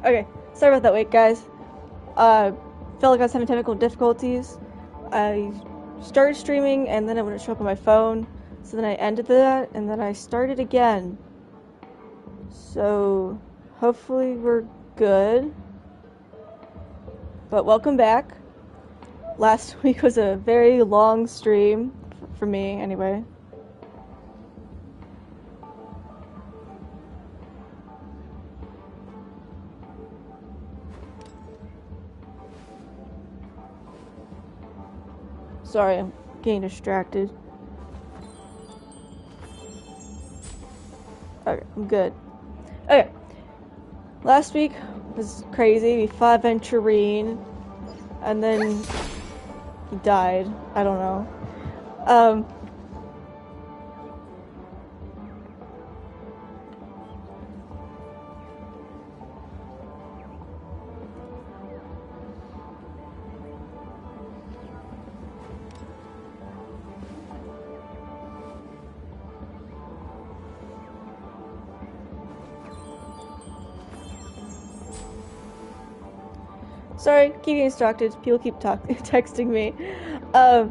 Okay, sorry about that wait, guys. Felt like I was having technical difficulties. I started streaming and then it wouldn't show up on my phone. So then I ended that and then I started again. So hopefully we're good. But welcome back. Last week was a very long stream, for me anyway. Sorry, I'm getting distracted. Okay, I'm good. Okay. Last week was crazy. We fought Aventurine, and then he died. I don't know. Sorry, keep getting distracted. People keep texting me. But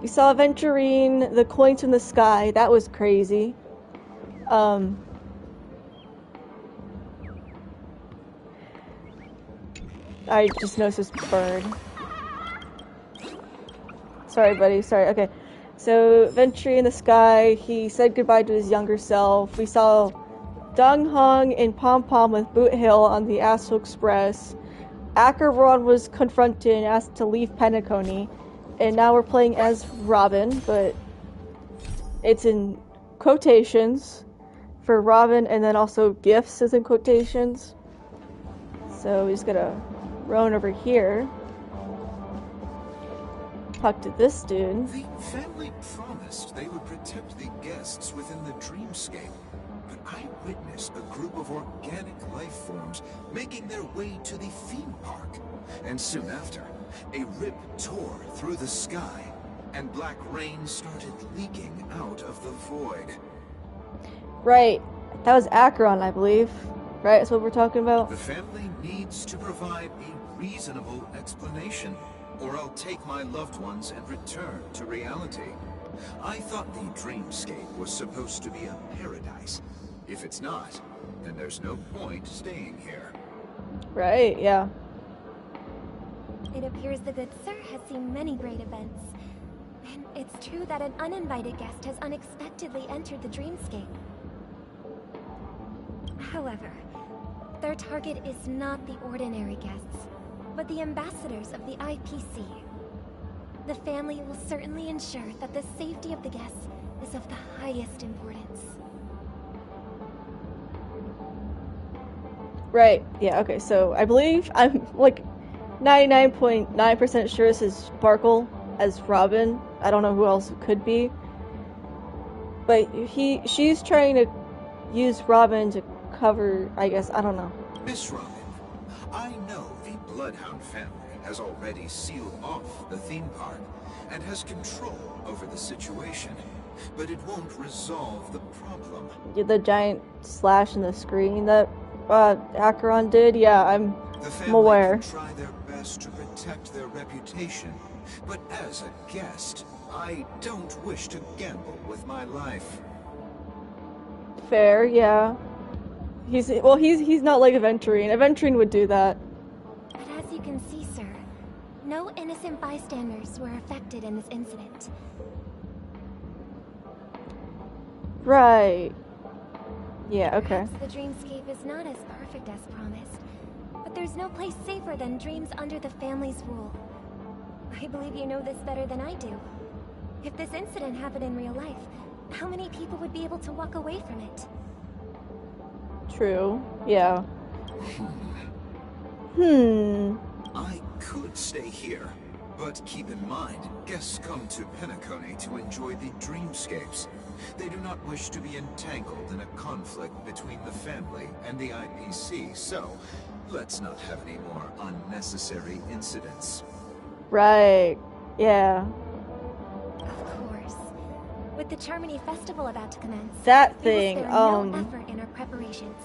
we saw Aventurine, the coins from the sky. That was crazy. I just noticed this bird. Sorry, buddy. Sorry. Okay. So, Aventurine in the sky, he said goodbye to his younger self. We saw Dong Hong and Pom Pom with Boot Hill on the Astral Express. Acheron was confronted and asked to leave Penacony. And now we're playing as Robin, but it's in quotations for Robin, and then also gifts is in quotations. So we just gotta run over here. Talk to this dude. The family promised they would protect the guests within the dreamscape, but I witnessed a group of organic life forms making their way to the theme park. And soon after, a rip tore through the sky, and black rain started leaking out of the void. Right. That was Acheron, I believe. Right? That's what we're talking about? The family needs to provide a reasonable explanation, or I'll take my loved ones and return to reality. I thought the dreamscape was supposed to be a paradise. If it's not, then there's no point staying here. Right, yeah. It appears the good sir has seen many great events. And it's true that an uninvited guest has unexpectedly entered the dreamscape. However, their target is not the ordinary guests, but the ambassadors of the IPC. The family will certainly ensure that the safety of the guests is of the highest importance. Right, yeah, okay, so I believe I'm like 99.9% sure this is Sparkle as Robin. I don't know who else it could be. But she's trying to use Robin to cover, I guess, I don't know. Miss Robin, I know the Bloodhound family has already sealed off the theme park and has control over the situation, but it won't resolve the problem. The giant slash in the screen that Acheron did, yeah, I'm aware. The family can try their best to protect their reputation, but as a guest, I don't wish to gamble with my life. Fair, yeah. He's not like Aventurine. Aventurine would do that. But as you can see, sir, no innocent bystanders were affected in this incident. Right. Yeah, okay. Perhaps the dreamscape is not as perfect as promised, but there's no place safer than dreams under the family's rule. I believe you know this better than I do. If this incident happened in real life, how many people would be able to walk away from it? True. Yeah. I could stay here, but keep in mind, guests come to Penacony to enjoy the dreamscapes. They do not wish to be entangled in a conflict between the family and the IPC, so let's not have any more unnecessary incidents. Right. Yeah. Of course. With the Charmony festival about to commence, That we will thing, spare no effort in our preparations.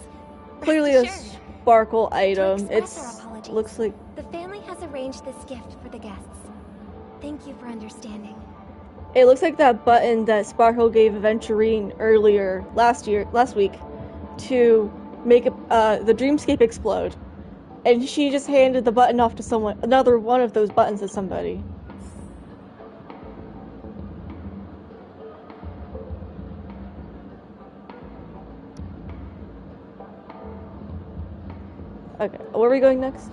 clearly Rest is assured, Sparkle To item. express our It's apologies, looks like the family has arranged this gift for the guests. Thank you for understanding. it looks like that button that Sparkle gave Aventurine earlier last week to make the dreamscape explode. And she just handed the button off to someone, another one of those buttons to somebody. Okay, where are we going next?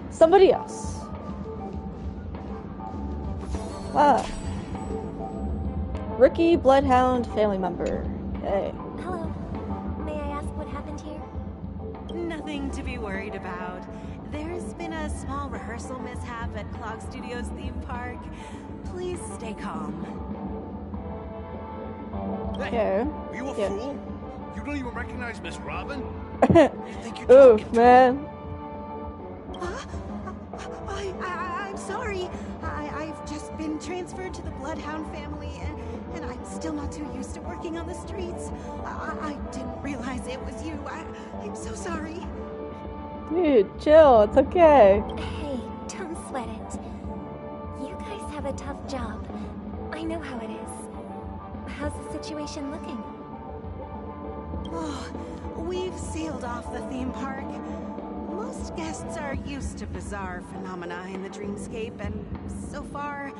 Somebody else. Wow. Rookie Bloodhound family member. Hey. Hello. May I ask what happened here? Nothing to be worried about. There's been a small rehearsal mishap at Clog Studios theme park. Please stay calm. Okay. Are you a fool? You don't even recognize Miss Robin? Ooh, man. I'm sorry. I've just been transferred to the Bloodhound family, and I'm still not too used to working on the streets. I didn't realize it was you. I'm so sorry. Dude, chill. It's okay. Hey, don't sweat it. You guys have a tough job. I know how it is. How's the situation looking? Oh, we've sealed off the theme park. Most guests are used to bizarre phenomena in the dreamscape, and so far,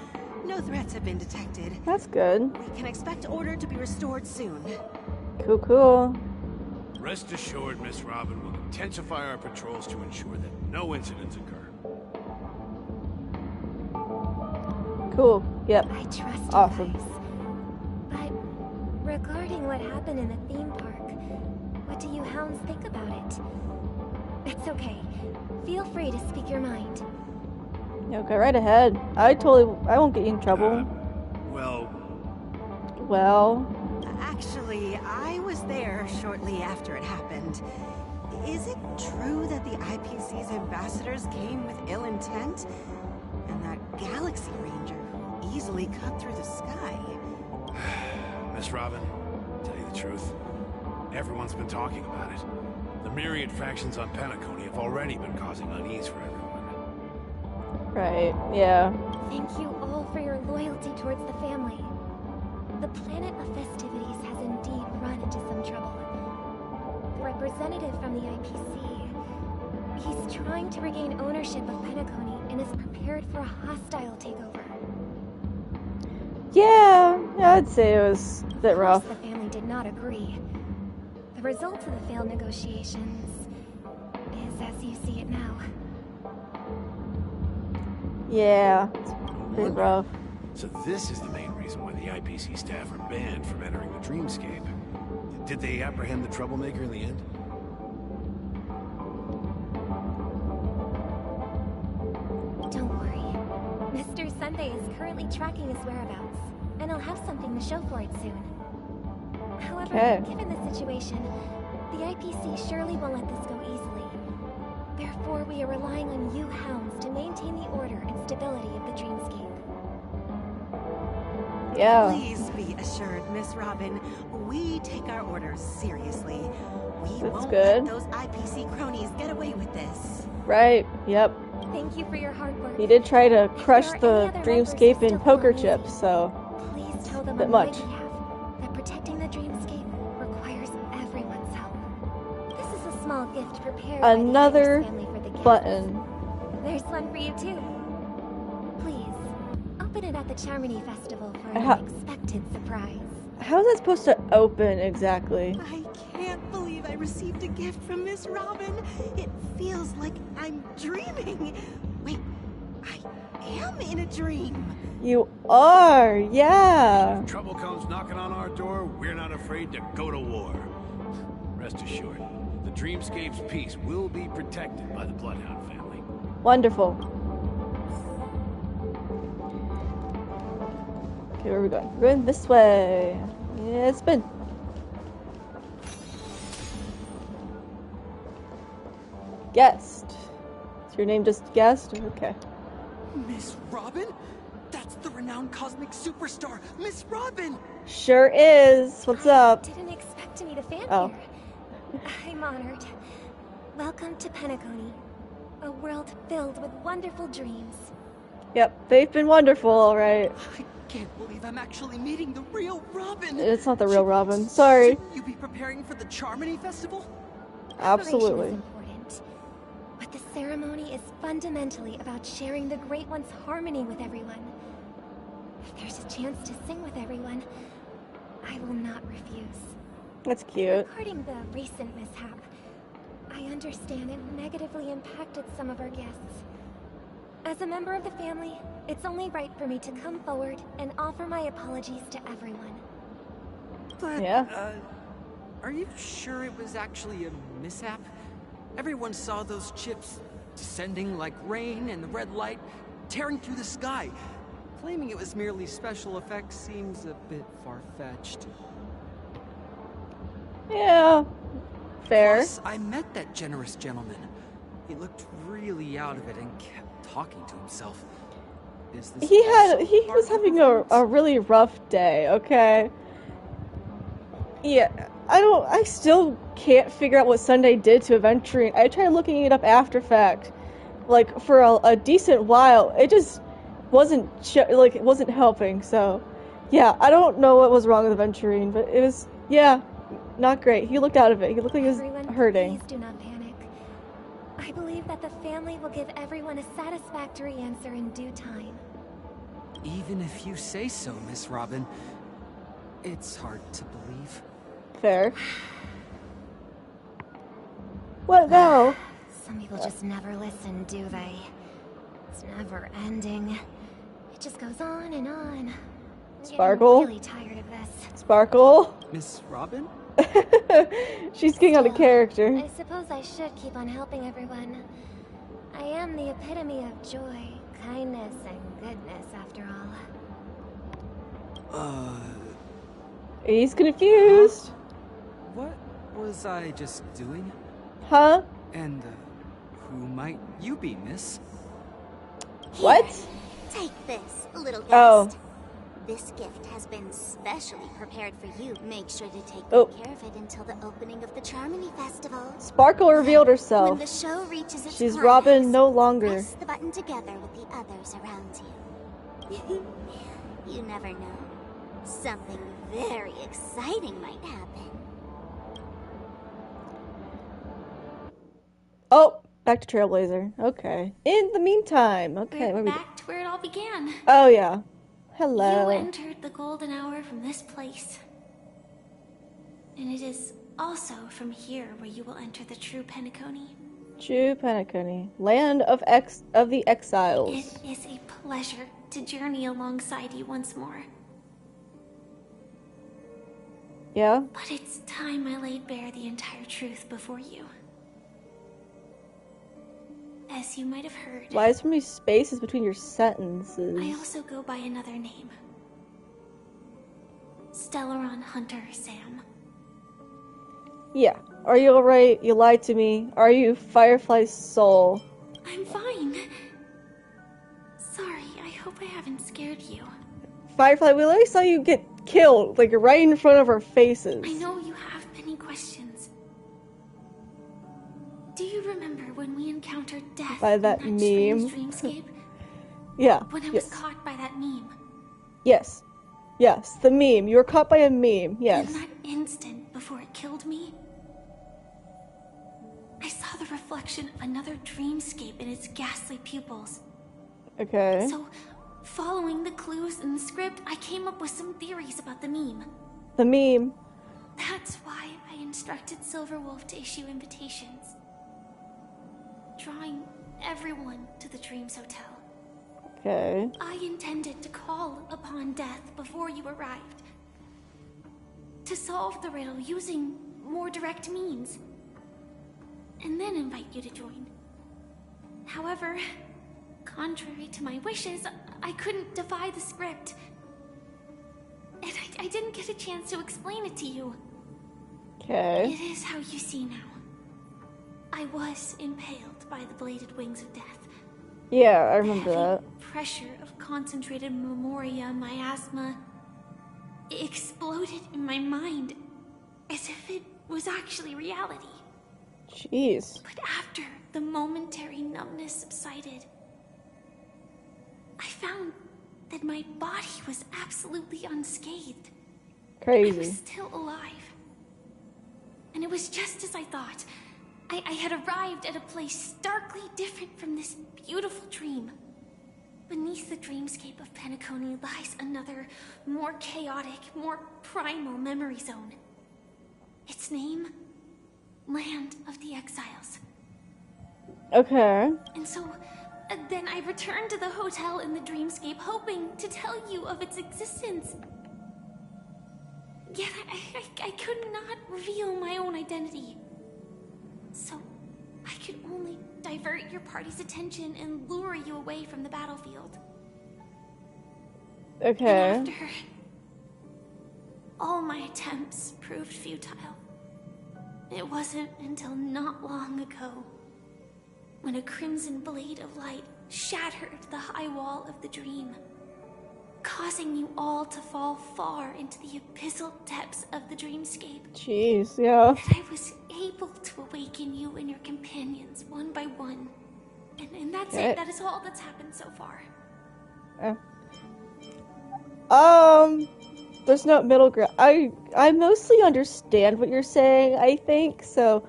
no threats have been detected. That's good. We can expect order to be restored soon. Cool, cool. Rest assured, Miss Robin will intensify our patrols to ensure that no incidents occur. Cool. Yep. I trust Awesome. you guys. But regarding what happened in the theme park, what do you hounds think about it? It's okay. Feel free to speak your mind. Okay, right ahead. I won't get you in trouble. Well. Actually, I was there shortly after it happened. Is it true that the IPC's ambassadors came with ill intent? And that Galaxy Ranger who easily cut through the sky? Miss Robin, to tell you the truth, everyone's been talking about it. The myriad factions on Penacony have already been causing unease for everyone. Right, yeah. Thank you all for your loyalty towards the family. The planet of festivities has indeed run into some trouble. The representative from the IPC, he's trying to regain ownership of Penacony and is prepared for a hostile takeover. Yeah, I'd say it was a bit rough. Of course, the family did not agree. The result of the failed negotiations is as you see it now. Yeah, it's a bit rough. So this is the main reason why the IPC staff are banned from entering the dreamscape. Did they apprehend the troublemaker in the end? Don't worry. Mr. Sunday is currently tracking his whereabouts, and he'll have something to show for it soon. However, given the situation, the IPC surely won't let this go easily. Therefore, we are relying on you hounds to maintain the order and stability of the dreamscape. Yeah. Please be assured, Miss Robin, we take our orders seriously. We won't let those IPC cronies get away with this. Right, yep. Thank you for your hard work. He did try to crush the dreamscape in poker chips, so please tell them a bit much. That protecting the dreamscape requires everyone's help. This is a small gift prepared another by the family for the guests. button. There's one for you too. Please open it at the Charmony festival for an unexpected surprise. How is that supposed to open exactly? I can't believe I received a gift from Miss Robin. It feels like I'm dreaming. Wait, I am in a dream. You are, yeah. If trouble comes knocking on our door, we're not afraid to go to war. Rest assured, the dreamscape's peace will be protected by the Bloodhound family. Wonderful. Okay, where are we going? We're going this way. Yeah, spin. Guest. Is your name just Guest? Okay. Miss Robin? That's the renowned cosmic superstar, Miss Robin! Sure is. What's up? Didn't expect to meet a fan Oh. here. I'm honored. Welcome to Penacony, a world filled with wonderful dreams. Yep, they've been wonderful, alright. I can't believe I'm actually meeting the real Robin. It's not the real Robin. Sorry. Shouldn't you be preparing for the Charmony Festival? Absolutely. Preparation is important, but the ceremony is fundamentally about sharing the Great One's harmony with everyone. If there's a chance to sing with everyone, I will not refuse. That's cute. Regarding the recent mishap, I understand it negatively impacted some of our guests. As a member of the family, it's only right for me to come forward and offer my apologies to everyone. But, Yeah. Are you sure it was actually a mishap? Everyone saw those chips descending like rain and the red light tearing through the sky. Claiming it was merely special effects seems a bit far-fetched. Yeah. Fair. Plus, I met that generous gentleman. He looked really out of it and kept talking to himself. Is this He also part was of the having performance? a really rough day, okay? Yeah, I still can't figure out what Sunday did to Aventurine. I tried looking it up after fact. Like, for a decent while, it just wasn't, it wasn't helping, so... Yeah, I don't know what was wrong with Aventurine, but it was, yeah, not great. He looked out of it. He looked like he was Everyone, hurting. please do not panic. I believe that the family will give everyone a satisfactory answer in due time. Even if you say so, Miss Robin, it's hard to believe. Fair. What now? Some people just never listen, do they? It's never ending. It just goes on and on. I'm Sparkle? getting really tired of this. Sparkle? Miss Robin? She's getting out of Still, character. I suppose I should keep on helping everyone. I am the epitome of joy, kindness, and goodness, after all. He's confused. What was I just doing? Huh? And, who might you be, miss? What? Take this, little guest. Oh. This gift has been specially prepared for you. Make sure to take Oh. good care of it until the opening of the Charmony Festival. Sparkle revealed When herself. the show reaches its She's climax, Robin no longer. press the button together with the others around you. You never know. Something very exciting might happen. Oh, back to Trailblazer. Okay. In the meantime, okay. We're What we back to where it all began. Oh yeah. Hello. You entered the golden hour from this place. And it is also from here where you will enter the true Penacony. True Penacony, land of the exiles. It is a pleasure to journey alongside you once more. Yeah. But it's time I laid bare the entire truth before you. As you might have heard, Why is so many spaces between your sentences? I also go by another name. Stellaron Hunter Sam. Yeah. Are you alright? You lied to me. Are you Firefly's soul? I'm fine. Sorry, I hope I haven't scared you. Firefly, we literally saw you get killed, like right in front of our faces. I know you have many questions. Do you remember when we encountered death By that in that strange meme? dreamscape? Yeah. When I yes. was caught by that meme. Yes. Yes. The meme. You were caught by a meme. Yes. In that instant before it killed me, I saw the reflection of another dreamscape in its ghastly pupils. Okay. So, following the clues in the script, I came up with some theories about the meme. The meme. That's why I instructed Silverwolf to issue invitations, drawing everyone to the Dreams Hotel. Okay. I intended to call upon death before you arrived, to solve the riddle using more direct means, and then invite you to join. However, contrary to my wishes, I couldn't defy the script, and I didn't get a chance to explain it to you. Okay. It is how you see now. I was impaled by the bladed wings of death. Yeah, I remember The heavy that. pressure of concentrated memoria miasma exploded in my mind as if it was actually reality. Jeez. But after the momentary numbness subsided, I found that my body was absolutely unscathed. I Crazy. was still alive. And it was just as I thought. I had arrived at a place starkly different from this beautiful dream. Beneath the dreamscape of Penacony lies another, more chaotic, more primal memory zone. Its name? Land of the Exiles. Okay. And so, then I returned to the hotel in the dreamscape, hoping to tell you of its existence. Yet I could not reveal my own identity. So, I could only divert your party's attention and lure you away from the battlefield. Okay. And after all my attempts proved futile, it wasn't until not long ago when a crimson blade of light shattered the high wall of the dream, causing you all to fall far into the abyssal depths of the dreamscape. Jeez, yeah. That I was able to awaken you and your companions one by one. And that's Okay. it. That is all that's happened so far. There's no middle ground. I mostly understand what you're saying, I think, so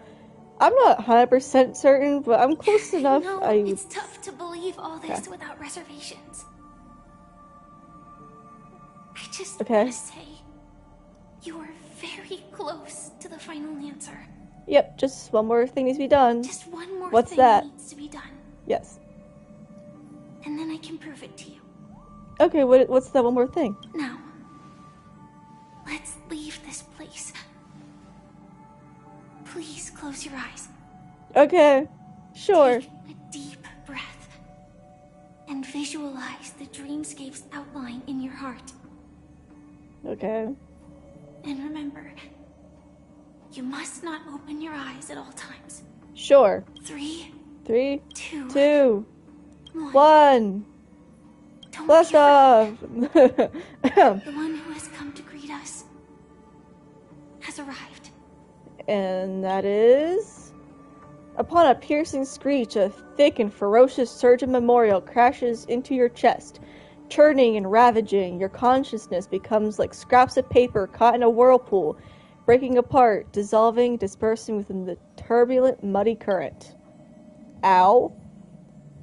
I'm not 100% certain, but I'm close enough. No, it's tough to believe all this without reservations. I just want to say, you are very close to the final answer. Yep, just one more thing needs to be done. Just one more What's thing that? needs to be done. Yes. And then I can prove it to you. Okay, what's that one more thing? Now, let's leave this place. Please close your eyes. Okay, sure. Take a deep breath and visualize the dreamscape's outline in your heart. Okay. And remember, you must not open your eyes at all times. Sure. 3, 3, 2, 2, 1. 1. Don't Blast be off! afraid. The one who has come to greet us has arrived. And that is... Upon a piercing screech, a thick and ferocious surge of memorial crashes into your chest. Churning and ravaging, your consciousness becomes like scraps of paper caught in a whirlpool, breaking apart, dissolving, dispersing within the turbulent, muddy current. Ow!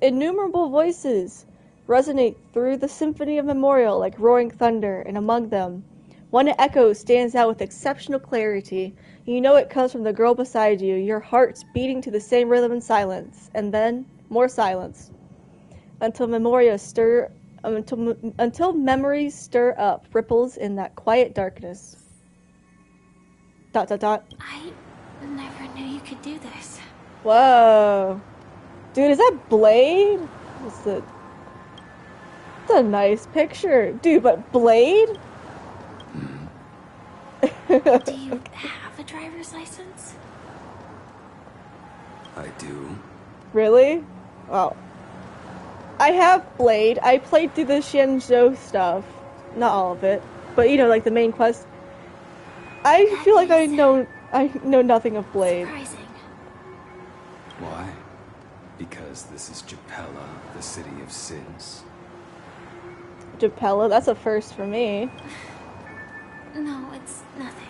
Innumerable voices resonate through the symphony of memorial like roaring thunder, and among them, one echo stands out with exceptional clarity. You know it comes from the girl beside you, your heart's beating to the same rhythm and silence, and then more silence. Until memories stir up ripples in that quiet darkness. ... I never knew you could do this. Whoa. Dude, is that Blade? It's a nice picture. Dude, but Blade? Do you have a driver's license? I do. Really? Wow. I have Blade. I played through the Shenzhou stuff. Not all of it. But, you know, like the main quest. I feel like I know nothing of Blade. Surprising. Why? Because this is Japella, the city of sins. Japella? That's a first for me. No, it's nothing.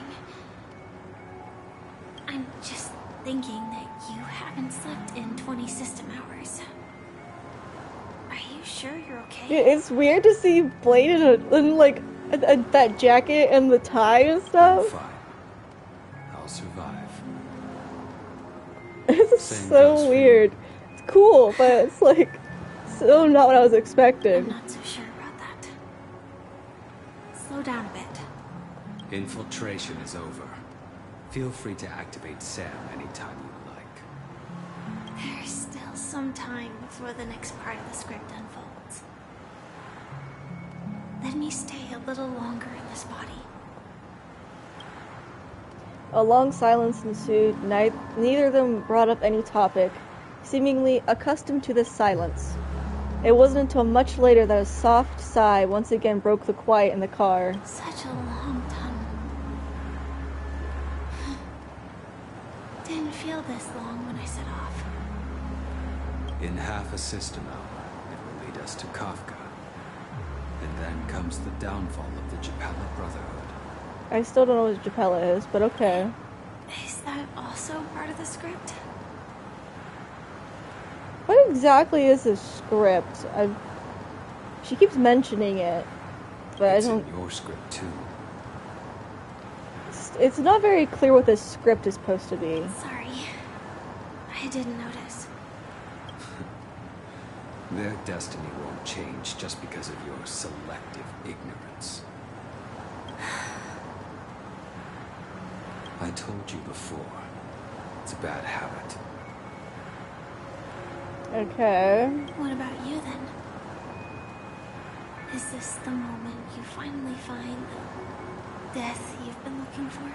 I'm just thinking that you haven't slept in 20 system hours. Are you sure you're okay? Dude, it's weird to see Blade in like that jacket and the tie and stuff. Fine. I'll survive. It's Same goes so for weird. It's cool, but it's like so not what I was I'm expecting. not so sure about that. Slow down a bit. Infiltration is over. Feel free to activate Sam anytime you like. There's still some time before the next part of the script unfolds. Let me stay a little longer in this body. A long silence ensued. Neither of them brought up any topic, seemingly accustomed to this silence. It wasn't until much later that a soft sigh once again broke the quiet in the car. Such a long tunnel. didn't feel this long when I set off. In half a system hour, it will lead us to Kafka. And then comes the downfall of the Japella Brotherhood. I still don't know what Japella is, but okay. Is that also part of the script? What exactly is this script? She keeps mentioning it, but It's I don't. in your script too. It's not very clear what this script is supposed to be. Sorry. I didn't notice. Their destiny won't change just because of your selective ignorance. I told you before, it's a bad habit. Okay. What about you then? Is this the moment you finally find the death you've been looking for?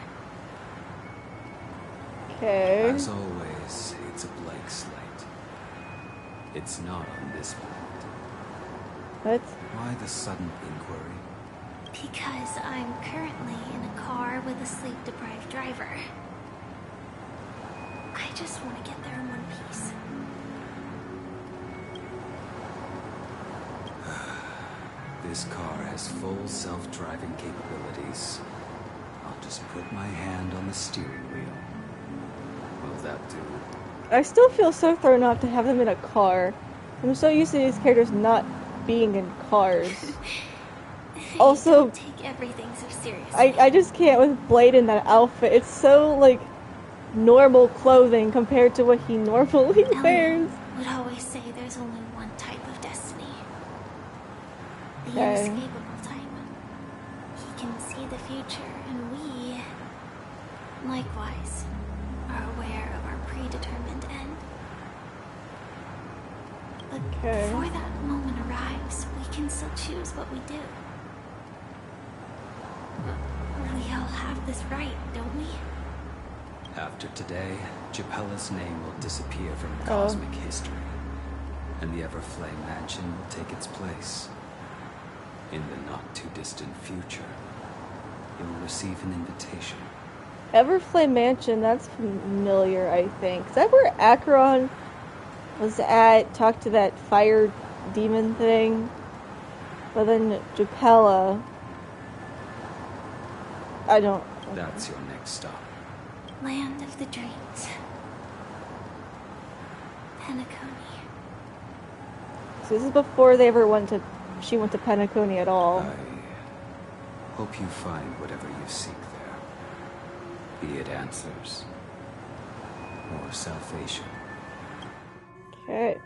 Okay. As always, it's a blank slate. It's not on this planet. What? Why the sudden inquiry? Because I'm currently in a car with a sleep-deprived driver. I just want to get there in one piece. This car has full self-driving capabilities. I'll just put my hand on the steering wheel. Will that do? I still feel so thrown off to have them in a car. I'm so used to these characters not being in cars. Also, You don't take everything so seriously. I just can't with Blade in that outfit. It's so, like, normal clothing compared to what he normally wears. would always say there's only one type of destiny. The Okay. inescapable type. He can see the future, and we, likewise, are aware of our predetermined end. But Okay. before that moment arrives, we can still choose what we do. We all have this right, don't we? After today, Japella's name will disappear from cosmic history, and the Everflame Mansion will take its place. In the not-too-distant future, you'll receive an invitation. Everflame Mansion, that's familiar, I think. Is that where Acheron was at, talked to that fire demon thing? But then Japella... I don't... That's your next stop. Land of the Dreams. Penacony. So this is before they ever went to... She went to Penacony at all. I hope you find whatever you seek there. Be it answers or salvation. Okay.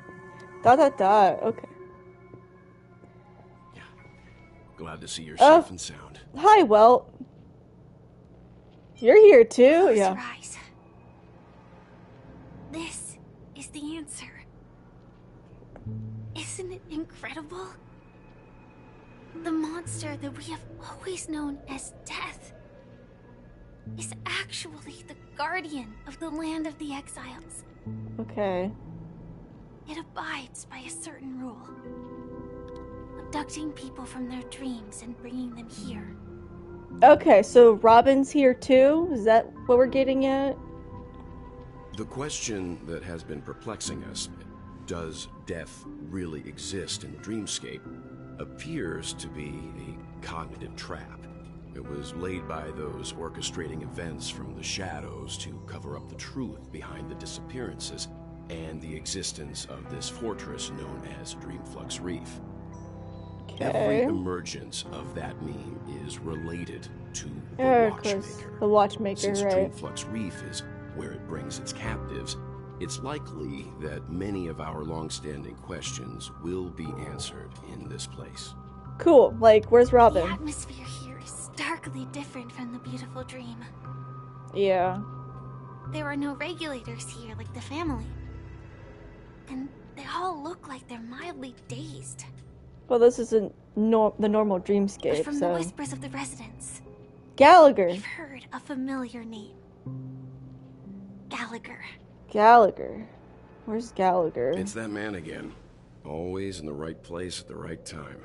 Dot dot dot. Okay. Yeah. Glad to see you're Oh. safe and sound. Hi, Welt. You're here too? Close Yeah. your eyes. This is the answer. Isn't it incredible? The monster that we have always known as Death is actually the guardian of the land of the exiles. Okay. It abides by a certain rule. Abducting people from their dreams and bringing them here. Okay, so Robin's here too? Is that what we're getting at? The question that has been perplexing us, does death really exist in the dreamscape, appears to be a cognitive trap. It was laid by those orchestrating events from the shadows to cover up the truth behind the disappearances and the existence of this fortress known as Dreamflux Reef. Every emergence of that meme is related to the Of course, Watchmaker. the Watchmaker, Since right. Dreamflux Reef is where it brings its captives, it's likely that many of our long-standing questions will be answered in this place. Cool. Like, where's The Robin? atmosphere here is starkly different from the beautiful dream. Yeah. There are no regulators here like the family. And they all look like they're mildly dazed. Well, this isn't the normal But dreamscape, from the so... whispers of the residents, Gallagher. we've heard a familiar name. Gallagher. Gallagher. Where's Gallagher? It's that man again. Always in the right place at the right time.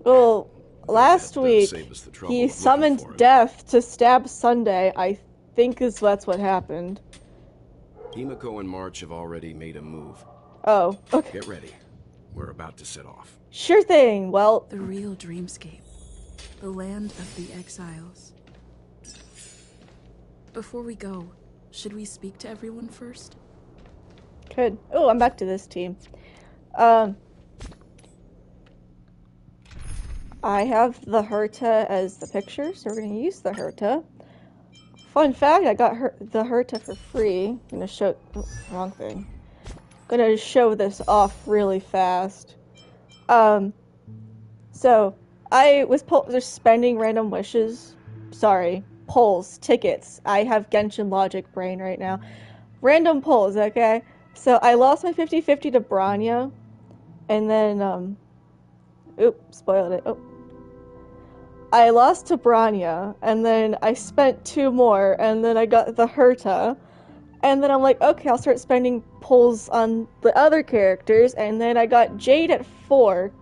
Well, last that week, save us the trouble he of looking summoned for him. Death to stab Sunday. I think that's what happened. Himiko and March have already made a move. Oh, okay. Get ready. We're about to set off. Sure thing. Well, The real dreamscape. The land of the exiles. Before we go, should we speak to everyone first? good. Oh, I'm back to this team. I have the Herta as the picture, so we're going to use the Herta. Fun fact, I got the Herta for free. I'm going to show... Oh, wrong thing. I'm going to show this off really fast. So, I was just spending random wishes. Sorry. Polls. Tickets. I have Genshin Logic brain right now. Random polls, okay? So, I lost my 50-50 to Branya. And then, Oops, spoiled it. Oh. I lost to Branya, and then I spent 2 more, and then I got the Herta. And then I'm like, okay, I'll start spending pulls on the other characters, and then I got Jade at 4.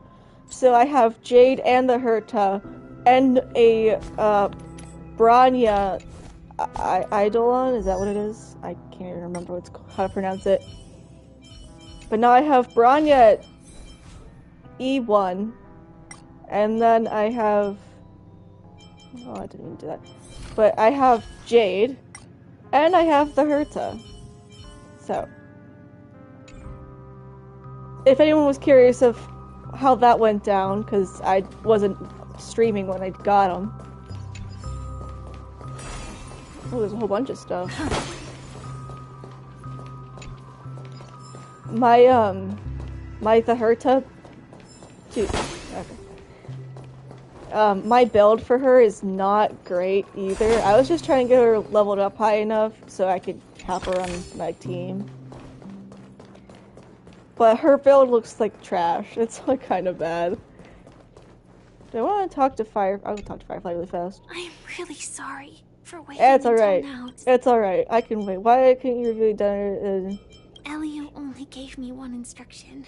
So I have Jade and the Herta, and a Branya Eidolon, is that what it is? I can't even remember how to pronounce it. But now I have Branya at E1, and then I have... Oh, I didn't even do that. But I have Jade, and I have the Herta. So, if anyone was curious of how that went down, because I wasn't streaming when I got them. Oh, there's a whole bunch of stuff. The Herta... Dude, okay. My build for her is not great either. I was just trying to get her leveled up high enough so I could have her on my team. But her build looks like trash. It's like kind of bad. Do I want to talk to I'll talk to Firefly really fast. I'm really sorry for waiting It's until alright. now. It's alright. I can wait. Why couldn't you really done it? Elio only gave me one instruction.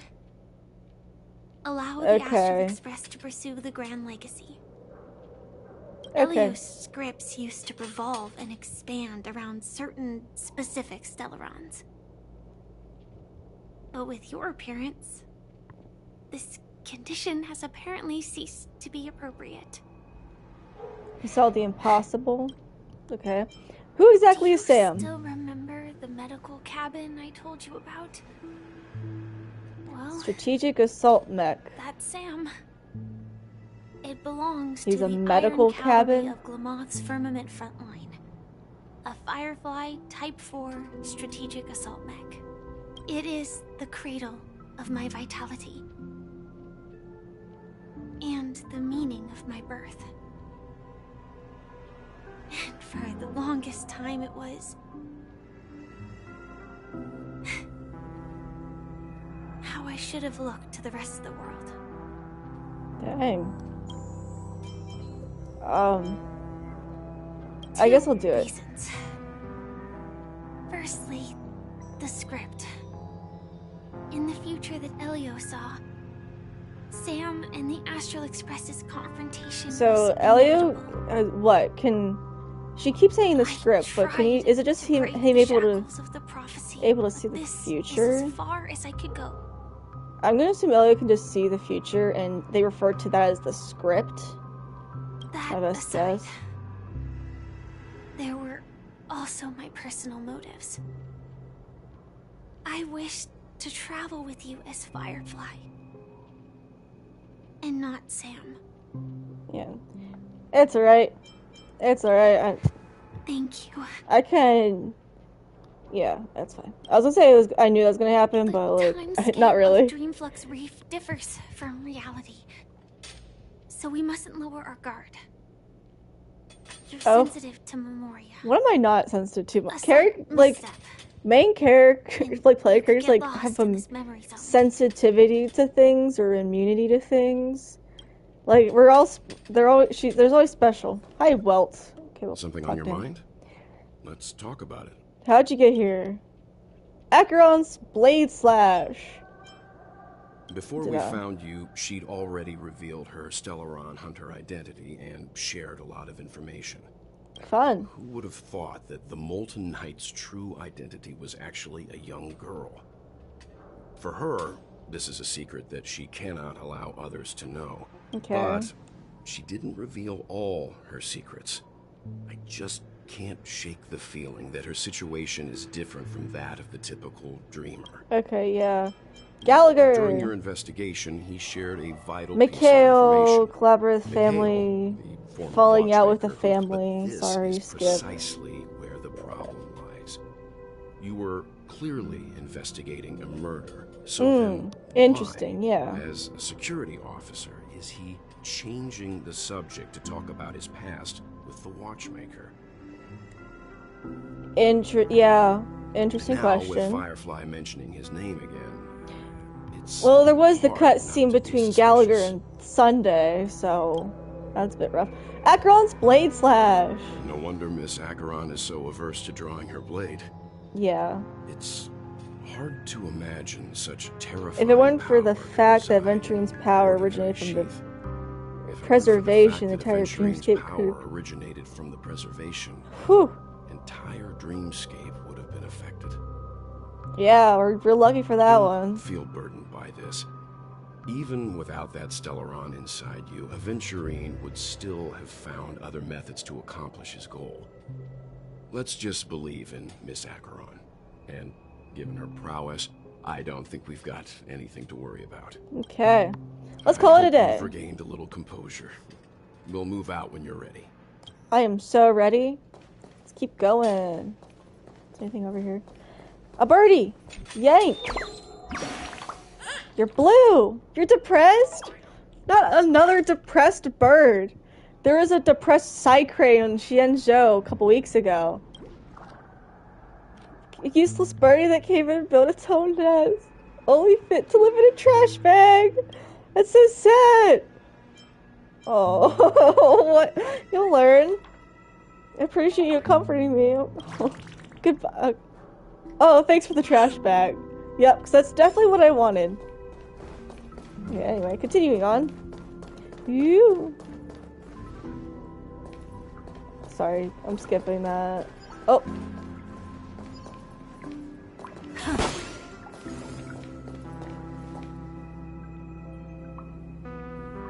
Allow the Astral Express to pursue the Grand Legacy. Elio's scripts used to revolve and expand around certain specific Stellarons. But with your appearance, this condition has apparently ceased to be appropriate. You saw the impossible? Okay. Who exactly is Sam? Do you still remember the medical cabin I told you about? Well, Strategic Assault Mech. that's Sam. It belongs He's to a the medical Iron Cavalry cabin? of Glamoth's Firmament Frontline. A Firefly Type 4 Strategic Assault Mech. It is the cradle of my vitality. And the meaning of my birth. And for the longest time it was... how I should have looked to the rest of the world. Dang. I guess I'll do it. Reasons. Firstly, the script. In the future that Elio saw, Sam and the Astral Express's confrontation So, was Elio, inevitable. what? She keeps saying the script, but can he, is it just him able to see the future? As far as I could go. I'm gonna assume Elio can just see the future, and they refer to that as the script. That aside, there were also my personal motives. I wished to travel with you as Firefly. And not Sam. Yeah. It's alright. It's alright. Thank you. I can... Yeah, that's fine. I was gonna say I knew that was gonna happen, but like, not really. Dreamflux Reef differs from reality. So we mustn't lower our guard. You're sensitive to Memoria. What am I not sensitive to? Main characters, like player characters, like have a sensitivity to things or immunity to things. Like there's always special. Hi, Welt. Okay, well, something on your mind? Let's talk about it. How'd you get here? Acheron's Blade Slash. Before we found you, she'd already revealed her Stellaron hunter identity and shared a lot of information. Fun. Who would have thought that the Molten Knight's true identity was actually a young girl? For her, this is a secret that she cannot allow others to know. Okay. But she didn't reveal all her secrets. I just can't shake the feeling that her situation is different from that of the typical dreamer. Okay, yeah. Gallagher! During your investigation, he shared a vital Mikhail, piece of information. collaborate with family, the former falling out with the watchmaker, family. but Sorry, this is skip. precisely where the problem lies. You were clearly investigating a murder. So then, interesting, why, yeah. as a security officer, is he changing the subject to talk about his past with the watchmaker? Yeah, interesting Now, question. with Firefly mentioning his name again, it's Well, there was the hard cut not scene to be between Gallagher suspicious. and Sunday, so that's a bit rough. Acheron's Blade Slash! No wonder Miss Acheron is so averse to drawing her blade. Yeah. It's hard to imagine such terrifying If it weren't for the power fact that reside Aventurine's in an power ordinary originated from the sheath. If it weren't for preservation, the fact entire that Aventurine's dreamscape power could... originated from the preservation. Whew! Entire dreamscape would have been affected. Yeah, we're lucky for that Don't one. feel burdened by this. Even without that Stellaron inside you, Aventurine would still have found other methods to accomplish his goal. Let's just believe in Miss Acheron. And given her prowess, I don't think we've got anything to worry about. Okay. Let's call it a day. You've regained a little composure. We'll move out when you're ready. I am so ready. Let's keep going. Is there anything over here? A birdie! Yank! You're blue! You're depressed? Not another depressed bird. There was a depressed Psycrane on Xianzhou a couple weeks ago. A useless birdie that came in and built its own nest. Only fit to live in a trash bag. That's so sad. Oh, what? You'll learn. I appreciate you comforting me. Goodbye. Oh, thanks for the trash bag. Yep, because that's definitely what I wanted. Yeah, anyway, continuing on. You. Sorry, I'm skipping that. Oh.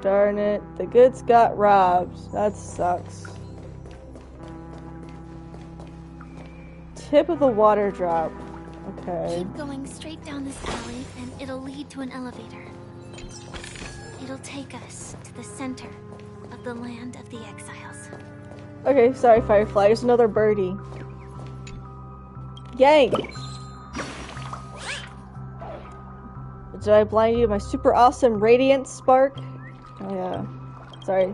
Darn it, the goods got robbed. That sucks. Tip of the water drop. Okay. Keep going straight down this alley and it'll lead to an elevator. It'll take us to the center of the land of the exiles. Okay, sorry, Firefly. There's another birdie. Yank! Did I blind you with my super awesome radiant spark? Oh, yeah. Sorry.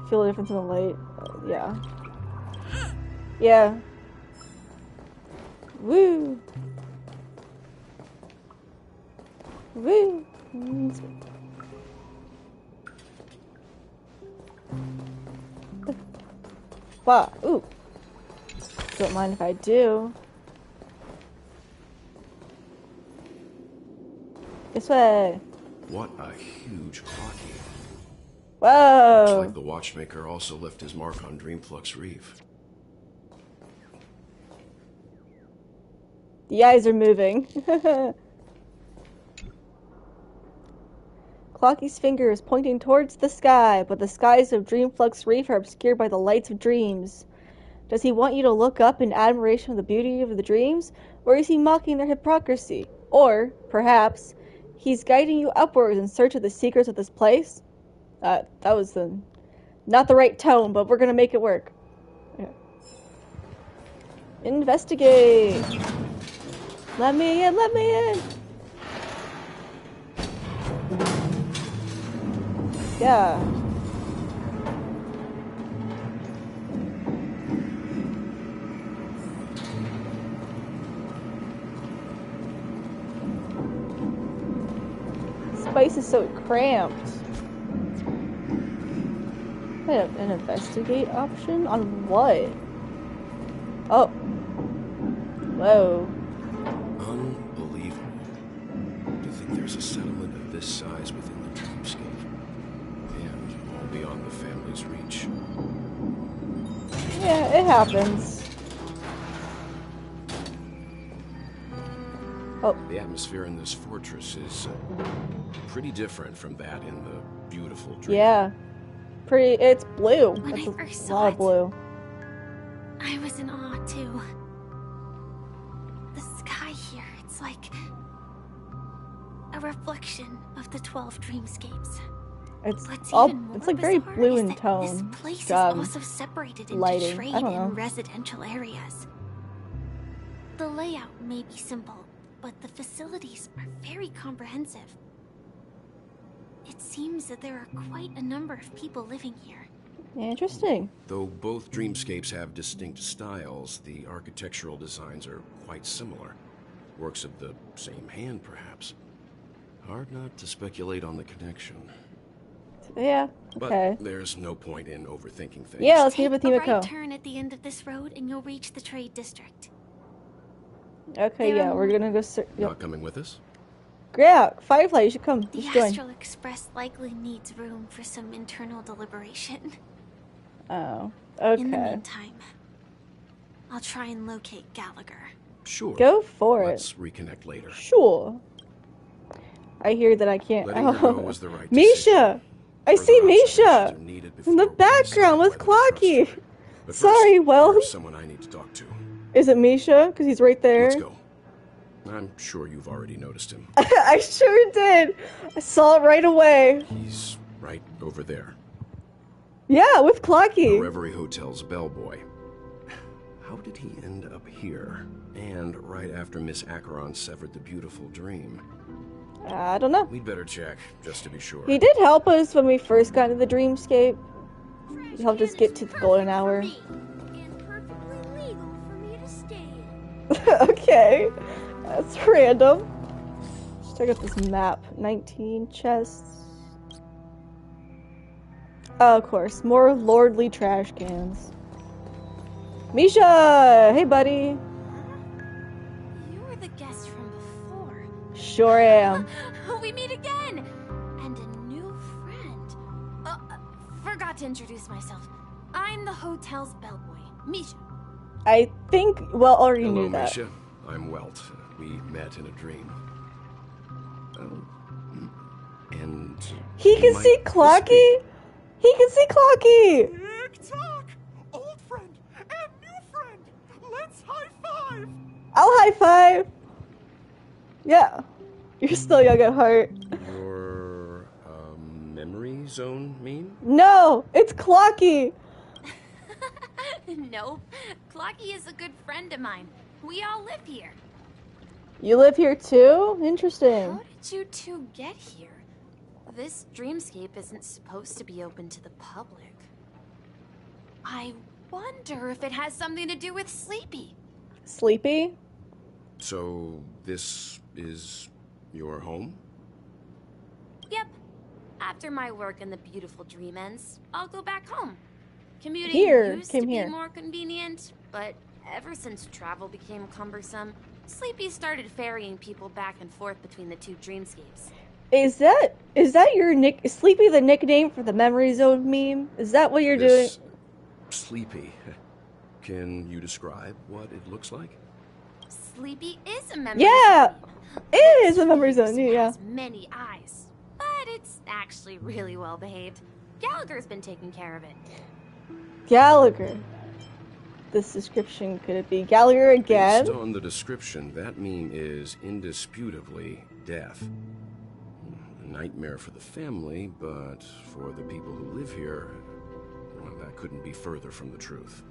Feel the difference in the light. Yeah. Yeah. Woo! Woo! Wow. Ooh. Don't mind if I do. This way. What a huge hockey. Whoa! Looks like the watchmaker also left his mark on Dreamflux Reef. The eyes are moving. Clocky's finger is pointing towards the sky, but the skies of Dreamflux Reef are obscured by the lights of dreams. Does he want you to look up in admiration of the beauty of the dreams, or is he mocking their hypocrisy? Or, perhaps, he's guiding you upwards in search of the secrets of this place? That was not the right tone, but we're gonna make it work. Okay. Investigate! Let me in, let me in! Yeah. Space is so cramped. I have an investigate option? On what? Oh. Whoa. Unbelievable. To think there's a settlement of this size within the dreamscape. And all beyond the family's reach. Yeah, it happens. Oh. The atmosphere in this fortress is pretty different from that in the beautiful dream. Yeah. It's blue. When It's I first a saw lot of it, blue. I was in awe too. The sky here, it's like a reflection of the 12 dreamscapes. It's What's all. even more It's like very bizarre blue is in that tone. This place is Um, also separated into lighting. trade I don't know. and residential areas. The layout may be simple, but the facilities are very comprehensive. It seems that there are quite a number of people living here. Interesting. Though both dreamscapes have distinct styles, the architectural designs are quite similar. Works of the same hand, perhaps. Hard not to speculate on the connection. Yeah. Okay. But there's no point in overthinking things. Yeah, let's meet Take up with a Himiko. right turn at the end of this road and you'll reach the trade district. Okay, yeah, we're gonna go. Yep. Not coming with us? Yeah, Firefly, you should come. The You should join. Astral Express likely needs room for some internal deliberation. Oh, In the okay. meantime, I'll try and locate Gallagher. Sure. Go for Let's reconnect later. it. Sure. I hear that I can't. Letting her go was the right Misha! I Further see observations Misha! are needed In the before we background decide with whether to Clocky! trust her. But Sorry, first, Wells. there's someone I need to talk to. Is it Misha? Because he's right there. Let's go. I'm sure you've already noticed him. I sure did! I saw it right away. He's right over there. Yeah, with Clocky. The Reverie Hotel's bellboy. How did he end up here? And right after Miss Acheron severed the beautiful dream. I don't know. We'd better check, just to be sure. He did help us when we first got into the dreamscape. He helped us get to the golden hour. Okay. That's random. Let's check out this map. 19 chests. Oh, of course. More lordly trash cans. Misha! Hey, buddy. You were the guest from before. Sure am. We meet again! And a new friend. Forgot to introduce myself. I'm the hotel's bellboy, Misha. I think Well already Hello, knew that. Misha. I'm Welt. We met in a dream. And He can might see this Clocky? He can see Clocky! Tick-tock! Old friend and new friend! Let's high-five! I'll high five! Yeah. You're still young at heart. Your memory zone mean? No! It's Clocky! Nope. Clocky is a good friend of mine. We all live here. You live here too? Interesting. How did you two get here? This dreamscape isn't supposed to be open to the public. I wonder if it has something to do with Sleepy. Sleepy? So, this is your home? Yep. After my work in the beautiful dream ends, I'll go back home. Commuting Here, used came to here. be more convenient, but ever since travel became cumbersome, Sleepy started ferrying people back and forth between the two dreamscapes. Is that your nick? Is Sleepy the nickname for the memory zone meme? Is that what you're doing? This Sleepy. Can you describe what it looks like? Sleepy is a memory Yeah! zone. It is a memory zone, It yeah. has many eyes, but it's actually really well behaved. Gallagher's been taking care of it. Gallagher. This description, could it be Gallagher again? Based on the description, that meme is indisputably death. A nightmare for the family, but for the people who live here, well, that couldn't be further from the truth.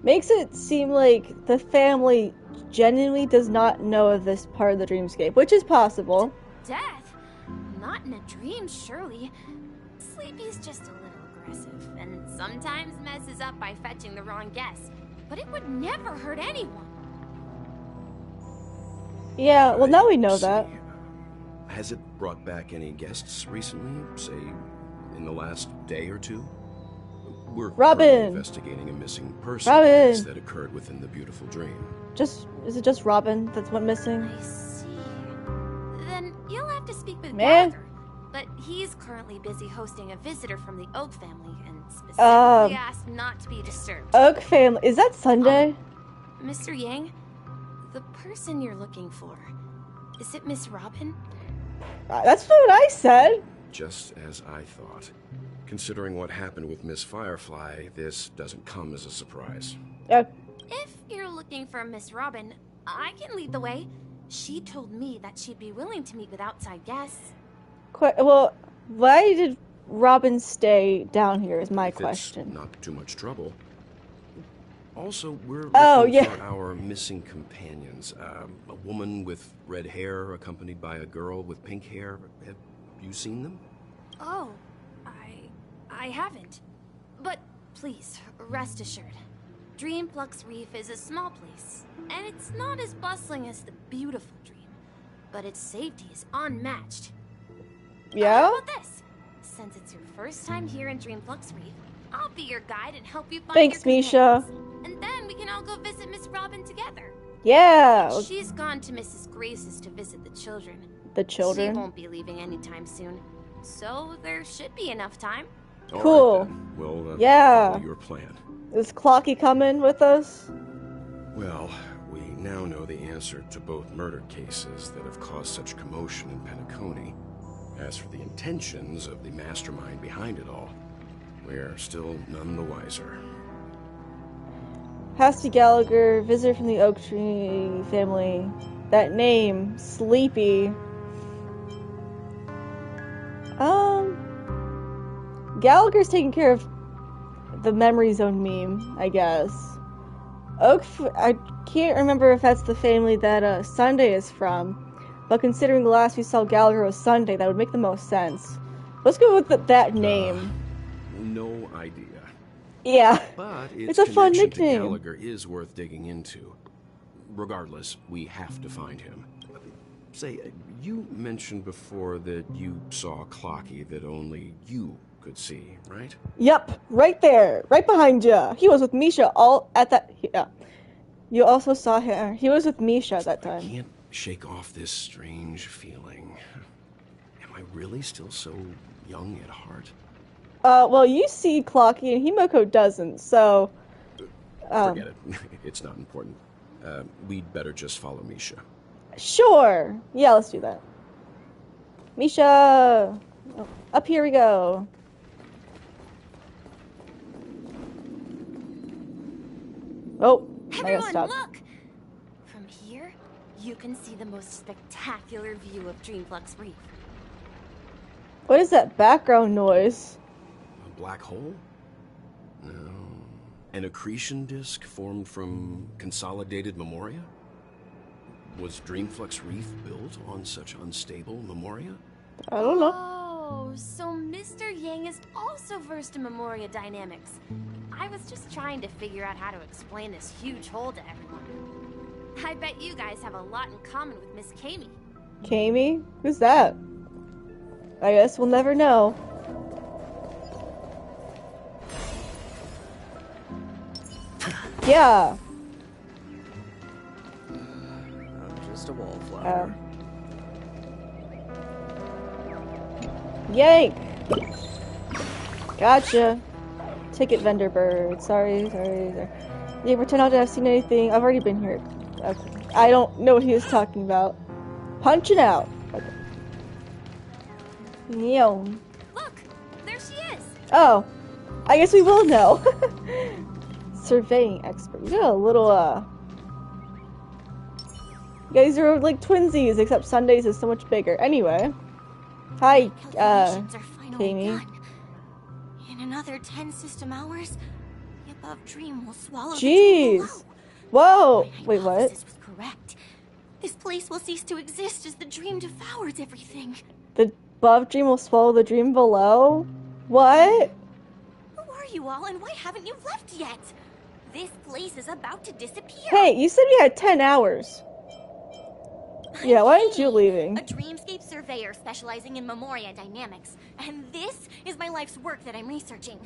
Makes it seem like the family genuinely does not know of this part of the dreamscape, which is possible. Death? Not in a dream, surely. Sleepy's just a little aggressive, and sometimes messes up by fetching the wrong guess. But it would never hurt anyone. Yeah, well now we know See, that. Has it brought back any guests recently? Say, in the last day or two? We're Robin! currently investigating a missing person Robin! case that occurred within the beautiful dream. Is it just Robin that's went missing? I see. Then you'll have to speak with Man. Gallagher. but he's currently busy hosting a visitor from the Oak family and specifically asked not to be disturbed. Oak family. Is that Sunday? Mr. Yang, the person you're looking for, is it Miss Robin? That's what I said. Just as I thought. Considering what happened with Miss Firefly, this doesn't come as a surprise. If you're looking for Miss Robin, I can lead the way. She told me that she'd be willing to meet with outside guests. Well, why did Robin stay down here is my question. Not too much trouble. Also, we're looking for our missing companions. A woman with red hair accompanied by a girl with pink hair. Have you seen them? Oh, I haven't. But please, rest assured. Dreamflux Reef is a small place, and it's not as bustling as the beautiful Dream. But its safety is unmatched. Yeah? How about this? Since it's your first time here in Dreamflux Reef, I'll be your guide and help you find Thanks, your Misha. And then we can all go visit Miss Robin together. Yeah. She's gone to Mrs. Grace's to visit the children. The children? She won't be leaving anytime soon. So there should be enough time. Cool. Right, we'll follow your plan. Is Clocky coming with us? Well, we now know the answer to both murder cases that have caused such commotion in Penacony. As for the intentions of the mastermind behind it all, we're still none the wiser. Hasty Gallagher, visitor from the Oak Tree family. That name, Sleepy. Gallagher's taking care of the Memory Zone meme, I guess. I can't remember if that's the family that Sunday is from, but considering the last we saw Gallagher was Sunday, that would make the most sense. Let's go with that name. No idea. Yeah, but it's a fun connection nickname. To Gallagher is worth digging into. Regardless, we have to find him. Say, you mentioned before that you saw Clocky that only you could see, right? Yep, right there, right behind you. He was with Misha all at that. Yeah, you also saw him. He was with Misha at that time. I can't shake off this strange feeling. Am I really still so young at heart? Well, you see Clocky and Himiko doesn't, so... Forget it. It's not important. We'd better just follow Misha. Sure. Yeah, let's do that. Misha! Oh, up here we go. Oh, I gotta Everyone, stop. look! From here, you can see the most spectacular view of Dreamflux Reef. What is that background noise? A black hole? No. An accretion disk formed from consolidated memoria? Was Dreamflux Reef built on such unstable memoria? I don't know. Oh, so Mr. Yang is also versed in memoria dynamics. I was just trying to figure out how to explain this huge hole to everyone. I bet you guys have a lot in common with Miss Kami. Kami? Who's that? I guess we'll never know. Yeah. I'm just a wallflower. Yank! Gotcha. Ticket vendor bird. Sorry. Yeah, pretend not to have seen anything. I've already been here. Okay. I don't know what he was talking about. Punching out. Okay. Yo. Look, there she is. Oh, I guess we will know. Surveying expert. You got a little, You guys are like twinsies, except Sundays is so much bigger. Anyway. Hi, Kami. In another 10 system hours, the above dream will swallow Jeez. the dream Whoa. below. Wait, what? This was correct. This place will cease to exist as the dream devours everything. The above dream will swallow the dream below? What? Who are you all, and why haven't you left yet? This place is about to disappear. Hey, you said we had 10 hours. Yeah, why aren't you leaving? A dreamscape surveyor specializing in memoria dynamics. And this is my life's work that I'm researching.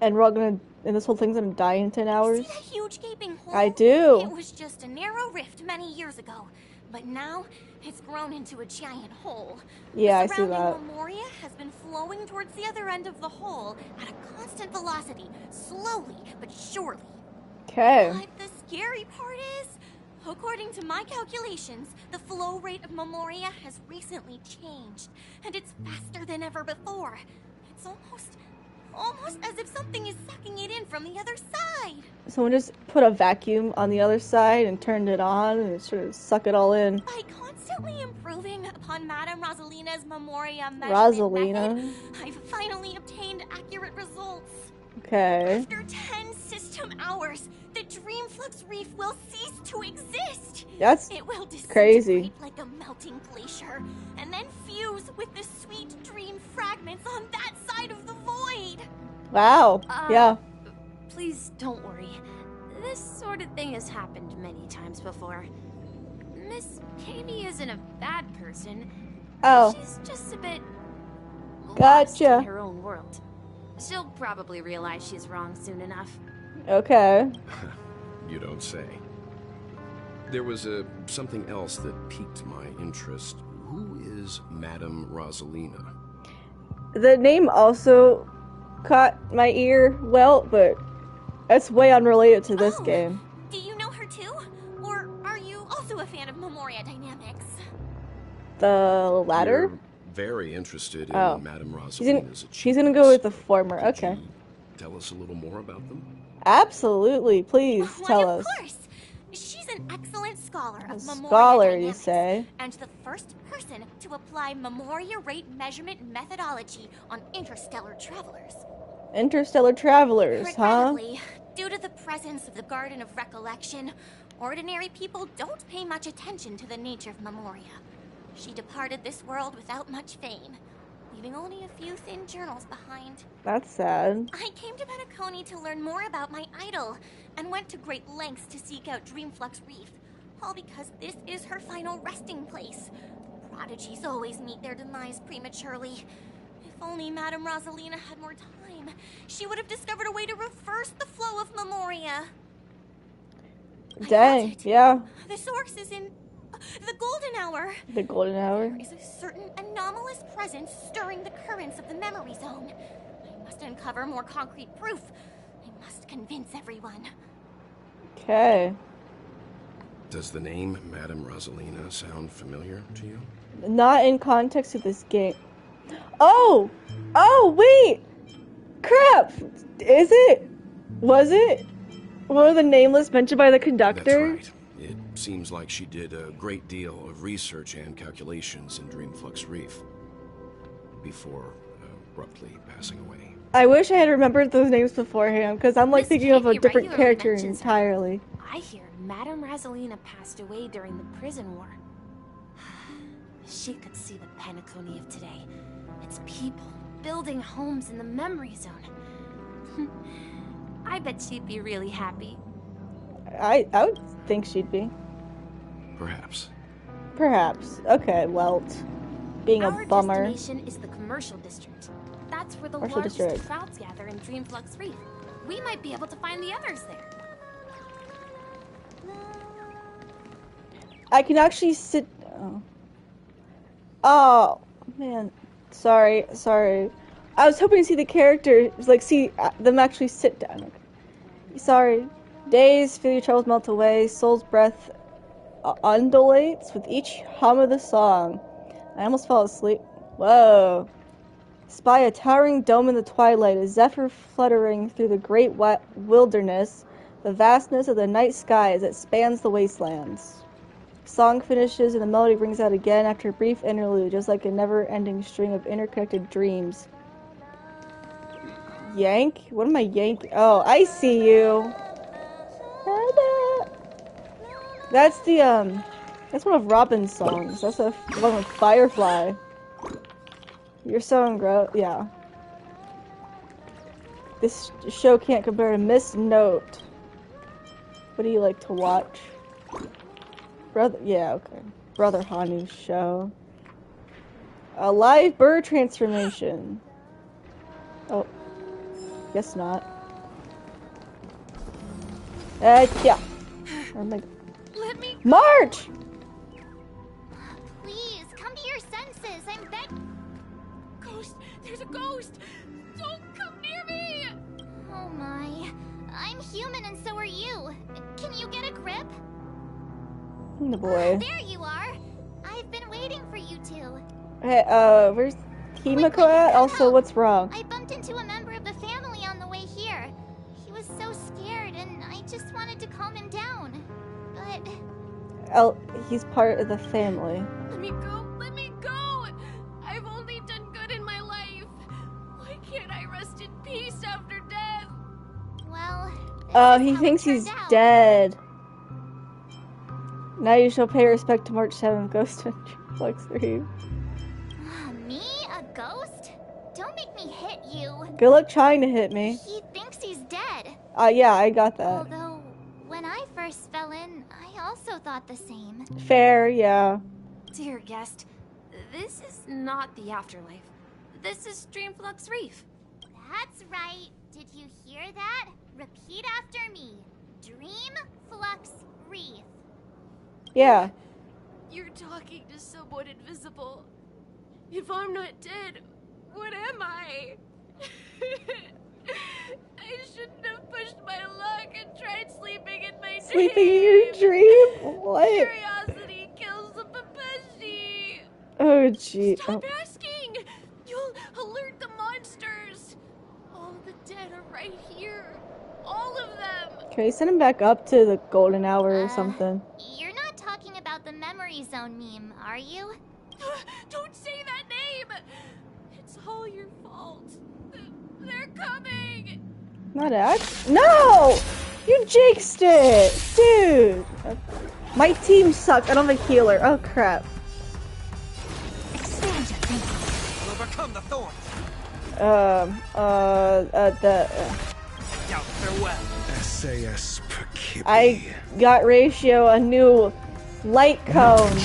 And we're all gonna, and this whole thing's gonna die in 10 hours? See that huge gaping hole? I do. It was just a narrow rift many years ago. But now, it's grown into a giant hole. Yeah, I the see that. surrounding Memoria has been flowing towards the other end of the hole at a constant velocity, slowly but surely. Okay. But the scary part is, according to my calculations, the flow rate of Memoria has recently changed, and it's faster than ever before. It's almost as if something is sucking it in from the other side. Someone just put a vacuum on the other side and turned it on and sort of suck it all in. By constantly improving upon Madame Rosalina's Memoria measurement method, I've finally obtained accurate results. Okay. After 10 system hours, the Dreamflux Reef will cease to exist. That's it will disintegrate crazy. like a melting glacier, and then fuse with the sweet dream fragments on that side of the void. Wow. Yeah. Please don't worry. This sort of thing has happened many times before. Miss Katie isn't a bad person. Oh. She's just a bit Gotcha. lost in her own world. She'll probably realize she's wrong soon enough. Okay. You don't say. There was something else that piqued my interest. Who is Madame Rosalina? The name also caught my ear well, but that's way unrelated to this game. Do you know her too? Or are you also a fan of Memoria Dynamics? The latter? You're very interested in Madame Rosalina's achievements. She's gonna go with the former. Okay. Tell us a little more about them? Absolutely. Please tell us. Of course. She's an excellent scholar of Memoria Scholar, Dynamics, you say? and the first person to apply Memoria rate measurement methodology on interstellar travelers. Interstellar travelers, huh? Regrettably, due to the presence of the Garden of Recollection, ordinary people don't pay much attention to the nature of Memoria. She departed this world without much fame, leaving only a few thin journals behind. That's sad. I came to Penacony to learn more about my idol, and went to great lengths to seek out Dreamflux Reef, all because this is her final resting place. Prodigies always meet their demise prematurely. If only Madame Rosalina had more time, she would have discovered a way to reverse the flow of Memoria. Dang, yeah. The source is in the Golden Hour. The Golden Hour? There is a certain anomalous presence stirring the currents of the memory zone. I must uncover more concrete proof. I must convince everyone. Okay. Does the name Madame Rosalina sound familiar to you? Not in context of this game. Oh! Oh, wait! Crap! Is it? Was it? One of the nameless mentioned by the conductor? That's right. It seems like she did a great deal of research and calculations in Dreamflux Reef before abruptly passing away. I wish I had remembered those names beforehand, because I'm like thinking of a different character entirely. I hear Madame Rosalina passed away during the prison war. She could see the Penacony of today. Its people building homes in the memory zone. I bet she'd be really happy. I would think she'd be. Perhaps. Perhaps. Okay, well, being a bummer. Our destination is the commercial district. That's where the Commercial largest district. crowds gather in Dreamflux Reef. We might be able to find the others there. I can actually sit. Oh man, sorry. I was hoping to see the characters, like see them actually sit down. Okay. Sorry. Days, feel your troubles melt away. Soul's breath undulates with each hum of the song. I almost fell asleep. Whoa. Spy a towering dome in the twilight, a zephyr fluttering through the great wilderness, the vastness of the night sky as it spans the wastelands. Song finishes and the melody rings out again after a brief interlude, just like a never-ending string of interconnected dreams. Yank? What am I yanking? Oh, I see you. That's the, that's one of Robin's songs. That's the one with Firefly. You're so yeah. This show can't compare to Miss Note. What do you like to watch? Brother, yeah, okay. Brother Hanu's show. A live bird transformation. Oh, guess not. Yeah. Oh my God. Let me March! ghost! There's a ghost! Don't come near me! Oh my. I'm human and so are you. Can you get a grip? The boy. There you are. I've been waiting for you two. Hey, where's Himiko at? Also, what's wrong? I bumped into a member of the family on the way here. He was so scared and I just wanted to calm him down. But... he's part of the family. Let me go! Let me go! I've only done good in my life. Why can't I rest in peace after death? Well... he thinks he's dead. Now you shall pay respect to March 7th, Ghost and Flex 3. Me? A ghost? Don't make me hit you. Good luck trying to hit me. He thinks he's dead. Yeah, I got that. Although, when I first fell in, I also thought the same. Fair, yeah. Dear guest, this is not the afterlife. This is Dreamflux Reef. That's right. Did you hear that? Repeat after me. Dreamflux Reef. Yeah. You're talking to someone invisible. If I'm not dead, what am I? I shouldn't have pushed my luck and tried sleeping in my dream. Sleeping in your dream? What? Curiosity kills the Papeshi. Oh, gee. Stop asking. You'll alert the monsters. All the dead are right here. All of them. Can we send him back up to the golden hour or something? You're not talking about the memory zone meme, are you? Don't say that name. It's all your fault. They're coming. Not act? No! You jinxed it! Dude! My team sucks. I don't have a healer. Oh, crap. Expand your thinking. Overcome the thorns. Out farewell. SAS Poughkeepsie. I got Ratio a new light cone,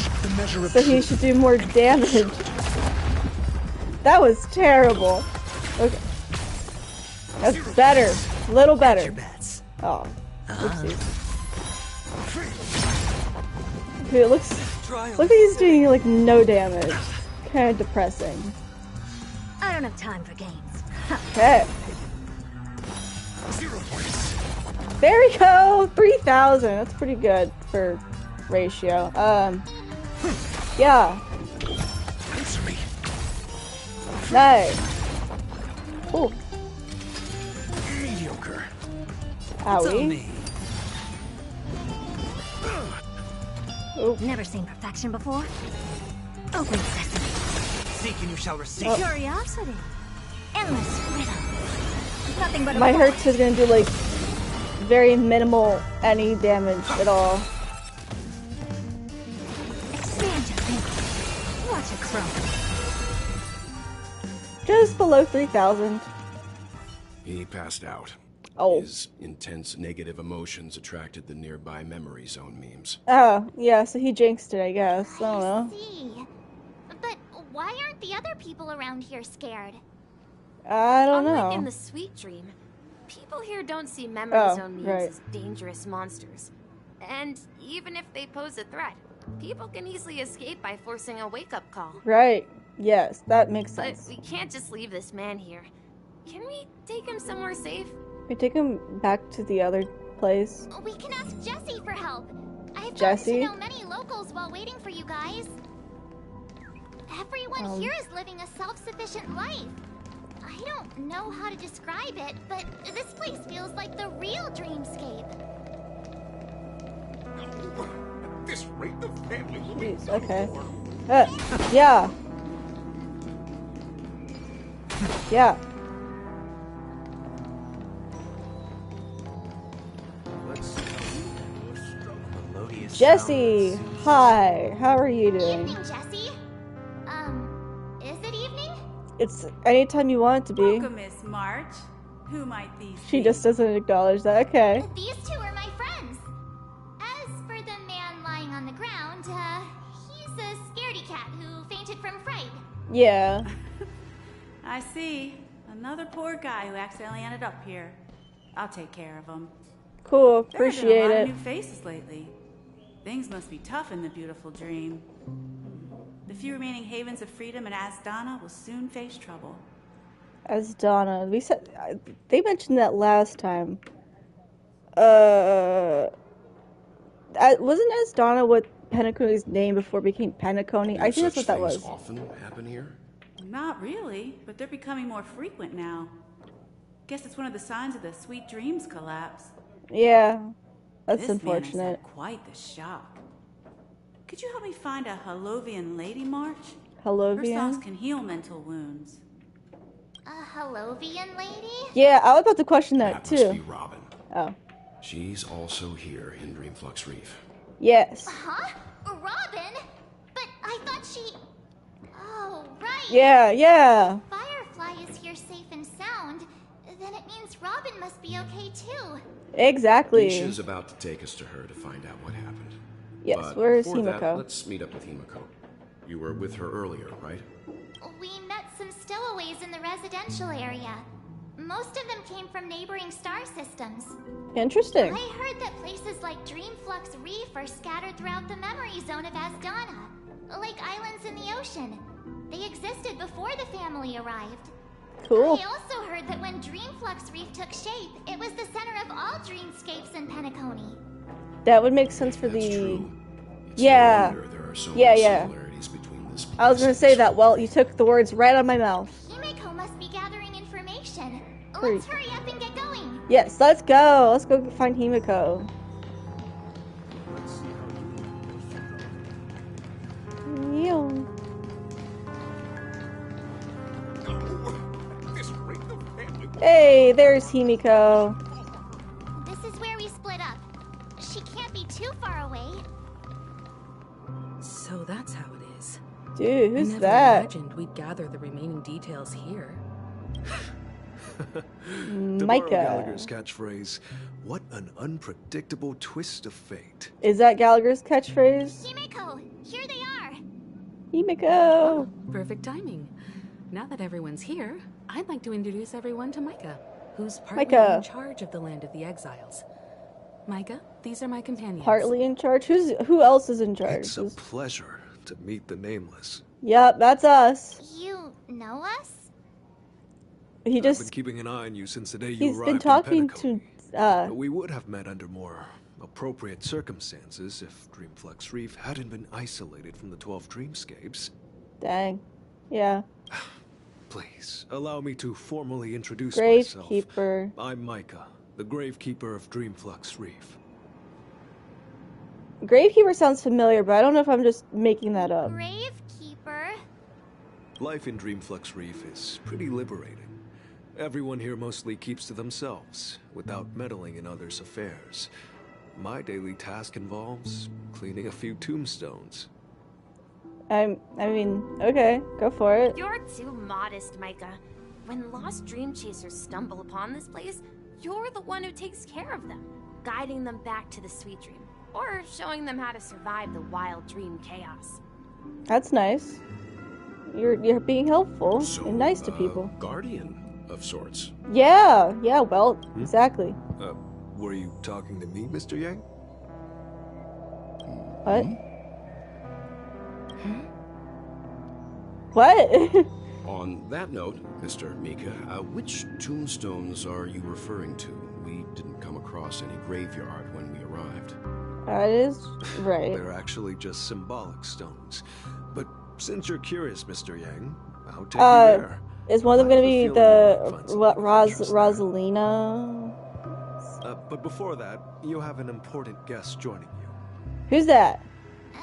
so he should do more damage. That was terrible. Okay. That's better. A little better. Oh. Oopsies. Okay, it looks like he's doing like no damage. Kind of depressing. I don't have time for games. Okay. There we go! 3,000. That's pretty good for Ratio. Yeah. Nice. Ooh. Mediocre. Owie. Never seen perfection before. Open sesame. Seek and you shall receive. Oh. Curiosity. Endless riddle. Nothing but a My ball. Hertz is gonna do like very minimal any damage at all. Expand your thinking. Watch it crumble. Just below 3,000. He passed out. Oh. His intense negative emotions attracted the nearby memory zone memes. Oh, yeah, so he jinxed it, I guess. I don't know. See. But why aren't the other people around here scared? I don't Unlike know. in the Sweet Dream, people here don't see memory zone memes right. as dangerous monsters. And even if they pose a threat, people can easily escape by forcing a wake-up call. Right. Yes, that makes But sense. we can't just leave this man here. Can we take him somewhere safe? We take him back to the other place. We can ask Jessie for help. I've Jessie? gotten to know many locals while waiting for you guys. Everyone here is living a self-sufficient life. I don't know how to describe it, but this place feels like the real dreamscape. At this rate, the family will be Jeez, okay. Yeah. Yeah. Jessie, hi. How are you doing? Evening, Jessie. Is it evening? It's anytime you want it to be. Welcome, Miss March. Who might these She be? just doesn't acknowledge that. Okay. These two are my friends. As for the man lying on the ground, he's a scaredy cat who fainted from fright. Yeah. I see. Another poor guy who accidentally ended up here. I'll take care of him. Cool. There have been Appreciate a lot it. of new faces lately. Things must be tough in the beautiful dream. The few remaining havens of freedom in Asdana will soon face trouble. Asdana. We said they mentioned that last time. Wasn't Asdana what Penacony's name before it became Penacony? I think that's what that was. Often happen here? Not really, but they're becoming more frequent now. Guess it's one of the signs of the Sweet Dreams collapse. Yeah, that's this unfortunate. Man has had quite the shock. Could you help me find a Halovian lady, March? Halovian? Her songs can heal mental wounds. A Halovian lady? Yeah, I was about to question that too. Must be Robin. Oh. She's also here in Dreamflux Reef. Yes. Huh? Robin? But I thought she... Oh, right. Yeah. Firefly is here safe and sound. Then it means Robin must be okay too. Exactly. Nisha's about to take us to her to find out what happened. Yes, but where's before Himiko? That, let's meet up with Himiko. You were with her earlier, right? We met some stowaways in the residential area. Most of them came from neighboring star systems. Interesting. I heard that places like Dreamflux Reef are scattered throughout the memory zone of Asdana, like islands in the ocean. They existed before the family arrived. Cool. I also heard that when Dreamflux Reef took shape, it was the center of all dreamscapes in Penacony. That would make sense for That's the... true. It's Yeah. no wonder there are so Yeah. many similarities between this place I was gonna say that. Well, you took the words right out of my mouth. Himiko must be gathering information. Great. Let's hurry up and get going. Yes, let's go. Let's go find Himiko. Meow. Hey, there's Himiko. This is where we split up. She can't be too far away. So that's how it is. Dude, who's I never that? imagined we'd gather the remaining details here. To borrow Micah. Gallagher's catchphrase, what an unpredictable twist of fate. Is that Gallagher's catchphrase? Himiko, here they are. Himiko. Perfect timing. Now that everyone's here, I'd like to introduce everyone to Micah, who's partly Micah. in charge of the Land of the Exiles. Micah, these are my companions. Partly in charge? Who else is in charge? It's a pleasure to meet the Nameless. Yep, that's us. You know us? He I've been just keeping an eye on you since the day you he's arrived been in talking Penacony. to We would have met under more appropriate circumstances if Dreamflux Reef hadn't been isolated from the 12 dreamscapes. dang. Yeah. Please, allow me to formally introduce myself. Gravekeeper. I'm Micah, the Gravekeeper of Dreamflux Reef. Gravekeeper sounds familiar, but I don't know if I'm just making that up. Gravekeeper? Life in Dreamflux Reef is pretty liberating. Everyone here mostly keeps to themselves, without meddling in others' affairs. My daily task involves cleaning a few tombstones. I mean, okay, go for it. You're too modest, Micah. When lost dream chasers stumble upon this place, you're the one who takes care of them, guiding them back to the sweet dream, or showing them how to survive the wild dream chaos. That's nice. You're being helpful and nice to people. Guardian of sorts. Yeah, well, exactly. Were you talking to me, Mr. Yang? What? What? On that note, Mr. Mika, which tombstones are you referring to? We didn't come across any graveyard when we arrived. That is right. They're actually just symbolic stones. But since you're curious, Mr. Yang, I'll take you there. Is one of them going to be the Rosalina? But before that, you have an important guest joining you. Who's that?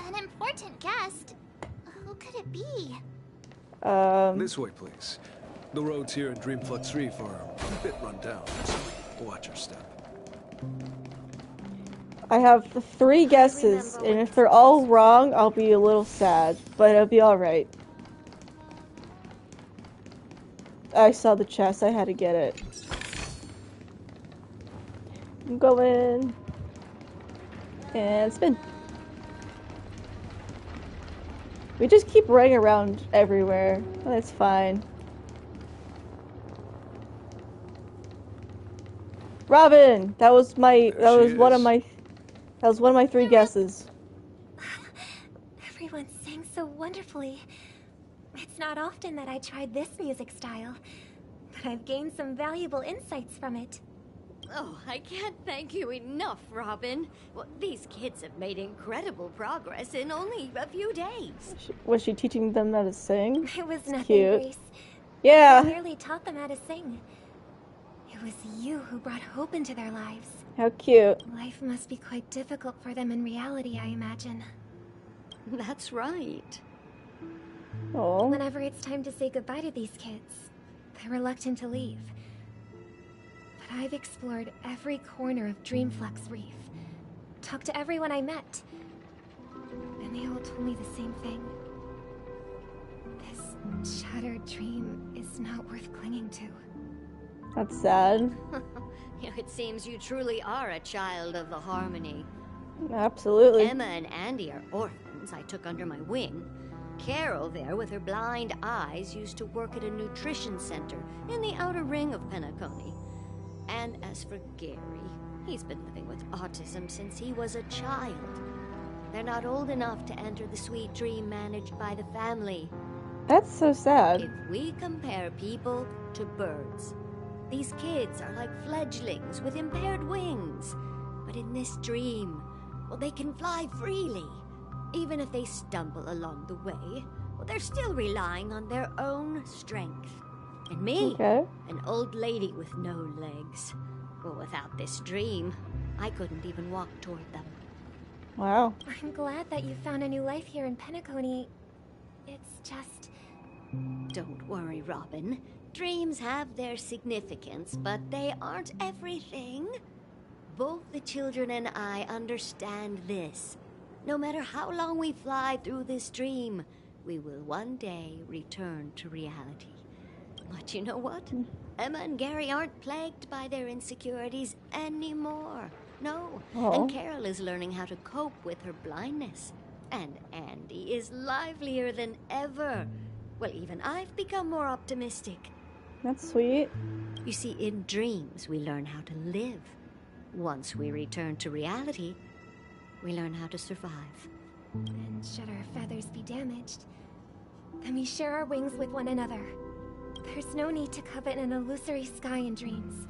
An important guest? Who could it be? This way, please. The roads here in Dreamflux Reef are a bit run down, so watch your step. I have 3 guesses, and if they're all wrong, I'll be a little sad, but it'll be alright. I saw the chest, I had to get it. I'm going. And spin. We just keep running around everywhere. That's fine. Robin! That was one of my 3 guesses. Everyone's saying so wonderfully. It's not often that I tried this music style, but I've gained some valuable insights from it. Oh, I can't thank you enough, Robin. Well, these kids have made incredible progress in only a few days. Was she teaching them how to sing? It was That's nothing, cute. Grace. Yeah. I merely taught them how to sing. It was you who brought hope into their lives. How cute. Life must be quite difficult for them in reality, I imagine. That's right. Oh. Whenever it's time to say goodbye to these kids, they're reluctant to leave. But I've explored every corner of Dreamflux Reef, talked to everyone I met, and they all told me the same thing. This shattered dream is not worth clinging to. That's sad. It seems you truly are a child of the Harmony. Absolutely. Emma and Andy are orphans I took under my wing. Carol there, with her blind eyes, used to work at a nutrition center in the outer ring of Penacony. And as for Gary, he's been living with autism since he was a child. They're not old enough to enter the sweet dream managed by the family. That's so sad. If we compare people to birds, these kids are like fledglings with impaired wings. But in this dream, well, they can fly freely. Even if they stumble along the way, well, they're still relying on their own strength. And me, an old lady with no legs. Well, without this dream, I couldn't even walk toward them. Wow. I'm glad that you found a new life here in Penacony. It's just... Don't worry, Robin. Dreams have their significance, but they aren't everything. Both the children and I understand this. No matter how long we fly through this dream, we will one day return to reality. But you know what? Emma and Gary aren't plagued by their insecurities anymore. No. And Carol is learning how to cope with her blindness. And Andy is livelier than ever. Well, even I've become more optimistic. That's sweet. You see, in dreams, we learn how to live. Once we return to reality, we learn how to survive. And should our feathers be damaged, then we share our wings with one another. There's no need to covet an illusory sky in dreams,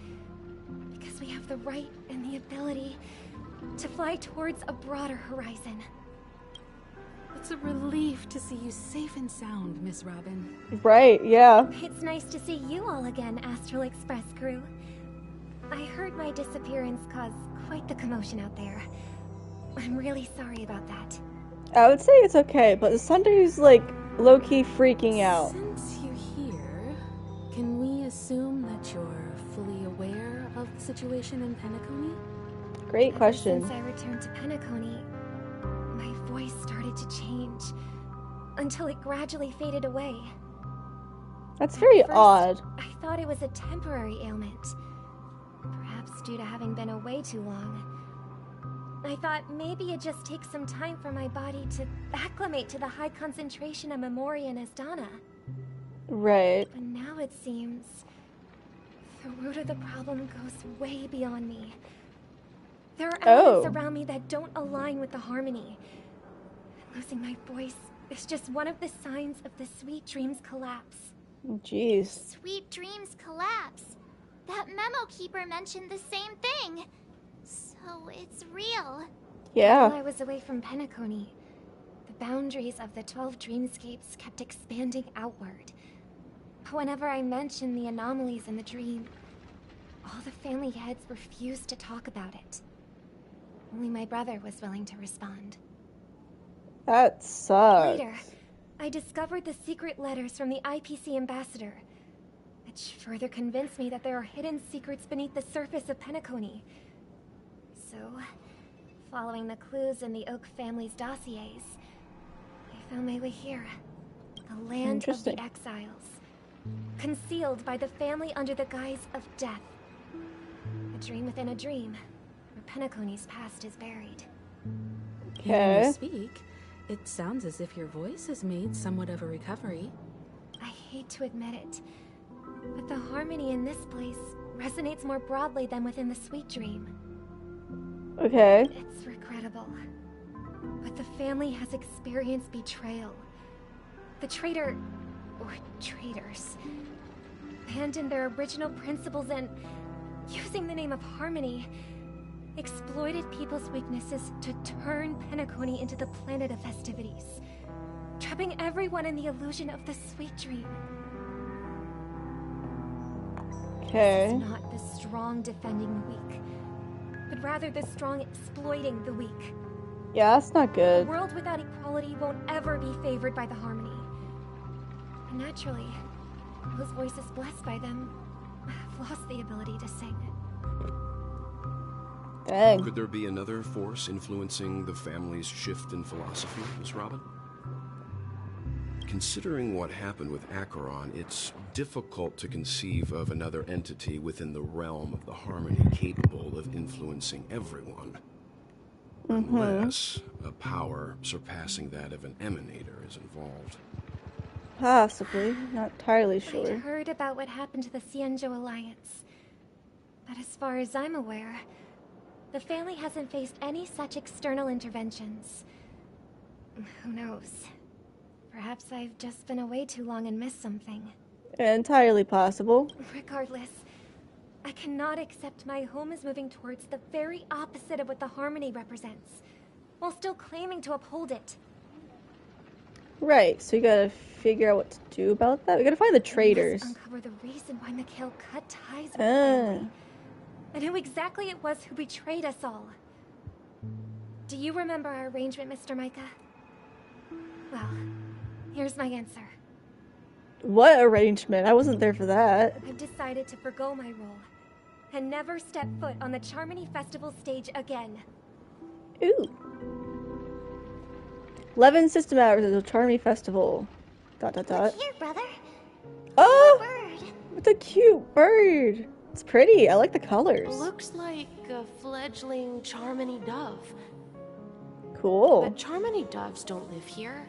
because we have the right and the ability to fly towards a broader horizon. It's a relief to see you safe and sound, Miss Robin. Right, yeah. It's nice to see you all again, Astral Express crew. I heard my disappearance caused quite the commotion out there. I'm really sorry about that. I would say it's okay, but the Sunder's like low-key freaking out. Since you're here, can we assume that you're fully aware of the situation in Penacony? Great question. Since I returned to Penacony, my voice started to change until it gradually faded away. That's very odd. I thought it was a temporary ailment, perhaps due to having been away too long. I thought maybe it just takes some time for my body to acclimate to the high concentration of Memory and Asdana. Right. But now it seems the root of the problem goes way beyond me. There are elements around me that don't align with the Harmony. Losing my voice is just one of the signs of the Sweet Dreams collapse. Jeez. Sweet Dreams collapse. That memo keeper mentioned the same thing. So it's real. Yeah. While I was away from Penacony, the boundaries of the 12 dreamscapes kept expanding outward. Whenever I mentioned the anomalies in the dream, all the family heads refused to talk about it. Only my brother was willing to respond. That sucks. Later, I discovered the secret letters from the IPC ambassador, which further convinced me that there are hidden secrets beneath the surface of Penacony. So, following the clues in the Oak family's dossiers, I found my way here. The land of the exiles. Concealed by the family under the guise of death. A dream within a dream, where Penacony's past is buried. Hearing you speak, it sounds as if your voice has made somewhat of a recovery. I hate to admit it, but the harmony in this place resonates more broadly than within the Sweet Dream. Okay. It's regrettable, but the family has experienced betrayal, The traitor, or traitors, abandoned their original principles and, using the name of Harmony, exploited people's weaknesses to turn Penacony into the planet of festivities, trapping everyone in the illusion of the sweet dream. Okay. This is not the strong defending the weak, but rather the strong exploiting the weak. Yeah, that's not A good. world without equality won't ever be favored by the Harmony. And naturally, those voices blessed by them have lost the ability to sing. Dang. Could there be another force influencing the family's shift in philosophy, Miss Robin? Considering what happened with Acheron, it's difficult to conceive of another entity within the realm of the Harmony capable of influencing everyone. Unless a power surpassing that of an emanator is involved. Possibly. Not entirely sure. I heard about what happened to the Xianzhou Alliance. But as far as I'm aware, the family hasn't faced any such external interventions. Who knows? Perhaps I've just been away too long and missed something. Entirely possible. Regardless, I cannot accept my home is moving towards the very opposite of what the Harmony represents, while still claiming to uphold it. Right, so you gotta figure out what to do about that. We gotta find the traitors. We must uncover the reason why Mikhail cut ties with the family, and who exactly it was who betrayed us all. Do you remember our arrangement, Mr. Micah? Well, here's my answer. What arrangement? I wasn't there for that. I've decided to forgo my role and never step foot on the Charmony Festival stage again. Ooh. 11 system hours at the Charmony Festival. ... Look here, brother. Oh! Bird. It's a cute bird. It's pretty. I like the colors. Looks like a fledgling Charmony dove. Cool. But Charmony doves don't live here.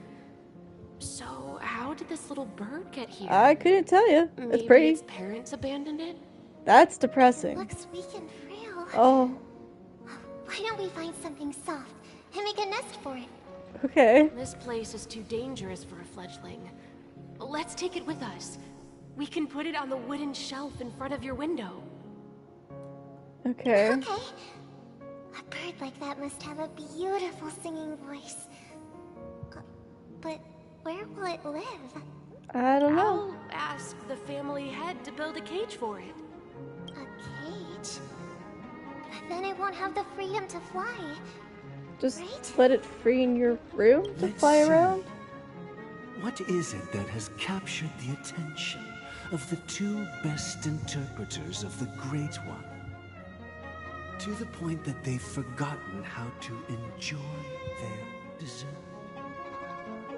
So how did this little bird get here? I couldn't tell you. It's Maybe pretty. its parents abandoned it? That's depressing. Looks weak and frail. Oh. Why don't we find something soft and make a nest for it? Okay. This place is too dangerous for a fledgling. Let's take it with us. We can put it on the wooden shelf in front of your window. Okay. Okay. A bird like that must have a beautiful singing voice. But where will it live? I don't know. I'll ask the family head to build a cage for it. A cage? But then it won't have the freedom to fly. Just right? let it free in your room to Let's fly see. around? What is it that has captured the attention of the two best interpreters of the Great One? To the point that they've forgotten how to enjoy their dessert.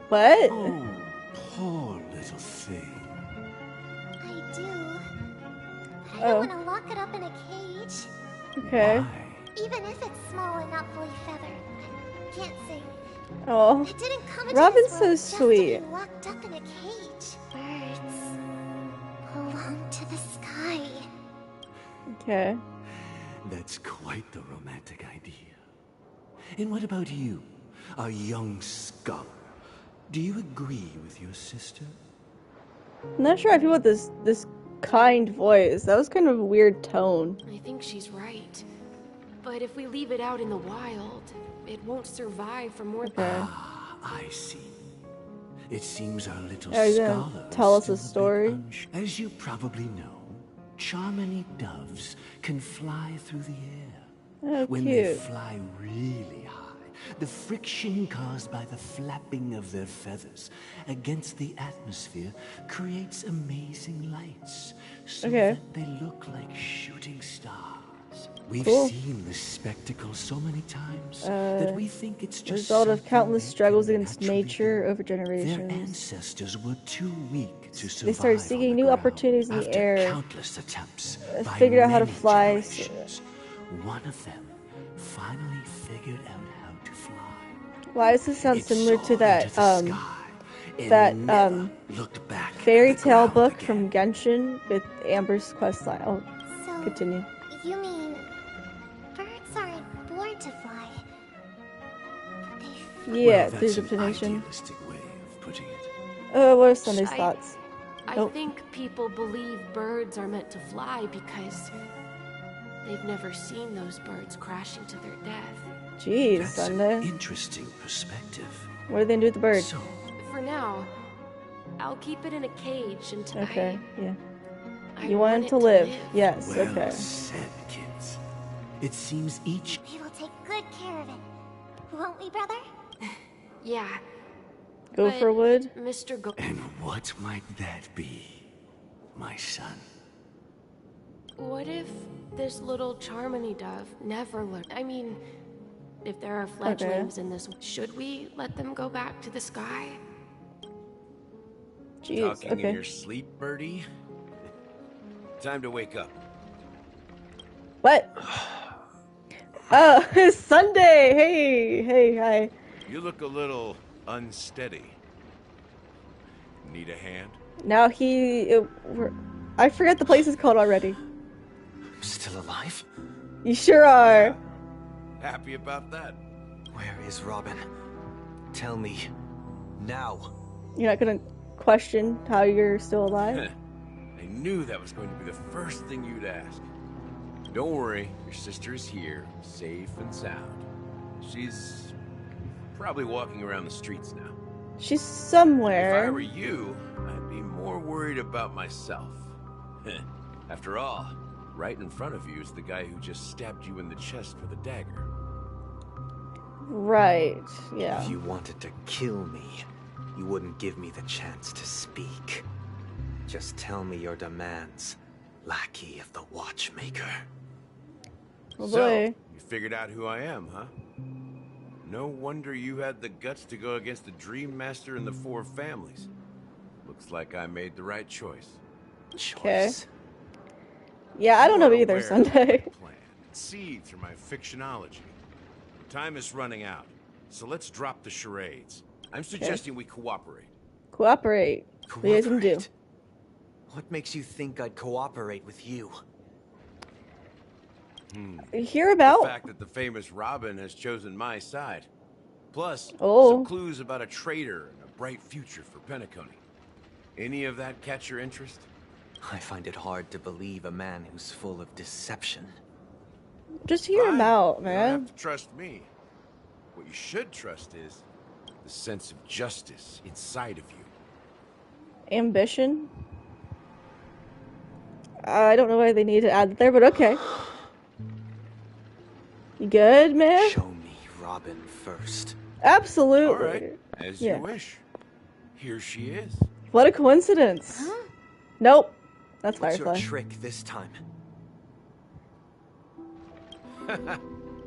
What? Oh, poor little thing. I do. But I don't want to lock it up in a cage. Okay. Even if it's small and not fully feathered. I can't sing. Oh. It didn't come into Robin's this so world just sweet. to be locked up in a cage. Birds belong to the sky. Okay. That's quite the romantic idea. And what about you, a young scholar? Do you agree with your sister? I'm not sure I feel with this kind voice. That was kind of a weird tone. I think she's right. But if we leave it out in the wild, it won't survive for more than... Ah, I see. It seems our little Are you scholar gonna tell us a is still story? bit As you probably know, Charmony doves can fly through the air. Oh, When they cute. fly really high, the friction caused by the flapping of their feathers against the atmosphere creates amazing lights, so Okay. that they look like shooting stars. We've Cool. seen this spectacle so many times that we think it's just result of something countless they struggles can against naturally nature over Their generations. ancestors were too weak to survive. They started seeking new opportunities in the After air. countless attempts by Figured out how to many fly. generations, one of them finally figured out how to fly. Why does this sound It similar to soared that into the sky and that never looked back fairy at the tale ground book again. from Genshin with Amber's questline? Oh, So, continue. you mean birds aren't born to fly? But they Yeah, Well, through that's the an explanation. idealistic way of putting it. What are Sunday's thoughts? I think people believe birds are meant to fly because they've never seen those birds crashing to their death. Jeez, That's Sunday. an interesting perspective. What are they gonna do with the bird? So, For now, I'll keep it in a cage until okay, yeah. I You want want it it to to live. live. Yes, well okay. said, kids. It seems each... We will take good care of it. Won't we, brother? Yeah. Gopher wood? Mr. And what might that be, my son? What if this little Charmony dove never learned? I mean, if there are fledglings in this, should we let them go back to the sky? Jeez, Talking okay. in your sleep, birdie? Time to wake up. What? Oh, it's Sunday! Hey, hi. You look a little unsteady. Need a hand? Now I forget the place is called already. I'm still alive? You sure are. Happy about that? Where is Robin? Tell me. Now. You're not gonna question how you're still alive? I knew that was going to be the first thing you'd ask. Don't worry, your sister is here, safe and sound. She's probably walking around the streets now. She's If somewhere. I were you, I'd be more worried about myself. After all, right in front of you is the guy who just stabbed you in the chest with a dagger. Right, yeah. If you wanted to kill me, you wouldn't give me the chance to speak. Just tell me your demands, lackey of the watchmaker. Oh So, boy. you figured out who I am, huh? No wonder you had the guts to go against the Dream Master and the Four Families. Looks like I made the right choice. Okay. Yeah, I don't know either, Aware Sunday. of my plan. See through my fictionology. Time is running out, so let's drop the charades. I'm suggesting we cooperate. Cooperate. Liaison do. What makes you think I'd cooperate with you? Hear about? The fact that the famous Robin has chosen my side. Plus, Oh. some clues about a traitor and a bright future for Penacony. Any of that catch your interest? I find it hard to believe a man who's full of deception. Just hear him out, You don't man. have to trust me. What you should trust is the sense of justice inside of you. Ambition? I don't know why they need to add that there, but okay. You good, man? Show me Robin first. Absolutely. All right, as Yeah. you wish. Here she is. What a coincidence. Nope. That's What's Firefly. your trick this time?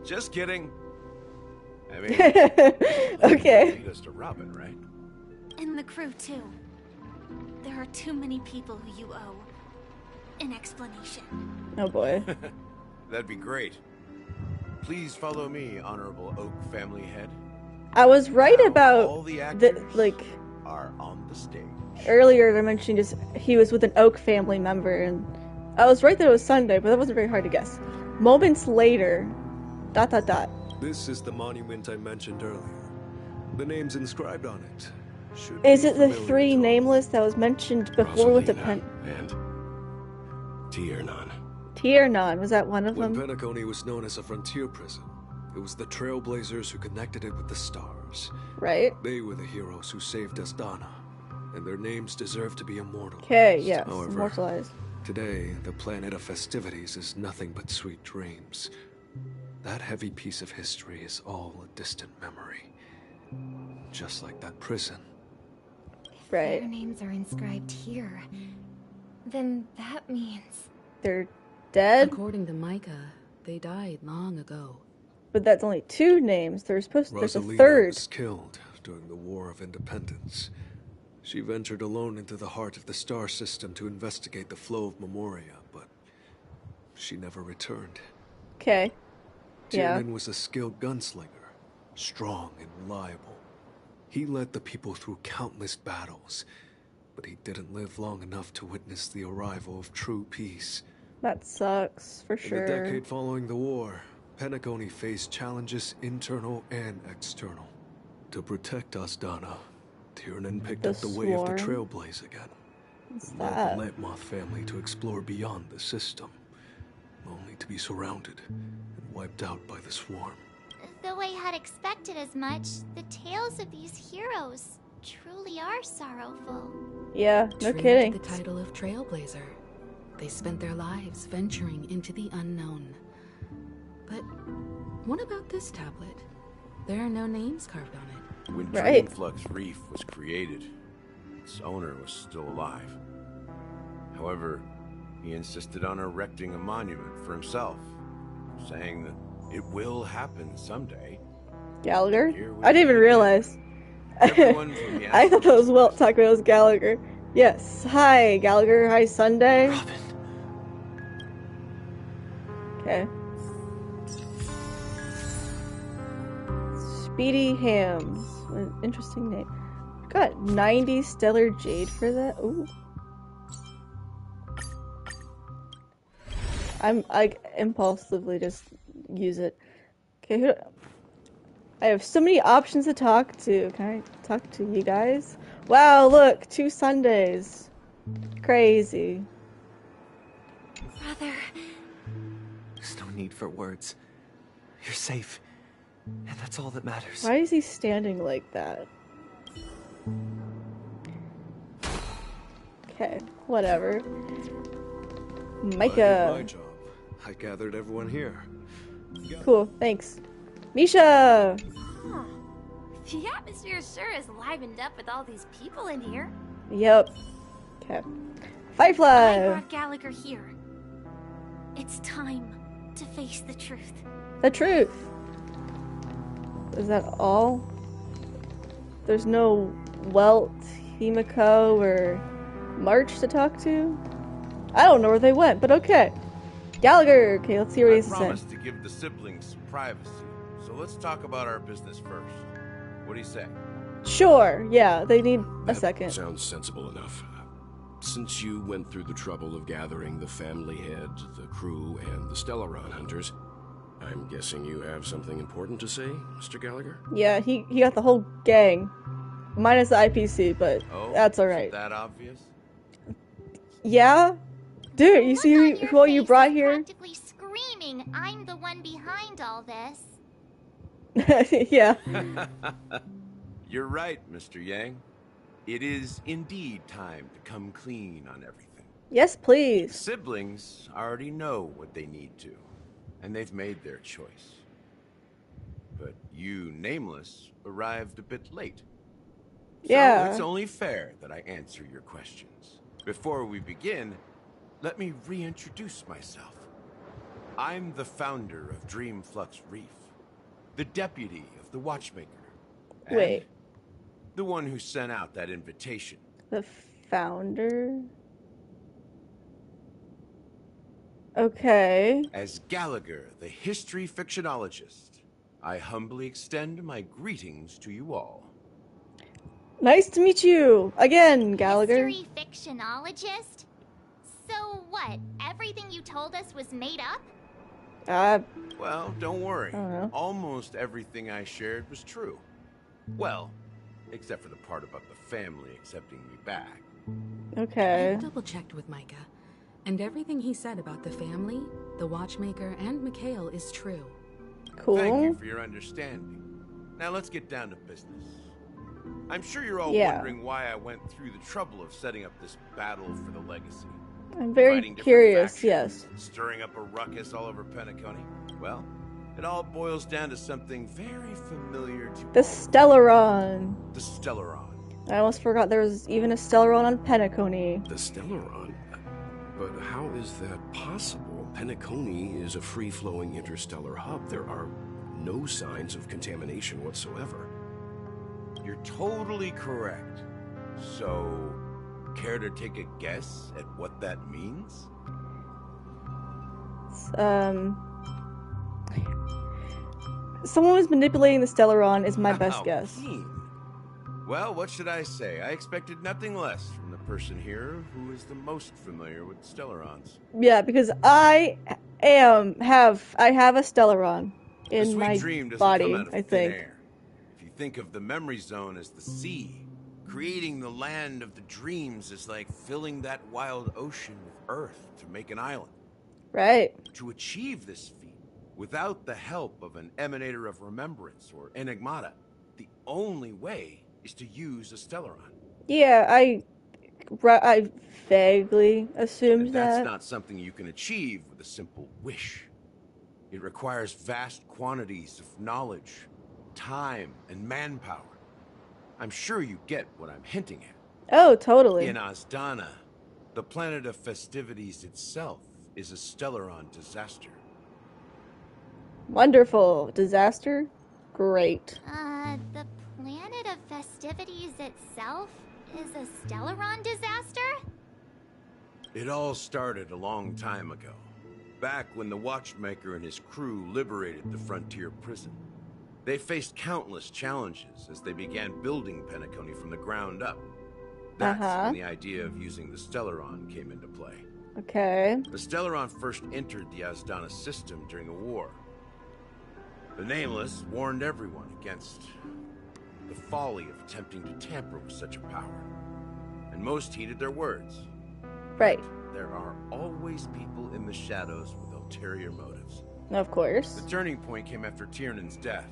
Just kidding. I mean, Okay. lead us to Robin, right? And the crew, too. There are too many people who you owe an explanation. Oh boy. That'd be great. Please follow me, Honorable Oak Family Head. I was right about all the the actors like are on the stage. earlier. They mentioned just he was with an Oak family member, and I was right that it was Sunday, but that wasn't very hard to guess. Moments later, ... This is the monument I mentioned earlier. The names inscribed on it should Is be it the familiar three to all. nameless that was mentioned before with the pen? And Tiernan. Tiernan, was that one of When them? Penacony was known as a frontier prison, it was the Trailblazers who connected it with the stars. Right. They were the heroes who saved Astana, and their names deserve to be immortal. Okay, yes, However, immortalized. today, the planet of festivities is nothing but sweet dreams. That heavy piece of history is all a distant memory. Just like that prison. Right. Their names are inscribed here. Then that means... They're dead? According to Micah, they died long ago. But that's only two names. There's a Rosalina third. was killed during the War of Independence. She ventured alone into the heart of the star system to investigate the flow of Memoria, but she never returned. Okay. Yeah. Tiernan was a skilled gunslinger, strong and reliable. He led the people through countless battles, but he didn't live long enough to witness the arrival of true peace. That sucks, for In the sure. decade following the war, Penacony faced challenges internal and external. To protect Astana, Tiernan picked The up the way of the Swarm? Trailblaze again. What's And led that? the Lampmoth family to explore beyond the system, only to be surrounded and wiped out by the Swarm. Though I had expected as much, the tales of these heroes truly are sorrowful. Yeah, no True kidding. to the title of Trailblazer, they spent their lives venturing into the unknown. But what about this tablet? There are no names carved on it. When Right. Dreamflux Reef was created, its owner was still alive. However, he insisted on erecting a monument for himself, saying that it will happen someday. Gallagher? I didn't even realize. Everyone from the I thought that was Walt talking about it was Gallagher. Yes. Hi, Gallagher. Hi, Sunday. Okay. Speedy Hams. An interesting name. Got 90 stellar jade for that. Ooh. I impulsively just use it. Okay, I have so many options to talk to. Can I talk to you guys? Wow, look, 2 Sundays. Crazy. Brother. There's no need for words. You're safe. And that's all that matters. Why is he standing like that? Okay, whatever. I did Micah. my job. I gathered everyone here. Cool, thanks. Misha! Huh. The atmosphere sure is livened up with all these people in here. Yep. Okay. I Firefly! brought Gallagher here. It's time to face the truth. The truth! Is that all? There's no Welt, Himiko, or March to talk to? I don't know where they went, but okay. Gallagher! Okay, let's see what he has to say. promised to give the siblings some privacy, so let's talk about our business first. What do you say? Sure, yeah, they need a That second. sounds sensible enough. Since you went through the trouble of gathering the family head, the crew, and the Stellaron hunters, I'm guessing you have something important to say, Mr. Gallagher? Yeah, he got the whole gang. Minus the IPC, but that's alright. Is that obvious? Yeah? Dude, you see who all you brought here? Practically screaming, I'm the one behind all this. Yeah. You're right, Mr. Yang. It is indeed time to come clean on everything. Yes, please. Siblings already know what they need to, and they've made their choice. But you, Nameless, arrived a bit late. Yeah. So it's only fair that I answer your questions. Before we begin, let me reintroduce myself. I'm the founder of Dreamflux Reef, the deputy of the Watchmaker. and Wait. the one who sent out that invitation. The founder? Okay. As Gallagher, the history fictionologist, I humbly extend my greetings to you all. Nice to meet you again, Gallagher. History fictionologist? So what? Everything you told us was made up? Well, don't worry. I don't know. Almost everything I shared was true. Well, except for the part about the family accepting me back. Okay. I double-checked with Micah, and everything he said about the family, the Watchmaker, and Mikhail is true. Cool. Thank you for your understanding. Now let's get down to business. I'm sure you're all Yeah. wondering why I went through the trouble of setting up this battle for the legacy. I'm very Fighting different curious, factions, yes. Stirring up a ruckus all over Penacony. Well, it all boils down to something very familiar to The Stellaron. the Stellaron. I almost forgot there was even a Stellaron on Penacony. The Stellaron? But how is that possible? Penacony is a free-flowing interstellar hub. There are no signs of contamination whatsoever. You're totally correct. So, care to take a guess at what that means? Someone was manipulating the Stellaron is my best How guess. keen. Well, what should I say? I expected nothing less from the person here who is the most familiar with Stellarons. Yeah, because I have a Stellaron The in sweet my dream doesn't body, come out of I thin think. air. If you think of the memory zone as the sea, Creating the land of the dreams is like filling that wild ocean with earth to make an island. Right. To achieve this feat, without the help of an emanator of remembrance or enigmata, the only way is to use a Stellaron. Yeah, I vaguely assumed That's that. not something you can achieve with a simple wish. It requires vast quantities of knowledge, time, and manpower. I'm sure you get what I'm hinting at. Oh, totally. In Azdana, the planet of festivities itself is a Stellaron disaster. Wonderful. Disaster? Great. The planet of festivities itself is a Stellaron disaster? It all started a long time ago, back when the Watchmaker and his crew liberated the frontier prison. They faced countless challenges as they began building Penacony from the ground up. That's when the idea of using the Stellaron came into play. Okay. The Stellaron first entered the Azdana system during the war. The Nameless warned everyone against the folly of attempting to tamper with such a power, and most heeded their words. Right. There are always people in the shadows with ulterior motives. Of course. The turning point came after Tiernan's death.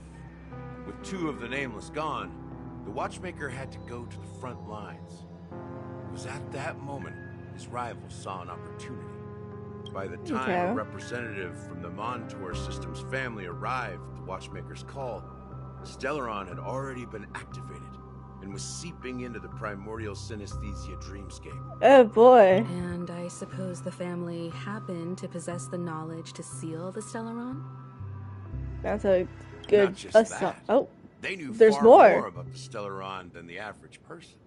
With 2 of the Nameless gone, the Watchmaker had to go to the front lines. It was at that moment his rivals saw an opportunity. By the time a representative from the Montour Systems family arrived at the Watchmaker's call, the Stellaron had already been activated and was seeping into the primordial synesthesia dreamscape. Oh boy. And I suppose the family happened to possess the knowledge to seal the Stellaron? That's a good Not just that. Oh, they knew there's far more about the Stellaron than the average person.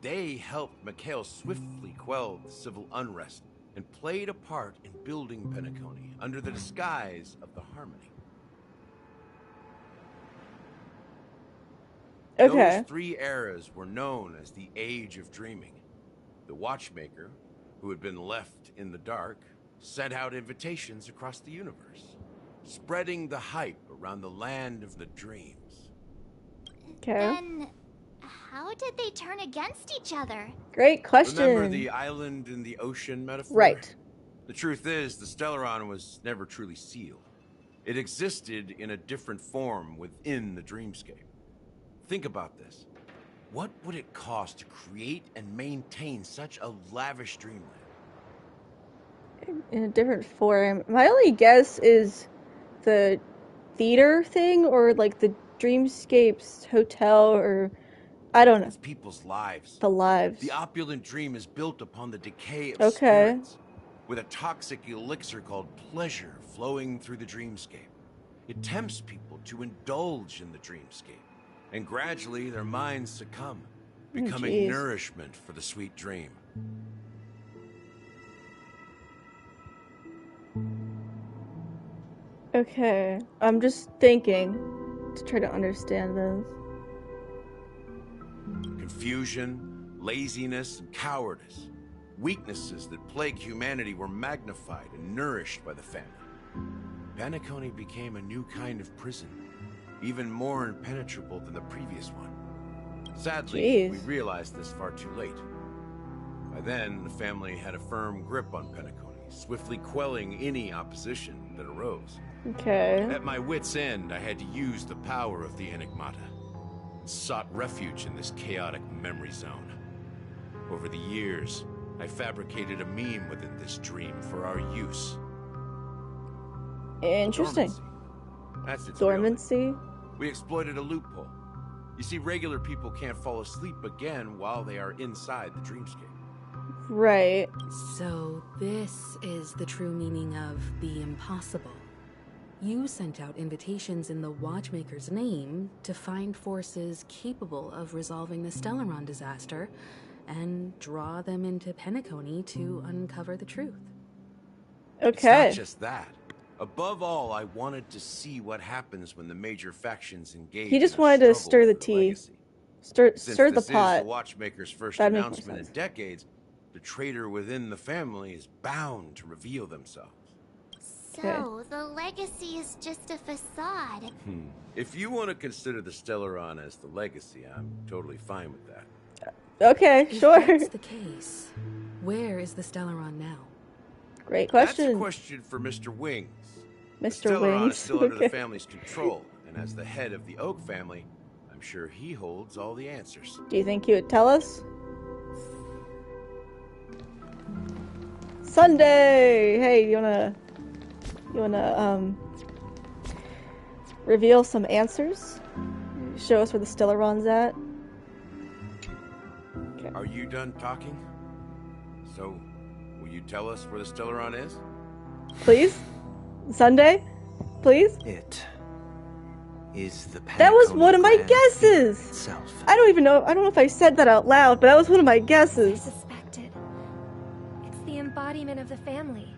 They helped Mikhail swiftly quell the civil unrest and played a part in building Penacony under the disguise of the Harmony. Okay. Those 3 eras were known as the Age of Dreaming. The Watchmaker, who had been left in the dark, sent out invitations across the universe, spreading the hype around the land of the dreams. Okay. Then, how did they turn against each other? Great question. Remember the island in the ocean metaphor? Right. The truth is, the Stellaron was never truly sealed. It existed in a different form within the dreamscape. Think about this. What would it cost to create and maintain such a lavish dreamland? In a different form. My only guess is the theater thing, or like the Dreamscapes hotel, or I don't know. It's people's lives. The lives. The opulent dream is built upon the decay of spirits, with a toxic elixir called pleasure flowing through the dreamscape. It tempts people to indulge in the dreamscape, and gradually their minds succumb, becoming nourishment for the sweet dream. Okay, I'm just thinking to try to understand this. Confusion, laziness, and cowardice, weaknesses that plague humanity, were magnified and nourished by the family. Penacony became a new kind of prison, even more impenetrable than the previous one. Sadly, we realized this far too late. By then, the family had a firm grip on Penacony, swiftly quelling any opposition that arose. Okay. At my wit's end, I had to use the power of the Enigmata, and sought refuge in this chaotic memory zone. Over the years, I fabricated a meme within this dream for our use. Interesting. Dormancy. That's its Dormancy? real name. We exploited a loophole. You see, regular people can't fall asleep again while they are inside the dreamscape. Right. So this is the true meaning of the impossible. You sent out invitations in the Watchmaker's name to find forces capable of resolving the Stellaron disaster and draw them into Penacony to uncover the truth. Okay. It's not just that. Above all, I wanted to see what happens when the major factions engage. He just wanted to stir the tea. Stir the Since pot. this is the Watchmaker's first That makes more announcement in sense. decades, the traitor within the family is bound to reveal themselves. So, the legacy is just a facade. If you want to consider the Stellaron as the legacy, I'm totally fine with that. Okay, sure. If that's the case, where is the Stellaron now? Great question. That's a question for Mr. Wings. Mr. The Stellaron Wings. is still under Okay. the family's control, and as the head of the Oak family, I'm sure he holds all the answers. Do you think he would tell us? Sunday! Hey, you wanna reveal some answers? Show us where the Stellaron's at? Okay. Are you done talking? So, will you tell us where the Stellaron is? Please? Sunday? Please? It is the That was Penacony one of my Grand guesses! itself. I don't know if I said that out loud, but that was one of my guesses. Suspected. It's the embodiment of the family.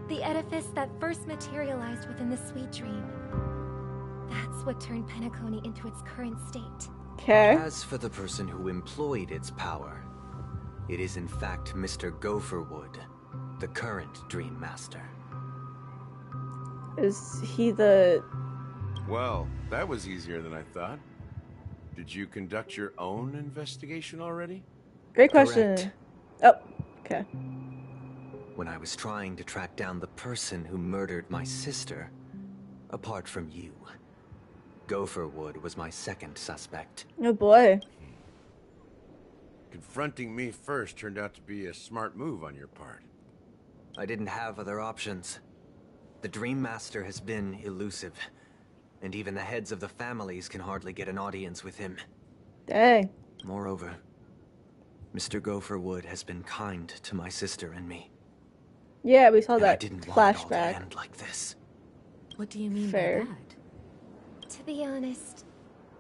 The edifice that first materialized within the sweet dream. That's what turned Penacony into its current state. Okay. As for the person who employed its power, it is in fact Mr. Gopherwood, the current Dream Master. Is he the... Well, that was easier than I thought. Did you conduct your own investigation already? Great question. Correct. Oh, okay. When I was trying to track down the person who murdered my sister, apart from you, Gopherwood was my second suspect. Oh boy. Confronting me first turned out to be a smart move on your part. I didn't have other options. The Dream Master has been elusive, and even the heads of the families can hardly get an audience with him. Dang. Moreover, Mr. Gopherwood has been kind to my sister and me. Yeah, we saw And I that didn't want it all to flashback. end like this. What do you mean Fair. by that? To be honest,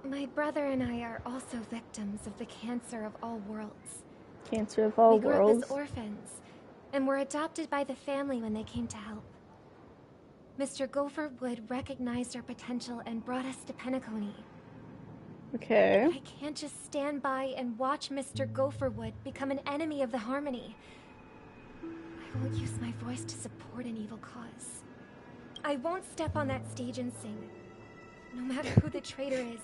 my brother and I are also victims of the cancer of all worlds. Cancer of all We grew up worlds. as orphans, and were adopted by the family when they came to help. Mr. Gopherwood recognized our potential and brought us to Penacony. Okay. I can't just stand by and watch Mr. Gopherwood become an enemy of the Harmony. I won't use my voice to support an evil cause. I won't step on that stage and sing, no matter who the traitor is.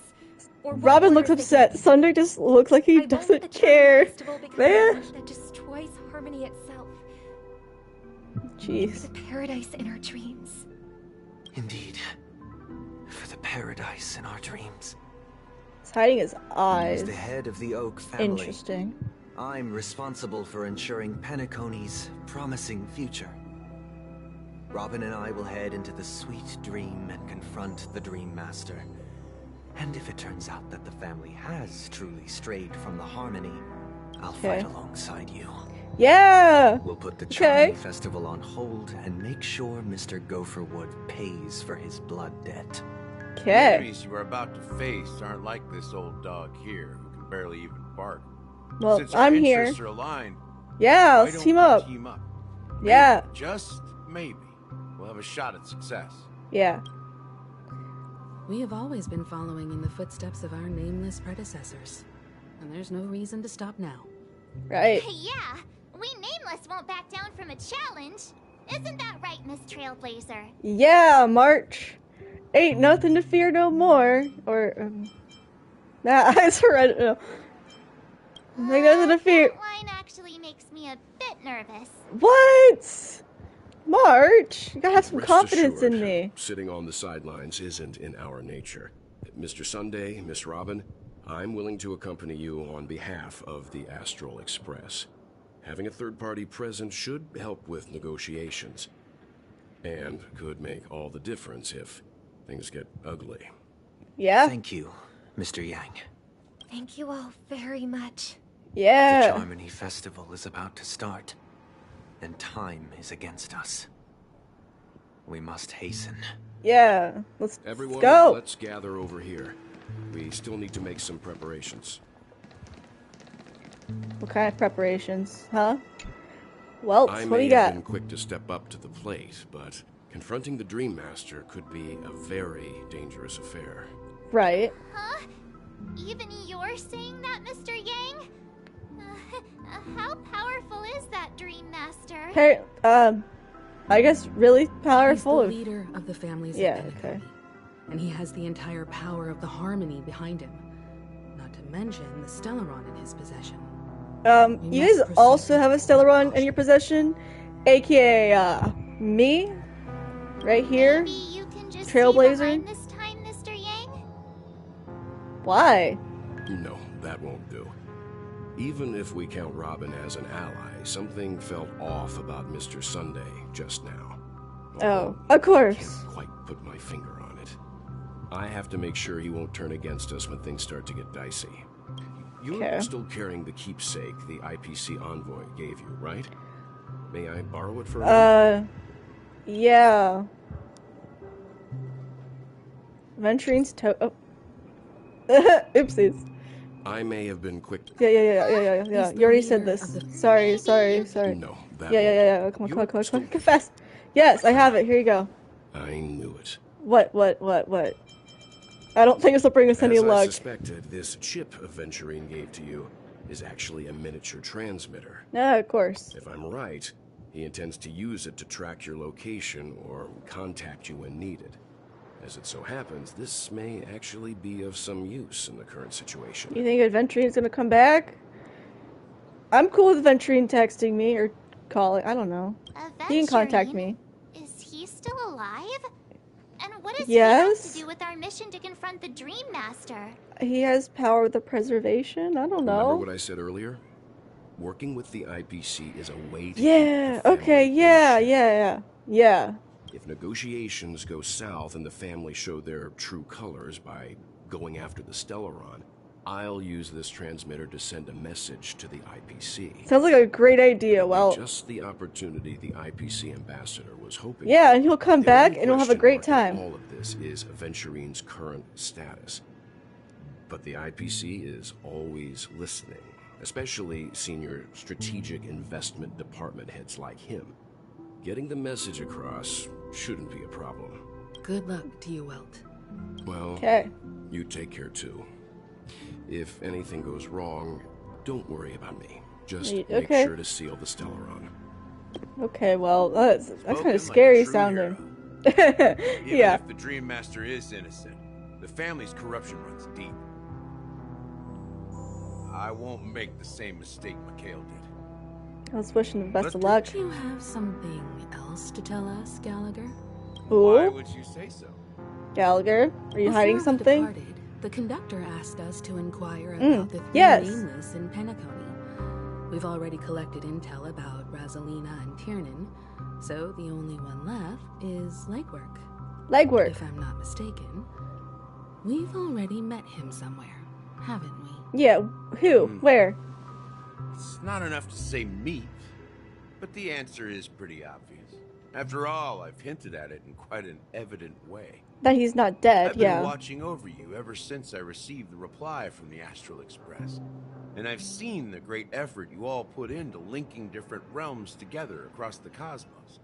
Or what Robin looks orders they upset. give me. Sunday just looks like he I won't let doesn't the Charmony care. Festival become Man. an event that destroys Harmony itself. Jeez. For the paradise in our dreams. Indeed. For the paradise in our dreams. He's hiding his As eyes. the head of the Oak family, Interesting. I'm responsible for ensuring Penacony's promising future. Robin and I will head into the sweet dream and confront the Dream Master. And if it turns out that the family has truly strayed from the Harmony, I'll fight alongside you. Yeah! We'll put the Okay. Charmony Festival on hold and make sure Mr. Gopherwood pays for his blood debt. The Okay. enemies you are about to face aren't like this old dog here, who can barely even bark. Well, Since our I'm here. interests are aligned, Yeah, why let's don't team we up. Team up. Yeah. Maybe, just maybe, we'll have a shot at success. Yeah. We have always been following in the footsteps of our nameless predecessors, and there's no reason to stop now. Right. Yeah, we Nameless won't back down from a challenge. Isn't that right, Miss Trailblazer? Yeah, March. Ain't nothing to fear no more. Or, nah, I swear I don't know. Ain't nothing to fear. That line actually makes me a bit nervous. What? March, you gotta have some Rest confidence assured, in me. Sitting on the sidelines isn't in our nature. Mr. Sunday, Miss Robin, I'm willing to accompany you on behalf of the Astral Express. Having a third party present should help with negotiations. And could make all the difference if things get ugly. Yeah? Thank you, Mr. Yang. Thank you all very much. Yeah. The Charmony Festival is about to start, and time is against us. We must hasten. Yeah. Let's Everyone, go. let's gather over here. We still need to make some preparations. What kind of preparations, huh? Well, I what do may you have got? been quick to step up to the plate, but confronting the Dream Master could be a very dangerous affair. Right. Huh? Even you're saying that, Mr. Yang? How powerful is that Dream Master? Hey, I guess really powerful. He's the leader of the families Yeah, of Penacony, okay. and he has the entire power of the Harmony behind him. Not not to mention the Stellaron in his possession. You guys also have a Stellaron in your possession, aka me, right here, Trailblazer. This time, Mr. Yang? Why? No, that won't do. Even if we count Robin as an ally, something felt off about Mr. Sunday just now. Oh, of course. I can't quite put my finger on it. I have to make sure he won't turn against us when things start to get dicey. You're still carrying the keepsake the IPC envoy gave you, right? May I borrow it for a minute? Yeah. Aventurine's oh. Oopsies. I may have been quick. Yeah. You already said this. Sorry. No, that Yeah. Come on. Confess. Yes, I have it. Here you go. I knew it. What? I don't think this will bring us any luck. As I suspected, this chip Aventurine gave to you is actually a miniature transmitter. Yeah, of course. If I'm right, he intends to use it to track your location or contact you when needed. As it so happens, this may actually be of some use in the current situation. You think Aventurine's gonna come back? I'm cool with Aventurine texting me or calling. I don't know. He can contact me. Is he still alive? And what does Yes. he have to do with our mission to confront the Dream Master? He has power with the preservation. I don't know. Remember what I said earlier? Working with the IPC is a way to Yeah. Okay. Yeah. If negotiations go south and the family show their true colors by going after the Stellaron, I'll use this transmitter to send a message to the IPC. Sounds like a great idea. Well, just the opportunity the IPC ambassador was hoping. Yeah, and he'll come back and we'll have a great time. All of this is Aventurine's current status. But the IPC is always listening, especially senior strategic investment department heads like him. Getting the message across shouldn't be a problem. Good luck to you, Welt. Well, you take care too. If anything goes wrong, don't worry about me. Just make sure to seal the Stellaron. Okay, well, that's kind of scary sounding. Even Yeah. if the Dream Master is innocent, the family's corruption runs deep. I won't make the same mistake Mikhail did. I was wishing the best of luck. Do you have something else to tell us, Gallagher? Why would you say so? Gallagher, are you hiding Before we something? departed, the conductor asked us to inquire about the three yes. nameless in Penacony. We've already collected intel about Rosalina and Tiernan, so the only one left is Legwork. Legwork. If I'm not mistaken, we've already met him somewhere, haven't we? Yeah, who? Where? It's not enough to say meet, but the answer is pretty obvious. After all, I've hinted at it in quite an evident way. That he's not dead, I've been watching over you ever since I received the reply from the Astral Express. And I've seen the great effort you all put into linking different realms together across the cosmos.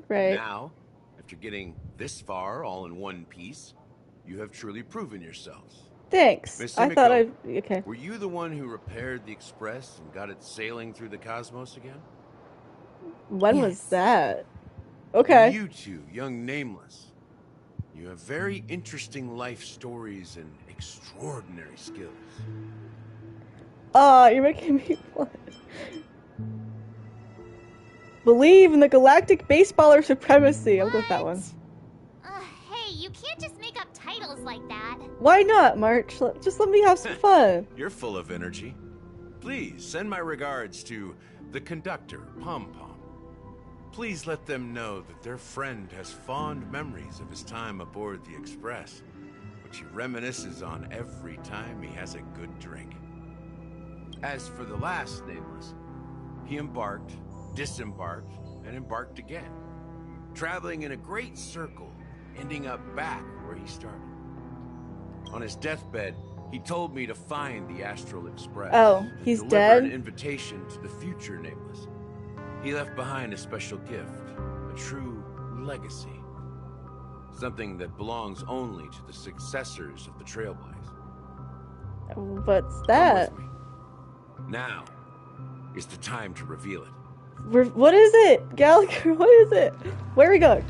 Right. Now, after getting this far all in one piece, you have truly proven yourselves. Thanks. Miss I thought Himiko, okay. Were you the one who repaired the Express and got it sailing through the cosmos again? When was that? Okay. And you two, young nameless. You have very interesting life stories and extraordinary skills. You're making me what? Believe in the galactic baseballer supremacy. I'll go with that one. Hey, you can't just make up titles like that. Why not, March? Just let me have some fun. You're full of energy. Please send my regards to the conductor, Pom Pom. Please let them know that their friend has fond memories of his time aboard the Express, which he reminisces on every time he has a good drink. As for the last nameless, he embarked, disembarked, and embarked again, traveling in a great circle, ending up back where he started. On his deathbed, he told me to find the Astral Express. Oh, he's and dead? deliver an invitation to the future nameless. He left behind a special gift, a true legacy. Something that belongs only to the successors of the Trailblaze. What's that? Now is the time to reveal it. What is it? Gallagher, what is it? Where are we going?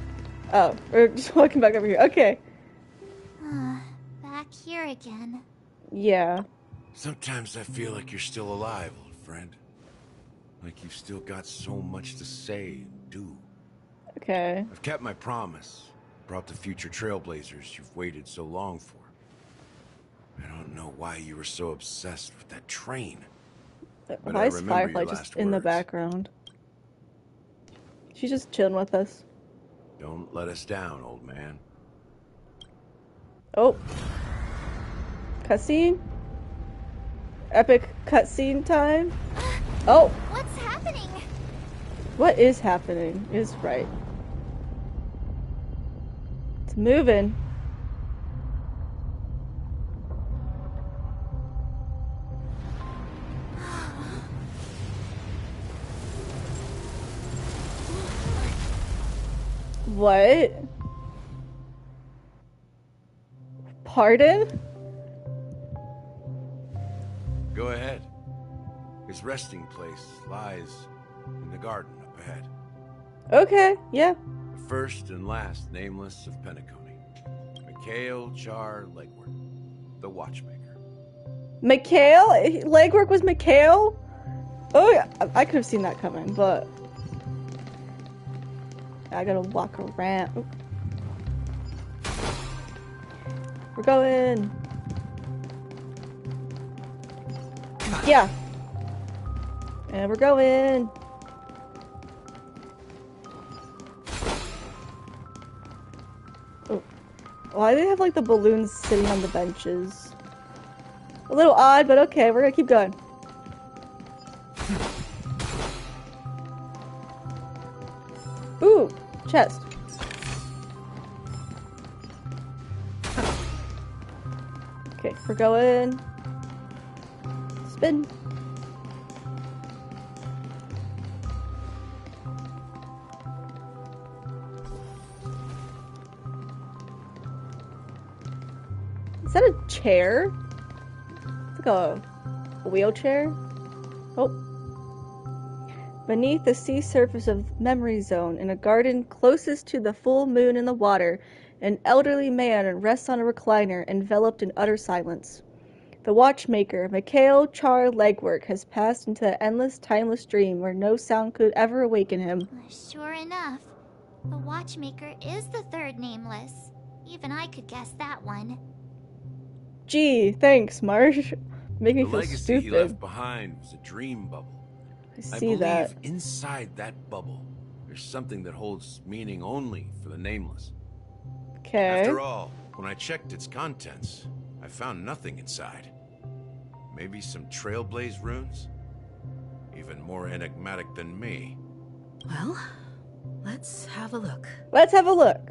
Oh, we're just walking back over here. Okay. Back here again. Yeah. Sometimes I feel like you're still alive, old friend. Like you've still got so much to say and do. Okay. I've kept my promise. Brought the future trailblazers you've waited so long for. I don't know why you were so obsessed with that train. Why is Firefly just in the background? She's just chilling with us. Don't let us down, old man. Oh. Cutscene? Epic cutscene time? Oh! What's happening? What is happening is right. It's moving. What? Pardon? Go ahead. His resting place lies in the garden up ahead. Okay, yeah. The first and last nameless of Penacony. Mikhail Char Legwork, the watchmaker. Mikhail? Legwork was Mikhail? Oh yeah, I could have seen that coming, but I gotta walk around. Oop. We're going. Yeah. And we're going. Oh. Why do they have like the balloons sitting on the benches? A little odd, but okay, we're gonna keep going. Ooh, chest. Okay, we're going. Spin. Is that a chair? It's like a wheelchair. Oh. Beneath the sea surface of Memory Zone, in a garden closest to the full moon in the water, an elderly man rests on a recliner, enveloped in utter silence. The watchmaker, Mikhail Char Legwork, has passed into an endless, timeless dream where no sound could ever awaken him. Sure enough, the watchmaker is the third nameless. Even I could guess that one. Gee, thanks, Marsh. Make me The feel legacy stupid. he left behind was a dream bubble. I believe that. inside that bubble, there's something that holds meaning only for the nameless. Okay. After all, when I checked its contents, I found nothing inside. Maybe some trailblaze runes? Even more enigmatic than me. Well, let's have a look. Let's have a look.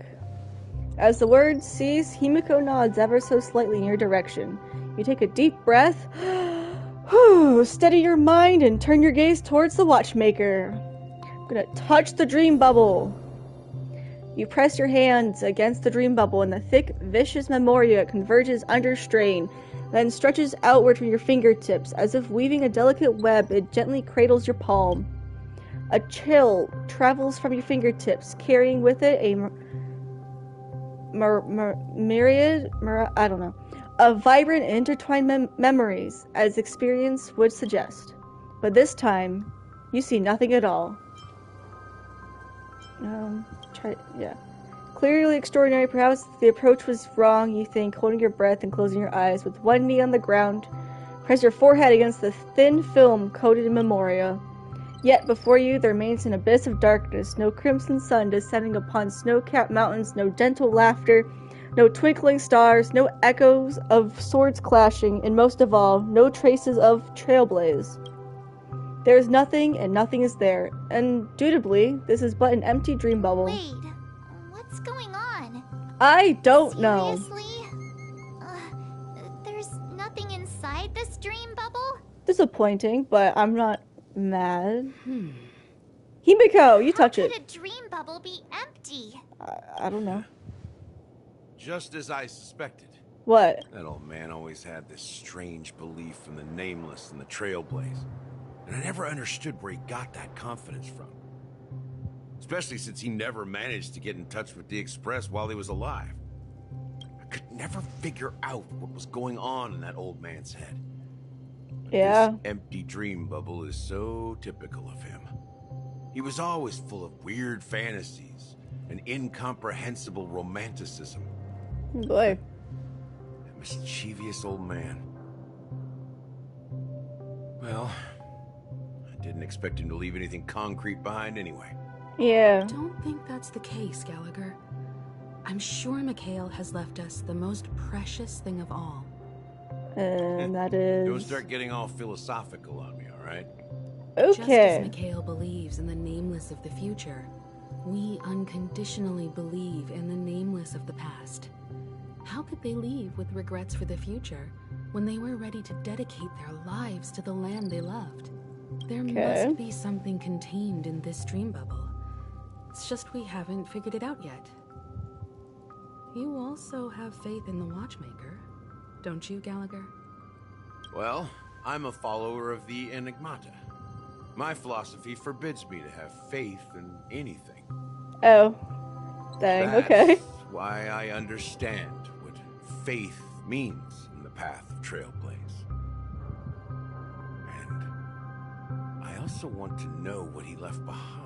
As the words cease, Himiko nods ever so slightly in your direction. You take a deep breath. Steady your mind and turn your gaze towards the watchmaker. I'm gonna touch the dream bubble. You press your hands against the dream bubble and the thick, vicious memoria converges under strain, then stretches outward from your fingertips. As if weaving a delicate web, it gently cradles your palm. A chill travels from your fingertips, carrying with it a myriad of vibrant, intertwined memories, as experience would suggest. But this time, you see nothing at all. Clearly extraordinary. Perhaps the approach was wrong, you think, holding your breath and closing your eyes. With one knee on the ground, press your forehead against the thin film coated in memoria. Yet before you there remains an abyss of darkness, no crimson sun descending upon snow-capped mountains, no gentle laughter, no twinkling stars, no echoes of swords clashing, and most of all, no traces of trailblaze. There is nothing, and nothing is there. Indubitably, this is but an empty dream bubble. Wait, what's going on? I don't know. Seriously? There's nothing inside this dream bubble? Disappointing, but I'm not mad. Himiko, you touch How it. could a dream bubble be empty? I don't know. Just as I suspected. What? That old man always had this strange belief in the nameless and the trailblaze. And I never understood where he got that confidence from. Especially since he never managed to get in touch with the Express while he was alive. I could never figure out what was going on in that old man's head. Yeah. This empty dream bubble is so typical of him. He was always full of weird fantasies and incomprehensible romanticism. Boy. A mischievous old man. Well, I didn't expect him to leave anything concrete behind anyway. Yeah. I don't think that's the case, Gallagher. I'm sure Mikhail has left us the most precious thing of all. And that is... Don't start getting all philosophical on me, alright? Just as Okay. Mikhail believes in the nameless of the future, we unconditionally believe in the nameless of the past. How could they leave with regrets for the future when they were ready to dedicate their lives to the land they loved? There Okay. must be something contained in this dream bubble. It's just we haven't figured it out yet. You also have faith in the Watchmaker, don't you, Gallagher? Well, I'm a follower of the Enigmata. My philosophy forbids me to have faith in anything. Oh. Dang, That's okay. why I understand what faith means in the path of Trailblaze. And I also want to know what he left behind.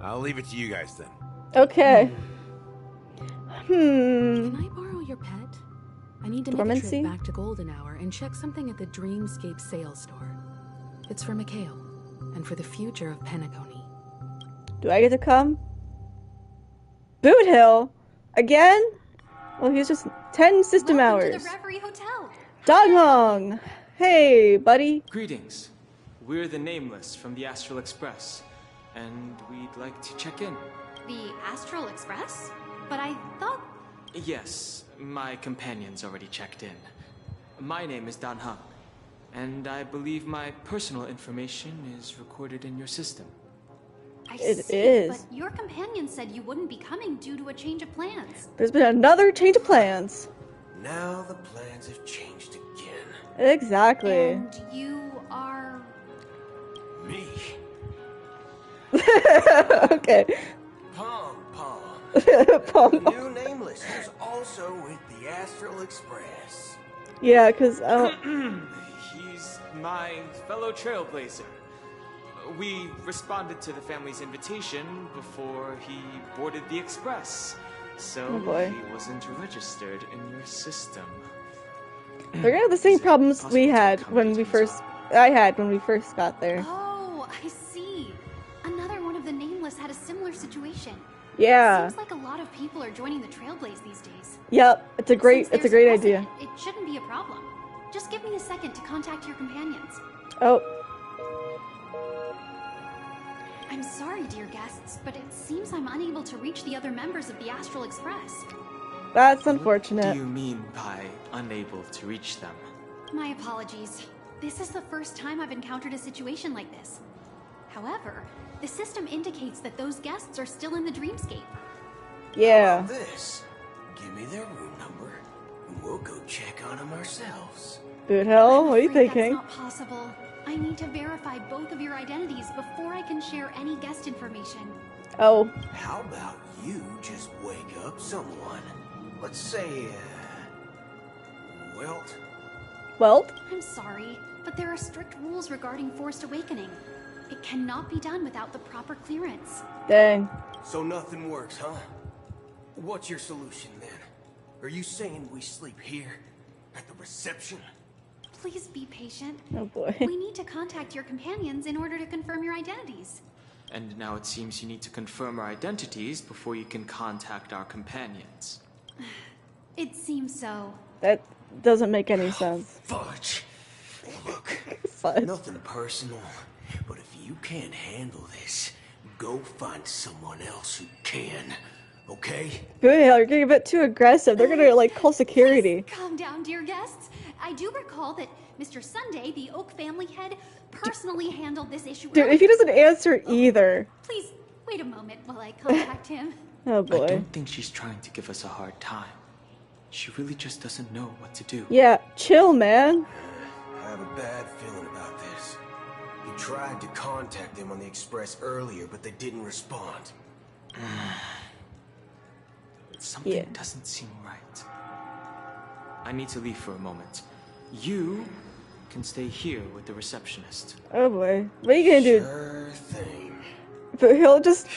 I'll leave it to you guys then. Okay. Can I borrow your pet? I need to make a Dormancy? trip back to Golden Hour and check something at the Dreamscape sales store. It's for Mikhail, and for the future of Penacony. Do I get to come? Boot Hill? Again? Well, he's just 10 system Welcome hours. to the Reverie Hotel. Dog Hong! Hey, buddy. Greetings. We're the Nameless from the Astral Express, and we'd like to check in. The Astral Express? But I thought... Yes, my companion's already checked in. My name is Dan Hung, and I believe my personal information is recorded in your system. I It see, is. but your companion said you wouldn't be coming due to a change of plans. There's been another change of plans. Now the plans have changed again. Exactly. And you are... Me. Okay. Pom Pom. Pom The Pom. new Nameless is also with the Astral Express. Yeah, because He's my fellow trailblazer. We responded to the family's invitation before he boarded the express, so Oh, boy. he wasn't registered in your system. they're gonna have the same problems we had when we first... I had when we first got there. Oh, I see. Another one of the Nameless had a similar situation. Yeah. Seems like a lot of people are joining the Trailblaze these days. Yep, it's a great Since there's idea. precedent, it shouldn't be a problem. Just give me a second to contact your companions. Oh, I'm sorry, dear guests, but it seems I'm unable to reach the other members of the Astral Express. that's What unfortunate. do you mean by unable to reach them? My apologies. This is the first time I've encountered a situation like this. However, the system indicates that those guests are still in the dreamscape. Yeah. How about this? Give me their room number, and we'll go check on them ourselves. Boot Hill, what are you Afraid thinking? That's not possible. I need to verify both of your identities before I can share any guest information. Oh. How about you just wake up someone? Let's say, Welt? Welt? I'm sorry, but there are strict rules regarding forced awakening. It cannot be done without the proper clearance. Dang. So nothing works, huh? What's your solution then? Are you saying we sleep here? At the reception? Please be patient. Oh boy. We need to contact your companions in order to confirm your identities. And now it seems you need to confirm our identities before you can contact our companions. It seems so. That doesn't make any sense. Fudge. Look, Fudge. nothing personal, but if you can't handle this, go find someone else who can, okay? Boot Hill, you're getting a bit too aggressive. They're gonna, like, call security. Calm down, dear guests. I do recall that Mr. Sunday, the Oak family head, personally handled this issue. Dude, if he doesn't answer either. Please, wait a moment while I contact him. Oh I boy. don't think she's trying to give us a hard time. She really just doesn't know what to do. Yeah, chill, man. I have a bad feeling about this. You tried to contact them on the express earlier, but they didn't respond. Something Yeah. doesn't seem right. I need to leave for a moment. You can stay here with the receptionist. Oh boy. What are you gonna do? Sure thing. But he'll just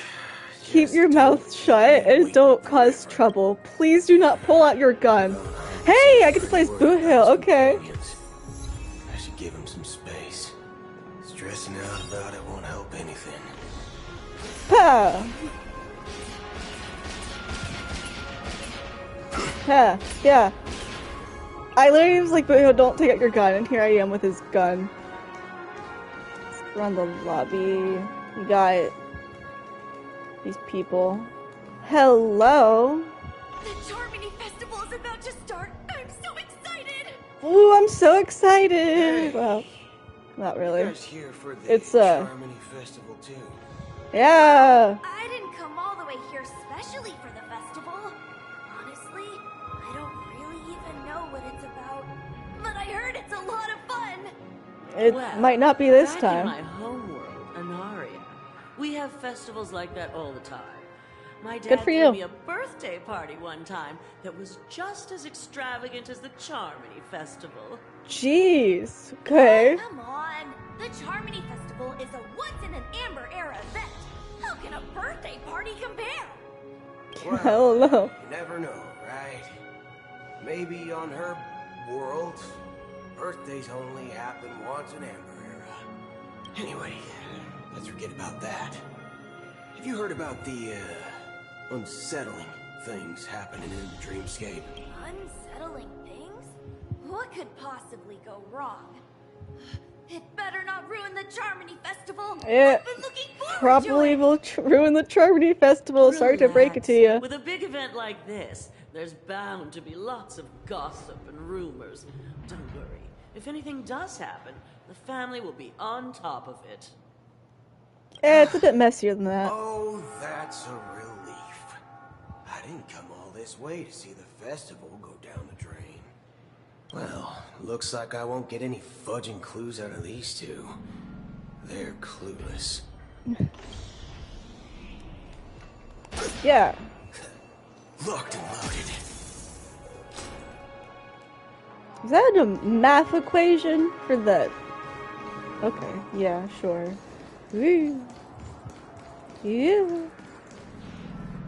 keep your mouth shut and don't cause trouble. Please do not pull out your gun. Hey, I get to play as Boot Hill. Okay. I should give him some space. Stressing out about it won't help anything. Ha! Yeah, yeah. I literally was like, Boot Hill, don't take out your gun, and here I am with his gun. We're on the lobby. We got these people. Hello. The Charmony Festival is about to start. I'm so excited. Ooh, I'm so excited. Well, not really. You guys here for the It's Charmony Festival too? Yeah. I didn't come all the way here specially for the festival. Honestly, I don't really even know what it's about. But I heard it's a lot of fun. It might not be this back time. In my homeworld, Anaria, we have festivals like that all the time. My dad Good for threw you. me a birthday party one time that was just as extravagant as the Charmony Festival. Jeez. Okay. Come on. The Charmony Festival is a once-in-an-amber era event. How can a birthday party compare? I don't know. You never know, right? Maybe on her world, birthdays only happen once in Amber Era. Anyway, let's forget about that. Have you heard about the, unsettling things happening in the dreamscape? Unsettling things? What could possibly go wrong? It better not ruin the Charmony Festival. It I've been looking forward to probably it. will ruin the Charmony Festival. Sorry to break it to you. With a big event like this, there's bound to be lots of gossip and rumors. Don't worry. If anything does happen, the family will be on top of it. It's a bit messier than that. Oh, that's a relief. I didn't come all this way to see the festival go down the drain. Well, looks like I won't get any fudging clues out of these two. They're clueless. Yeah. Locked and loaded. Is that a math equation for the... Okay, yeah, sure. Woo. Yeah.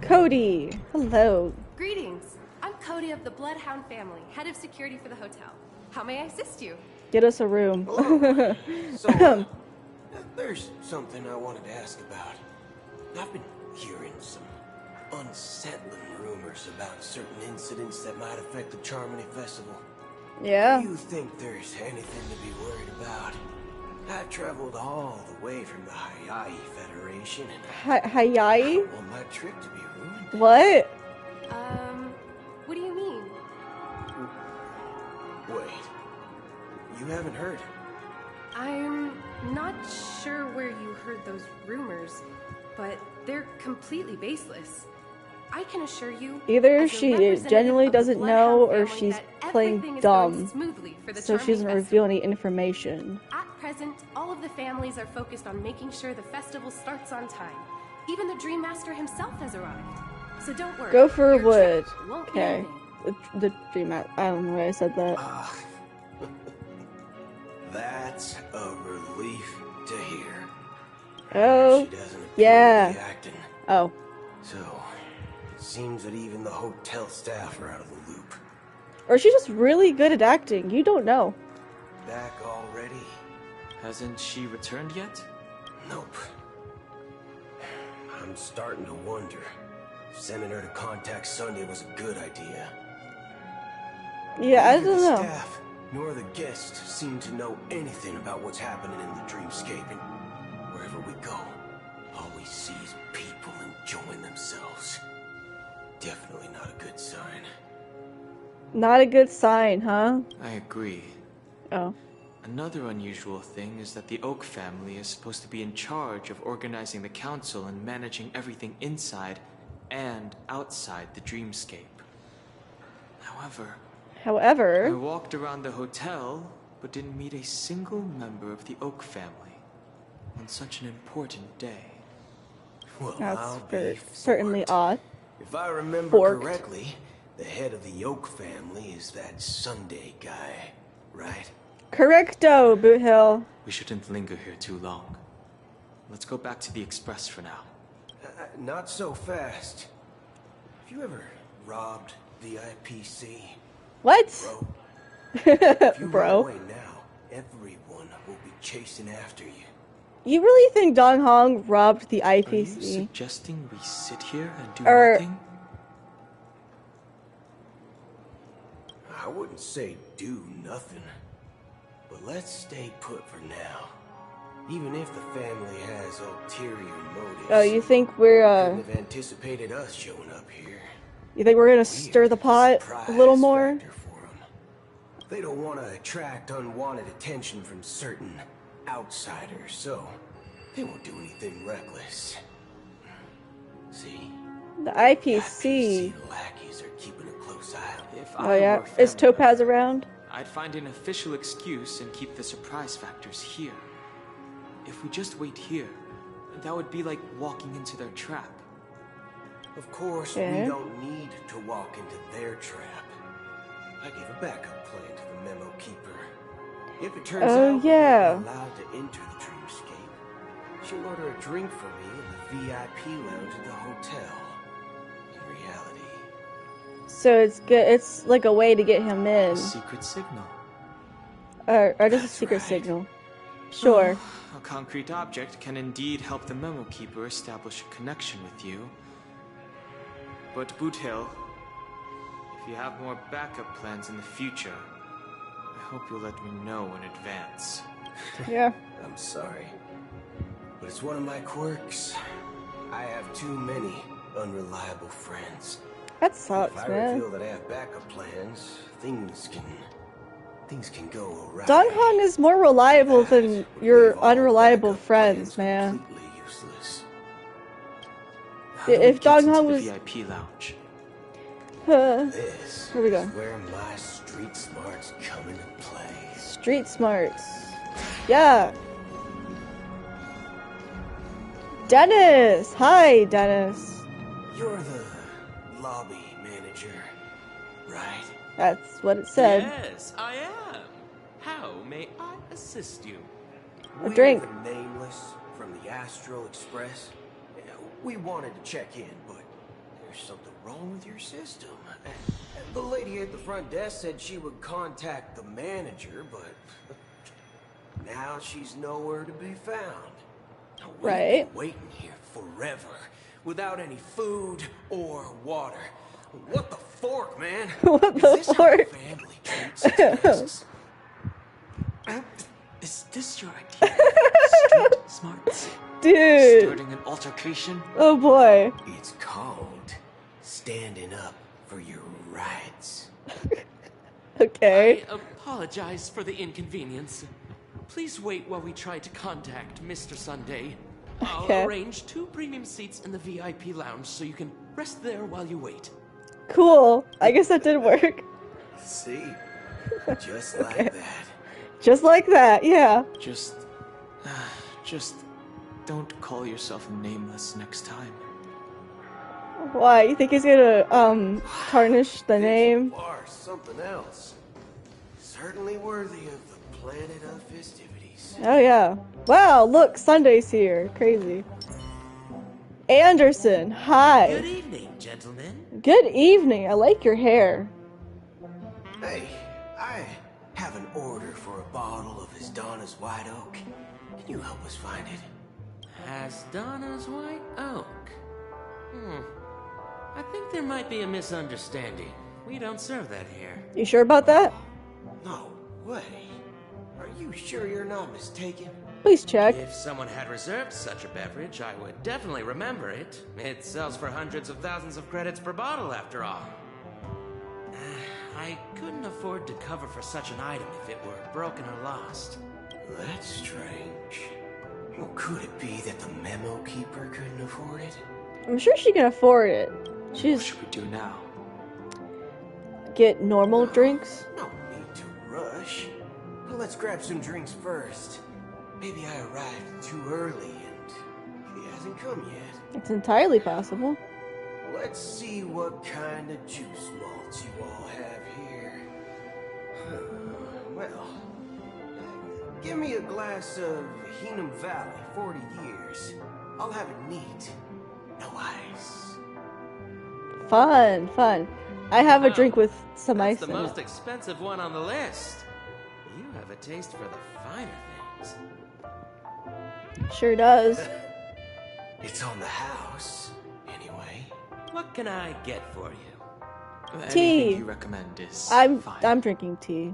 Cody, hello. Greetings. I'm Cody of the Bloodhound family, head of security for the hotel. How may I assist you? Get us a room. So, there's something I wanted to ask about. I've been hearing some unsettling rumors about certain incidents that might affect the Charmony Festival. Yeah. Do you think there's anything to be worried about? I've traveled all the way from the Hayai Federation and Hayai? I don't want my trip to be ruined. What? What do you mean? Wait, you haven't heard? I'm not sure where you heard those rumors, but they're completely baseless. I can assure you, Either as a she representative genuinely of the doesn't Bloodhound know, or family, she's that everything playing is going dumb, smoothly for the so she Charmony doesn't Festival. reveal any information. At present, all of the families are focused on making sure the festival starts on time. Even the Dream Master himself has arrived. So don't worry. Go for your wood. trip won't be Okay. anything. The dream map. I don't know why I said that. That's a relief to hear. Oh, She doesn't appear yeah. to be acting. Oh. So, it seems that even the hotel staff are out of the loop. Or she's just really good at acting. You don't know. Back already? Hasn't she returned yet? Nope. I'm starting to wonder if sending her to contact Sunday was a good idea. Yeah, I Neither don't the know. staff nor the guests seem to know anything about what's happening in the dreamscape, and wherever we go, all we see is people enjoying themselves. Definitely not a good sign. Not a good sign, huh? I agree. Oh. Another unusual thing is that the Oak family is supposed to be in charge of organizing the council and managing everything inside and outside the dreamscape. However, I walked around the hotel, but didn't meet a single member of the Oak family on such an important day. Well, That's I'll be certainly odd. If I remember Forked. correctly, The head of the Oak family is that Sunday guy, right? Correcto, Boot Hill. We shouldn't linger here too long. Let's go back to the Express for now. Not so fast. Have you ever robbed the IPC? What? Bro. If you Bro. run away now, everyone will be chasing after you. You really think Dong Hong robbed the Are you IPC? suggesting we sit here and do Or- nothing? I wouldn't say do nothing, but let's stay put for now. Even if the family has ulterior motives. Oh, you think we're couldn't have anticipated us showing up here. you think we're gonna stir the pot a little more? They don't want to attract unwanted attention from certain outsiders, so they won't do anything reckless. See? The IPC. Lackeys are keeping a close eye on it. If Oh I yeah, were is family, Topaz around? I'd find an official excuse and keep the surprise factors here. If we just wait here, that would be like walking into their trap. Of course, Okay. we don't need to walk into their trap. I gave a backup plan to the memo keeper. If it turns Oh, out yeah. we're allowed to enter the dreamscape, she'll order a drink for me in the VIP lounge at the hotel. In reality, So it's good. It's like a way to get him in, Secret signal. or just a secret signal. Sure. A concrete object can indeed help the memo keeper establish a connection with you. But Boot Hill, if you have more backup plans in the future, I hope you'll let me know in advance. Yeah. I'm sorry, but it's one of my quirks. I have too many unreliable friends. That If sucks, I man. reveal that I have backup plans, things can go awry. Dong Hong is more reliable than your unreliable friends, man. Useless. If Dong Into Hong the was, VIP lounge. This here we go. is where my street smarts come into play. Street smarts. Yeah. Dennis! Hi, Dennis. You're the lobby manager, right? That's what it said. Yes, I am. How may I assist you? A drink. We're the Nameless from the Astral Express. We wanted to check in, but there's something wrong with your system. The lady at the front desk said she would contact the manager, but now she's nowhere to be found. Right. Waiting here forever, without any food or water. What the fork, man? What the fork? Family treats its guests. Is this your idea? Street smarts? Dude. Starting an altercation? Oh boy. It's called standing up for your rights. Okay. I apologize for the inconvenience. Please wait while we try to contact Mr. Sunday. I'll Okay. arrange 2 premium seats in the VIP lounge so you can rest there while you wait. Cool. I guess that did work. See? Just like that. Just like that, yeah. Just don't call yourself Nameless next time. Why? You think he's gonna, tarnish the name? Or something else. Certainly worthy of the planet of festivities. Oh yeah. Wow, look, Sunday's here. Crazy. Anderson, hi. Good evening, gentlemen. Good evening. I like your hair. Hey, I have an order for a bottle of Donna's White Oak. Can you help us find it? Donna's White Oak. I think there might be a misunderstanding. We don't serve that here. You sure about that? No way. Are you sure you're not mistaken? Please check. If someone had reserved such a beverage, I would definitely remember it. It sells for hundreds of thousands of credits per bottle, after all. I couldn't afford to cover for such an item if it were broken or lost. That's strange. Well, could it be that the memo keeper couldn't afford it? I'm sure she can afford it. What She's should we do now? get normal drinks. No need to rush. Let's grab some drinks first. Maybe I arrived too early and he hasn't come yet. It's entirely possible. Let's see what kind of juice malt what you all have here. Well, give me a glass of Heenum Valley, 40 years. I'll have it neat. No ice. Fun, fun. I have a drink with some ice That's in the most it. expensive one on the list. You have a taste for the finer things. Sure does. It's on the house, anyway. What can I get for you? Tea. Anything you recommend is I'm fine. drinking tea.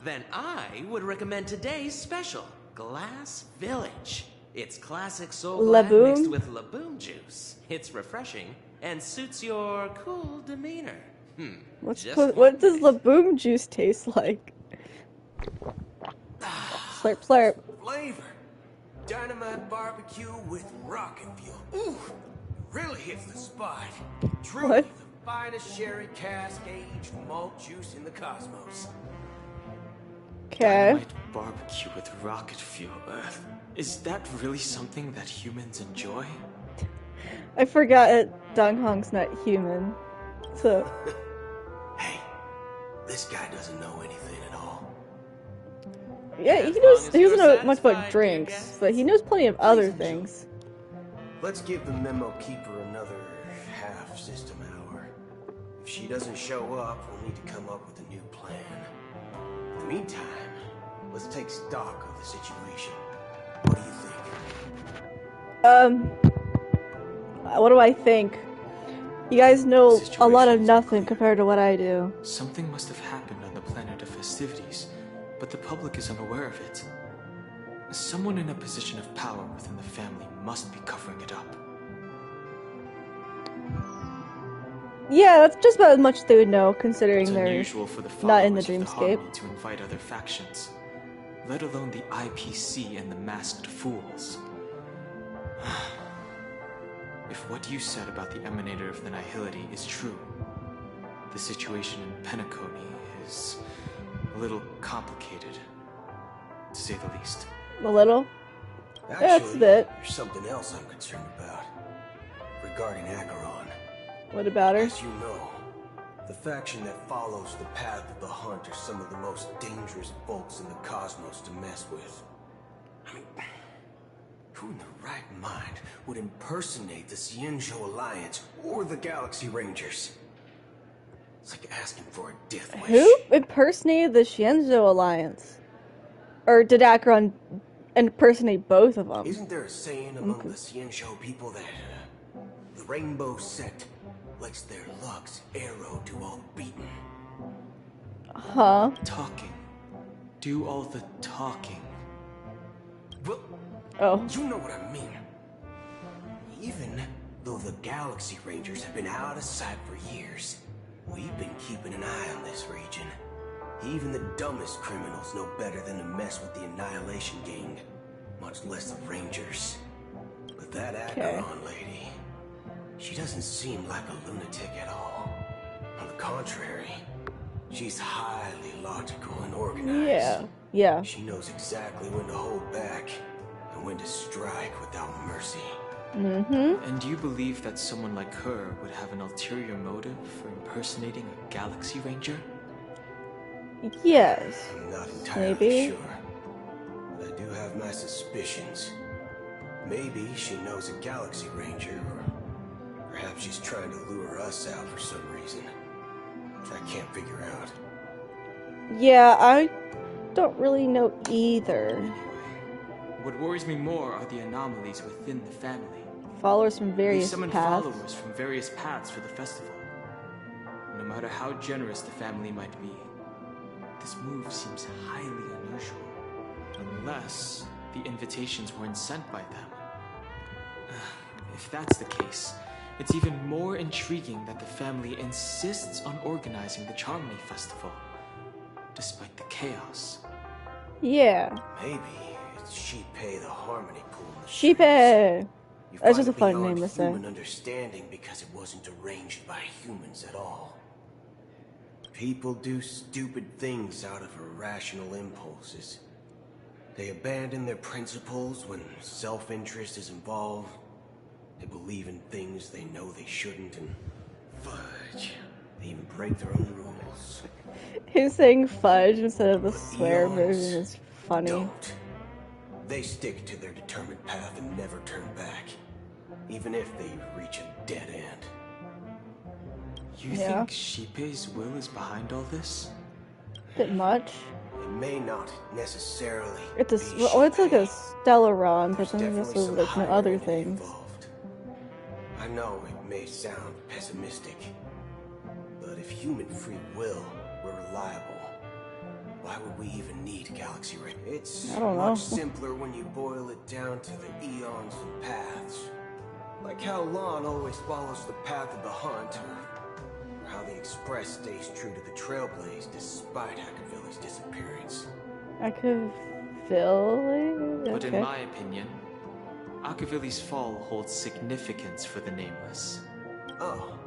Then I would recommend today's special, Glass Village. It's classic soul blend Laboom? mixed with Laboom juice. It's refreshing and suits your cool demeanor. What does Laboom juice taste like? Slurp, slurp. Flavor. Dynamite barbecue with rocket fuel. Ooh, really hits the spot. Truly What? the finest sherry cask aged malt juice in the cosmos. Okay. Dynamite barbecue with rocket fuel. Is that really something that humans enjoy? I forgot that Dong Hong's not human. So. This guy doesn't know anything at all. Yeah, he doesn't know much about drinks, but he knows plenty of other things. Let's give the memo keeper another half system hour. If she doesn't show up, we'll need to come up with a new plan. In the meantime, let's take stock of the situation. What do you think? What do I think? You guys know a lot of nothing compared to what I do. Something must have happened on the planet of festivities, but the public is unaware of it. Someone in a position of power within the family must be covering it up. Yeah, that's just about as much as they would know, considering It's they're unusual for the not in the followers of dreamscape. Harmony to invite other factions, let alone the IPC and the masked fools. If what you said about the Emanator of the Nihility is true, the situation in Penacony is a little complicated, to say the least. A little? Yeah, it's a Actually, bit. there's something else I'm concerned about. Regarding Acheron. What about her? As you know, the faction that follows the path of the hunt are some of the most dangerous folks in the cosmos to mess with. I mean, who in their right mind would impersonate the Xianzhou Alliance or the Galaxy Rangers? It's like asking for a death wish. Who impersonated the Xianzhou Alliance? Or did Acheron impersonate both of them? Isn't there a saying among the Xianzhou people that the Rainbow Sect lets their luck's arrow do all the beating? Huh? Talking. Do all the talking. Well, oh. You know what I mean. Even though the Galaxy Rangers have been out of sight for years, we've been keeping an eye on this region. Even the dumbest criminals know better than to mess with the Annihilation Gang, much less the Rangers. But that Acheron lady, she doesn't seem like a lunatic at all. On the contrary, she's highly logical and organized. Yeah. Yeah. She knows exactly when to hold back and when to strike without mercy. Mm-hmm. And do you believe that someone like her would have an ulterior motive for impersonating a Galaxy Ranger? Yes. I'm not entirely Maybe. sure, but I do have my suspicions. Maybe she knows a Galaxy Ranger, or perhaps she's trying to lure us out for some reason, which I can't figure out. Yeah, I don't really know either. What worries me more are the anomalies within the family. Followers from They various summon paths. followers from various paths for the festival. No matter how generous the family might be, this move seems highly unusual. Unless the invitations weren't sent by them. If that's the case, it's even more intriguing that the family insists on organizing the Charmony Festival, despite the chaos. Yeah. Maybe it's Sheepay the Harmony Pool. Sheepay! You That's find just a it fun beyond name to say. human understanding because it wasn't arranged by humans at all. People do stupid things out of irrational impulses. They abandon their principles when self-interest is involved. They believe in things they know they shouldn't, and fudge. They even break their own rules. Him saying fudge instead of the swear version is funny. Don't. They stick to their determined path and never turn back, even if they reach a dead end. You think Shippei's will is behind all this? Bit much. It may not necessarily. It's like a Stellaron, but then there's also like no other things. I know it may sound pessimistic, but if human free will were reliable, why would we even need Galaxy Ring? It's much simpler when you boil it down to the eons and paths. Like how Lon always follows the path of the hunt, or how the Express stays true to the Trailblaze despite Akavilli's disappearance. Akavilli? But in my opinion, Akavilli's fall holds significance for the Nameless. Oh,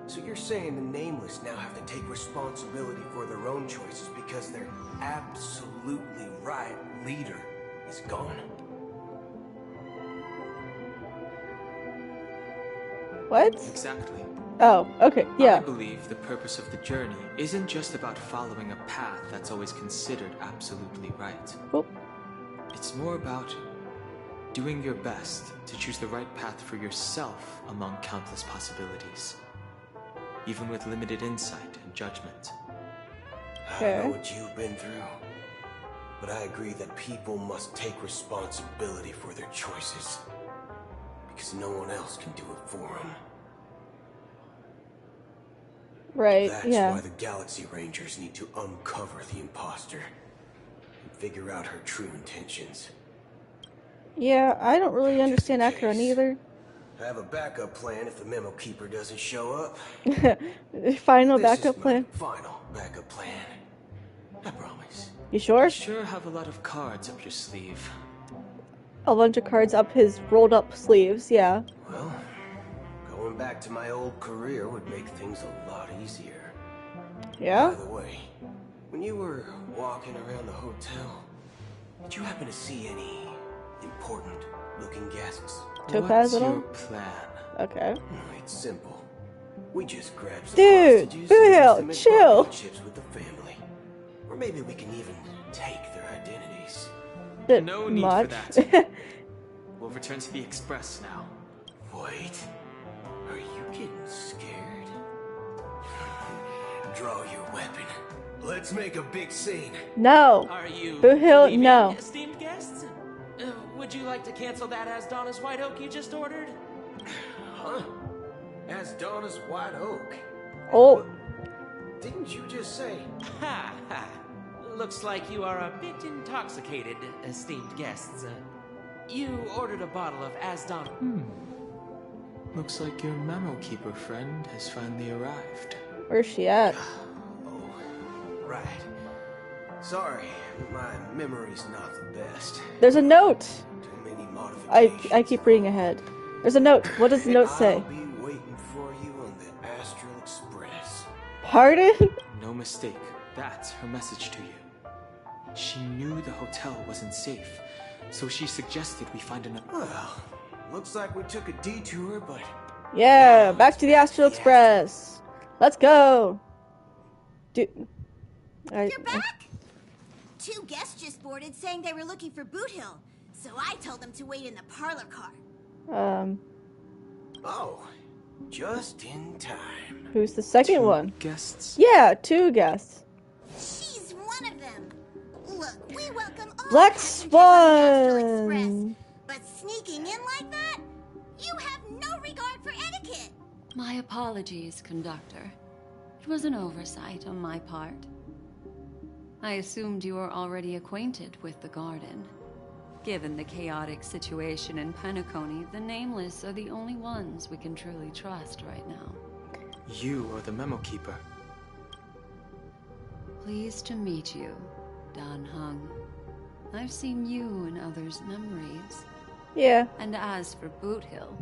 so you're saying the Nameless now have to take responsibility for their own choices because their absolutely right leader is gone? What? Exactly. Oh, okay, yeah. I believe the purpose of the journey isn't just about following a path that's always considered absolutely right. Oop. It's more about doing your best to choose the right path for yourself among countless possibilities, even with limited insight and judgment. I don't know what you've been through, but I agree that people must take responsibility for their choices, because no one else can do it for them. Right, That's why the Galaxy Rangers need to uncover the imposter and figure out her true intentions. Yeah, I don't really understand Acheron either. I have a backup plan if the Memo Keeper doesn't show up. Final backup plan? Final backup plan. I promise. You sure? You sure have a lot of cards up your sleeve. A bunch of cards up his rolled up sleeves, yeah. Well, going back to my old career would make things a lot easier. Yeah? By the way, when you were walking around the hotel, did you happen to see any important looking guests? Topaz at all? What's your plan? Okay. It's simple. We just grab some Dude, hostages Boo-Hill, and make chill. partnerships with the family. Or maybe we can even take their identities. Bit No need much. for that. We'll return to the Express now. Wait, are you getting scared? Draw your weapon. Let's make a big scene. No. Are you Boo-Hill, leaving, no. esteemed guests? Would you like to cancel that Asdona's White Oak you just ordered? Huh? Asdona's White Oak. Oh. Didn't you just say? Ha ha. Looks like you are a bit intoxicated, esteemed guests. You ordered a bottle of Asdona. Looks like your Memo Keeper friend has finally arrived. Where's she at? Right. Sorry, my memory's not the best. There's a note. Too many modifications. I keep reading ahead. There's a note. What does the note say? I'll be waiting for you on the Astral Express. Pardon? No mistake. That's her message to you. She knew the hotel wasn't safe, so she suggested we find another. Well, looks like we took a detour, but... Yeah, back to the Astral Express. Let's go. Dude. You're back? Two guests just boarded saying they were looking for Boot Hill, so I told them to wait in the parlor car. Oh, just in time. Who's the second one? Guests? Yeah, two guests. She's one of them. Look, we welcome all Black passengers on the Astral Swan. Express, but sneaking in like that? You have no regard for etiquette. My apologies, conductor. It was an oversight on my part. I assumed you were already acquainted with the garden. Given the chaotic situation in Penacony, the Nameless are the only ones we can truly trust right now. You are the Memo Keeper. Pleased to meet you, Dan Hung. I've seen you in others' memories. Yeah. And as for Boot Hill,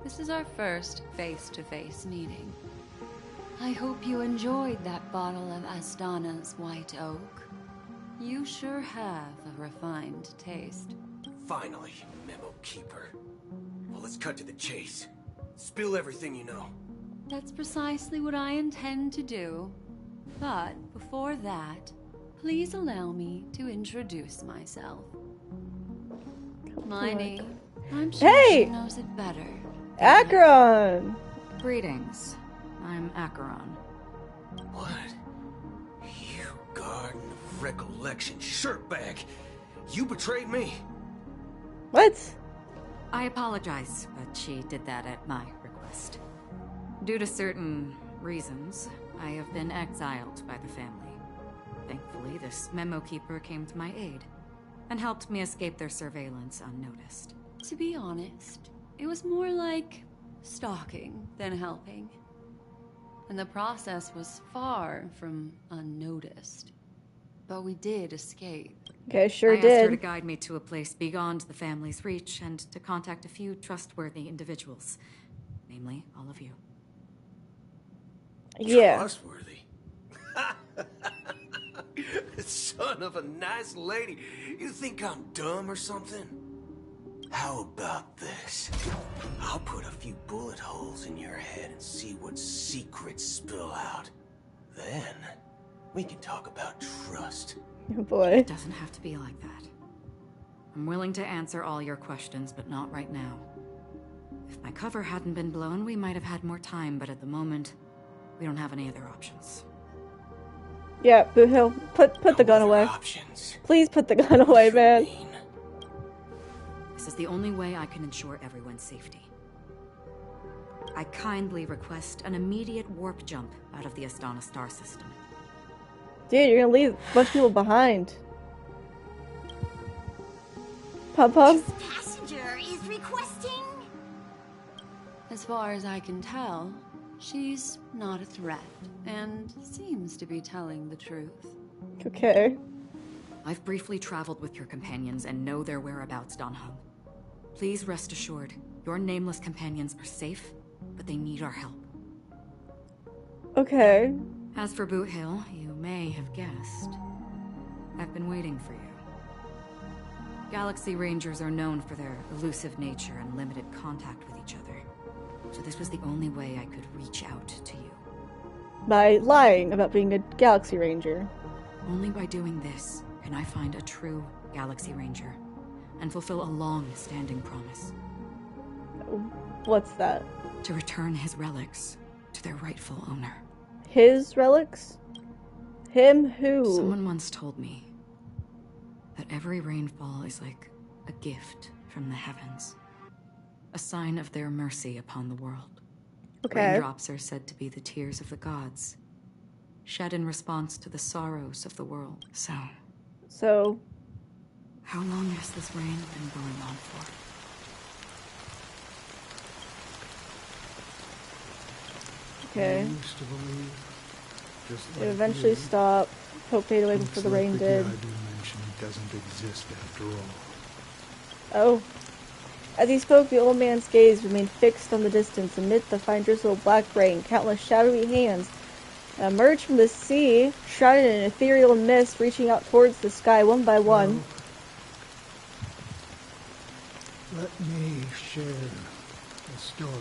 this is our first face-to-face meeting. I hope you enjoyed that bottle of Asdona's White Oak. You sure have a refined taste. Finally, Memo Keeper. Well, let's cut to the chase. Spill everything you know. That's precisely what I intend to do. But before that, please allow me to introduce myself. My name, I'm sure Hey! she knows it better. Acheron! Greetings. I'm Acheron. What? You Garden of Recollection shirtbag! You betrayed me! What? I apologize, but she did that at my request. Due to certain reasons, I have been exiled by the family. Thankfully, this memo keeper came to my aid and helped me escape their surveillance unnoticed. To be honest, it was more like stalking than helping. And the process was far from unnoticed. But we did escape. Okay, sure I asked her to did. guide me to a place beyond the family's reach and to contact a few trustworthy individuals. Namely, all of you. Yeah. Trustworthy? Son of a nice lady. You think I'm dumb or something? How about this? I'll put a few bullet holes in your head and see what secrets spill out. Then, we can talk about trust. Oh boy. It doesn't have to be like that. I'm willing to answer all your questions, but not right now. If my cover hadn't been blown, we might have had more time, but at the moment, we don't have any other options. Yeah, Boo Hill, put the gun away. Please put the gun away, man. This is the only way I can ensure everyone's safety. I kindly request an immediate warp jump out of the Astana star system. Dude, you're gonna leave a bunch of people behind. Pum-Pum? Passenger is requesting. As far as I can tell, she's not a threat, and seems to be telling the truth. Okay. I've briefly traveled with your companions and know their whereabouts, Don Hung. Please rest assured, your nameless companions are safe, but they need our help. Okay. As for Boot Hill, you may have guessed. I've been waiting for you. Galaxy Rangers are known for their elusive nature and limited contact with each other. So this was the only way I could reach out to you. By lying about being a Galaxy Ranger. Only by doing this can I find a true Galaxy Ranger and fulfill a long-standing promise. What's that? To return his relics to their rightful owner. His relics? Him who? Someone once told me that every rainfall is like a gift from the heavens. A sign of their mercy upon the world. Okay. Raindrops are said to be the tears of the gods, shed in response to the sorrows of the world. So, how long has this rain been going on for? Okay. I used to believe, just It like eventually you, stopped. Hope faded away before the rain the did. Giai dimension doesn't exist after all. Oh. As he spoke, the old man's gaze remained fixed on the distance. Amid the fine drizzle of black rain, countless shadowy hands emerged from the sea, shrouded in ethereal mist, reaching out towards the sky one by one. Let me share a story.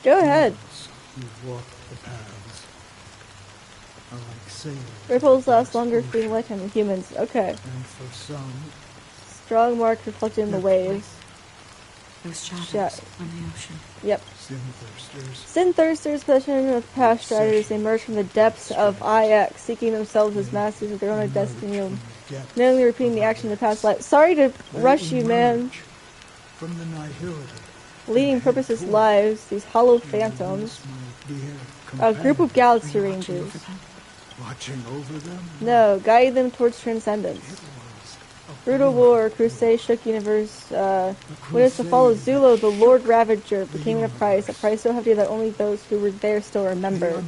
Go ahead. You've walked the paths. I like sailors. Ripples last longer for being lifetime than humans. Okay. And for some, Strong mark reflected in the waves. Those shadows on the ocean. Yep. Sin-thirsters. Sin-thirsters, possession of past striders, they emerge from the depths of IX, seeking themselves as masters of their own destiny, knowingly repeating the action of the past life. Sorry to rush you, man. From the nihility. Leading purposeless lives, these hollow phantoms. A group of Galaxy Rangers. Watching over them? No, guide them towards transcendence. Brutal war, crusade, shook universe. Witness to fall of Zulo, the Lord Ravager, became a price so heavy that only those who were there still remember.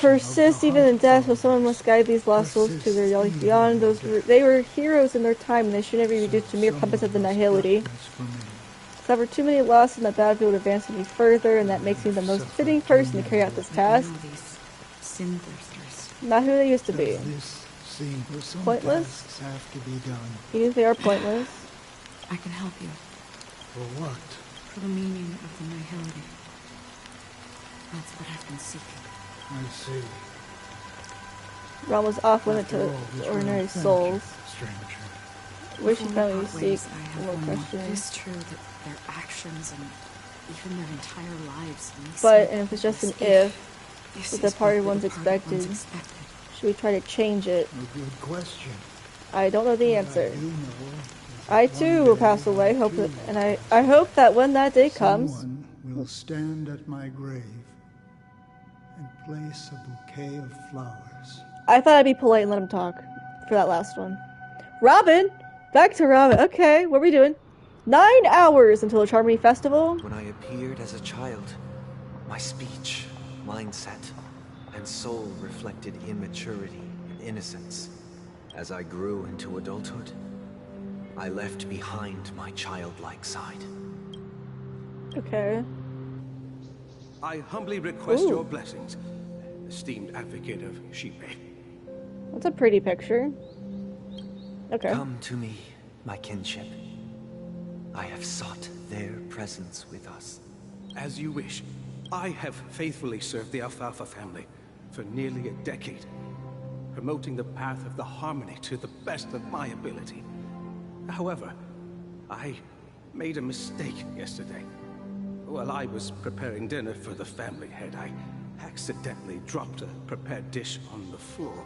Persist even in death, so someone must guide these lost souls to their reality beyond. They were heroes in their time, and they should never be reduced to mere puppets of the nihility. However, too many lost in the battlefield advance any further, and that makes me the most fitting person to carry out this task. Not who they used to be. Pointless? Have to be done. Even if they are pointless. I can help you. For what? for the meaning of the nihility. That's what I've been seeking. I see. Realm was off limit After to all, we ordinary thank you, souls. stranger. Wish you Before we finally part seek ways, I have more one more. questions. It is true that their actions and even their entire lives may But seem and if it's just an hopeless, if, this that the is party what one's the departed expected, ones expected. should we try to change it? A good question. I don't know the answer. I do know is I that too one will day pass away. I Hope too that, and will I pass hope that when that day away. comes, Someone will stand at my grave and place a bouquet of flowers. I thought I'd be polite and let him talk for that last one. Robin, back to Robin. Okay, what are we doing? 9 hours until the Charmony Festival. When I appeared as a child, my speech, mindset, and soul reflected immaturity and innocence. As I grew into adulthood, I left behind my childlike side. Okay. I humbly request Ooh. your blessings, esteemed advocate of Shipe. That's a pretty picture. Okay. Come to me, my kinship. I have sought their presence with us. As you wish. I have faithfully served the Alfalfa family for nearly a decade, promoting the path of the Harmony to the best of my ability. However, I made a mistake yesterday. While I was preparing dinner for the family head, I accidentally dropped a prepared dish on the floor.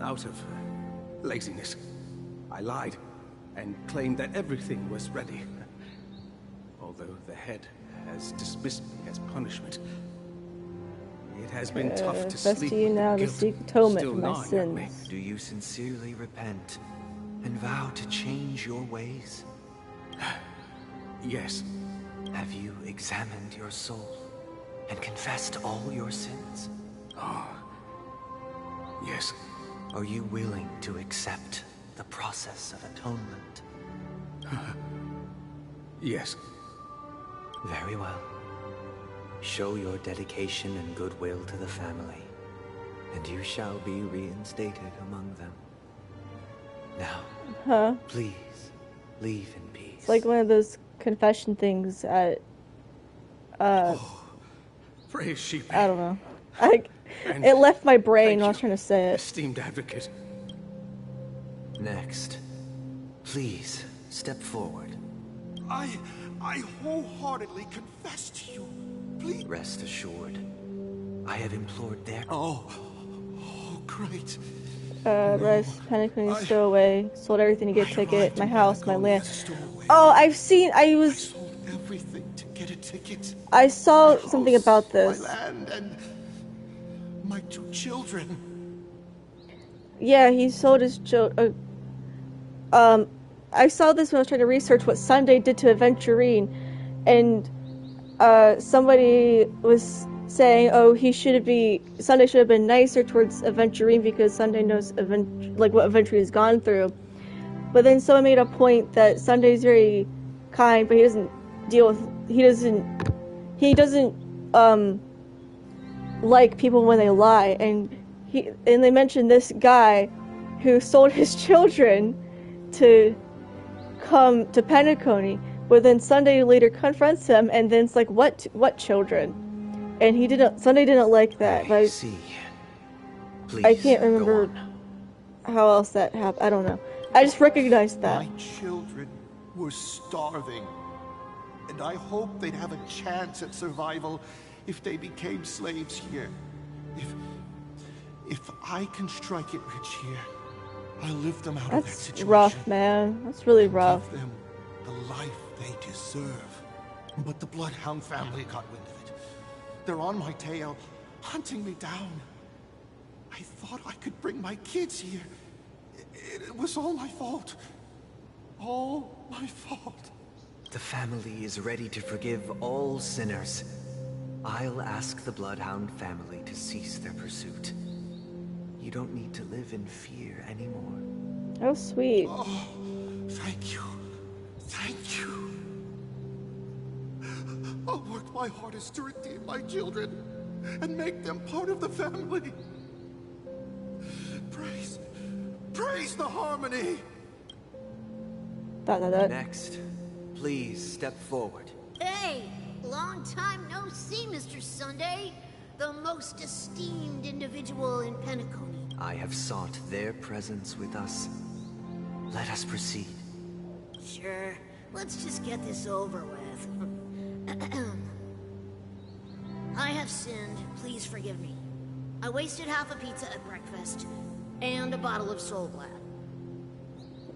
Out of laziness, I lied and claimed that everything was ready. Although the head has dismissed me as punishment. It has been tough to best sleep to you with now the to guilt seek atonement still for my gnawing at me. sins. Do you sincerely repent and vow to change your ways? Yes. Have you examined your soul and confessed all your sins? Oh. Yes. Are you willing to accept the process of atonement? Yes. Very well. Show your dedication and goodwill to the family, and you shall be reinstated among them. Now, please, leave in peace. It's like one of those confession things at, Praise Shipe. I don't know. It left my brain when I was trying to say it. Esteemed advocate. Next, please step forward. I wholeheartedly confess to you. Please. Rest assured, I have implored their... Oh, great. Rest, panic when you stow away, sold everything to get a ticket, my house, my land. Oh, I sold everything to get a ticket. I saw something about this. My land and my 2 children. Yeah, he sold his children. I saw this when I was trying to research what Sunday did to Aventurine, and somebody was saying, "Oh, Sunday should have been nicer towards Aventurine because Sunday knows what Aventurine's gone through." But then someone made a point that Sunday's very kind, but he doesn't like people when they lie, and they mentioned this guy who sold his children to come to Penacony, but then Sunday later confronts him, and then it's like, what children? And Sunday didn't like that. But see. I can't remember how else that happened. I don't know. I just recognized that. My children were starving, and I hoped they'd have a chance at survival if they became slaves here. If I can strike it rich here, I'll lift them out of that situation. That's rough, man. That's really rough. Give them the life they deserve. But the Bloodhound family got wind of it. They're on my tail, hunting me down. I thought I could bring my kids here. It was all my fault. All my fault. The family is ready to forgive all sinners. I'll ask the Bloodhound family to cease their pursuit. You don't need to live in fear anymore. Oh, sweet. Oh, thank you. Thank you. I'll work my hardest to redeem my children and make them part of the family. Praise the Harmony. Next, please step forward. Hey! Long time no see, Mr. Sunday. The most esteemed individual in Penacony. I have sought their presence with us. Let us proceed. Sure. Let's just get this over with. I have sinned. Please forgive me. I wasted half a pizza at breakfast. And a bottle of Soul Glad.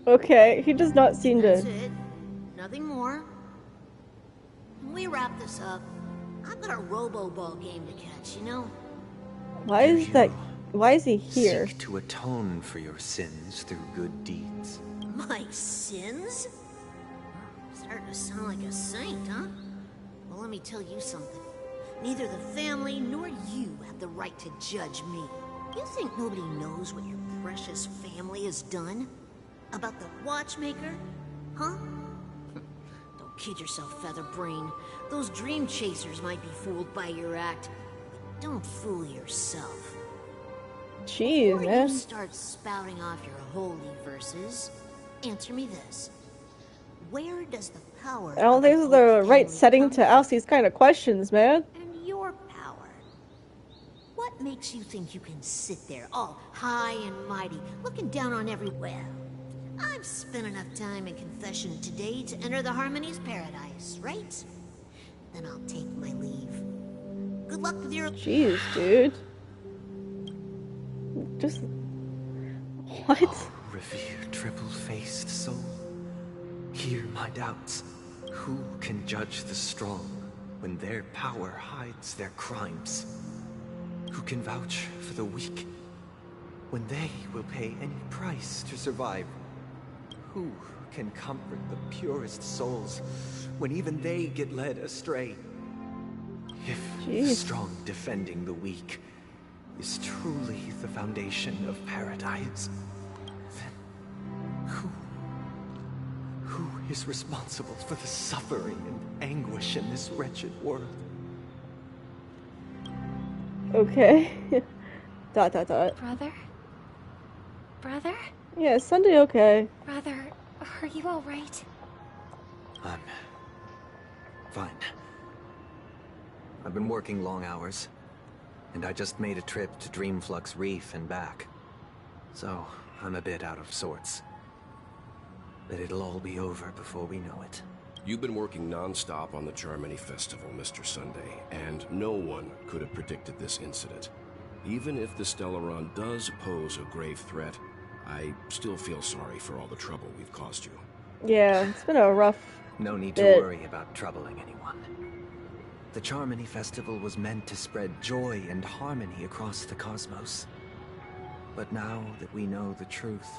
Okay, he does not seem That's to... it. Nothing more. When we wrap this up, I've got a robo-ball game to catch, you know? Why is he here? Seek to atone for your sins through good deeds. My sins? Starting to sound like a saint, huh? Well, let me tell you something. Neither the family nor you have the right to judge me. You think nobody knows what your precious family has done? About the watchmaker? Huh? Don't kid yourself, Featherbrain. Those dream chasers might be fooled by your act, but don't fool yourself. Jeez, Before man. you start spouting off your holy verses, answer me this. Where does the power I don't think this is the right setting to ask these kind of questions, man. and your power? What makes you think you can sit there all high and mighty, looking down on everywhere? I've spent enough time in confession today to enter the Harmony's paradise, right? Then I'll take my leave. Good luck with your... Jeez, dude. Just... What? Oh, revered triple-faced soul. Hear my doubts. Who can judge the strong when their power hides their crimes? Who can vouch for the weak when they will pay any price to survive? Who can comfort the purest souls when even they get led astray? If the strong defending the weak is truly the foundation of paradise, then who is responsible for the suffering and anguish in this wretched world? Okay. ... Brother? Brother? Yeah, is Sunday okay? Brother, are you alright? I'm fine. I've been working long hours, and I just made a trip to Dreamflux Reef and back. So, I'm a bit out of sorts. But it'll all be over before we know it. You've been working non-stop on the Charmony Festival, Mr. Sunday, and no one could have predicted this incident. Even if the Stellaron does pose a grave threat, I still feel sorry for all the trouble we've caused you. Yeah, it's been a rough No need to bit. worry about troubling anyone. The Charmony Festival was meant to spread joy and harmony across the cosmos. But now that we know the truth,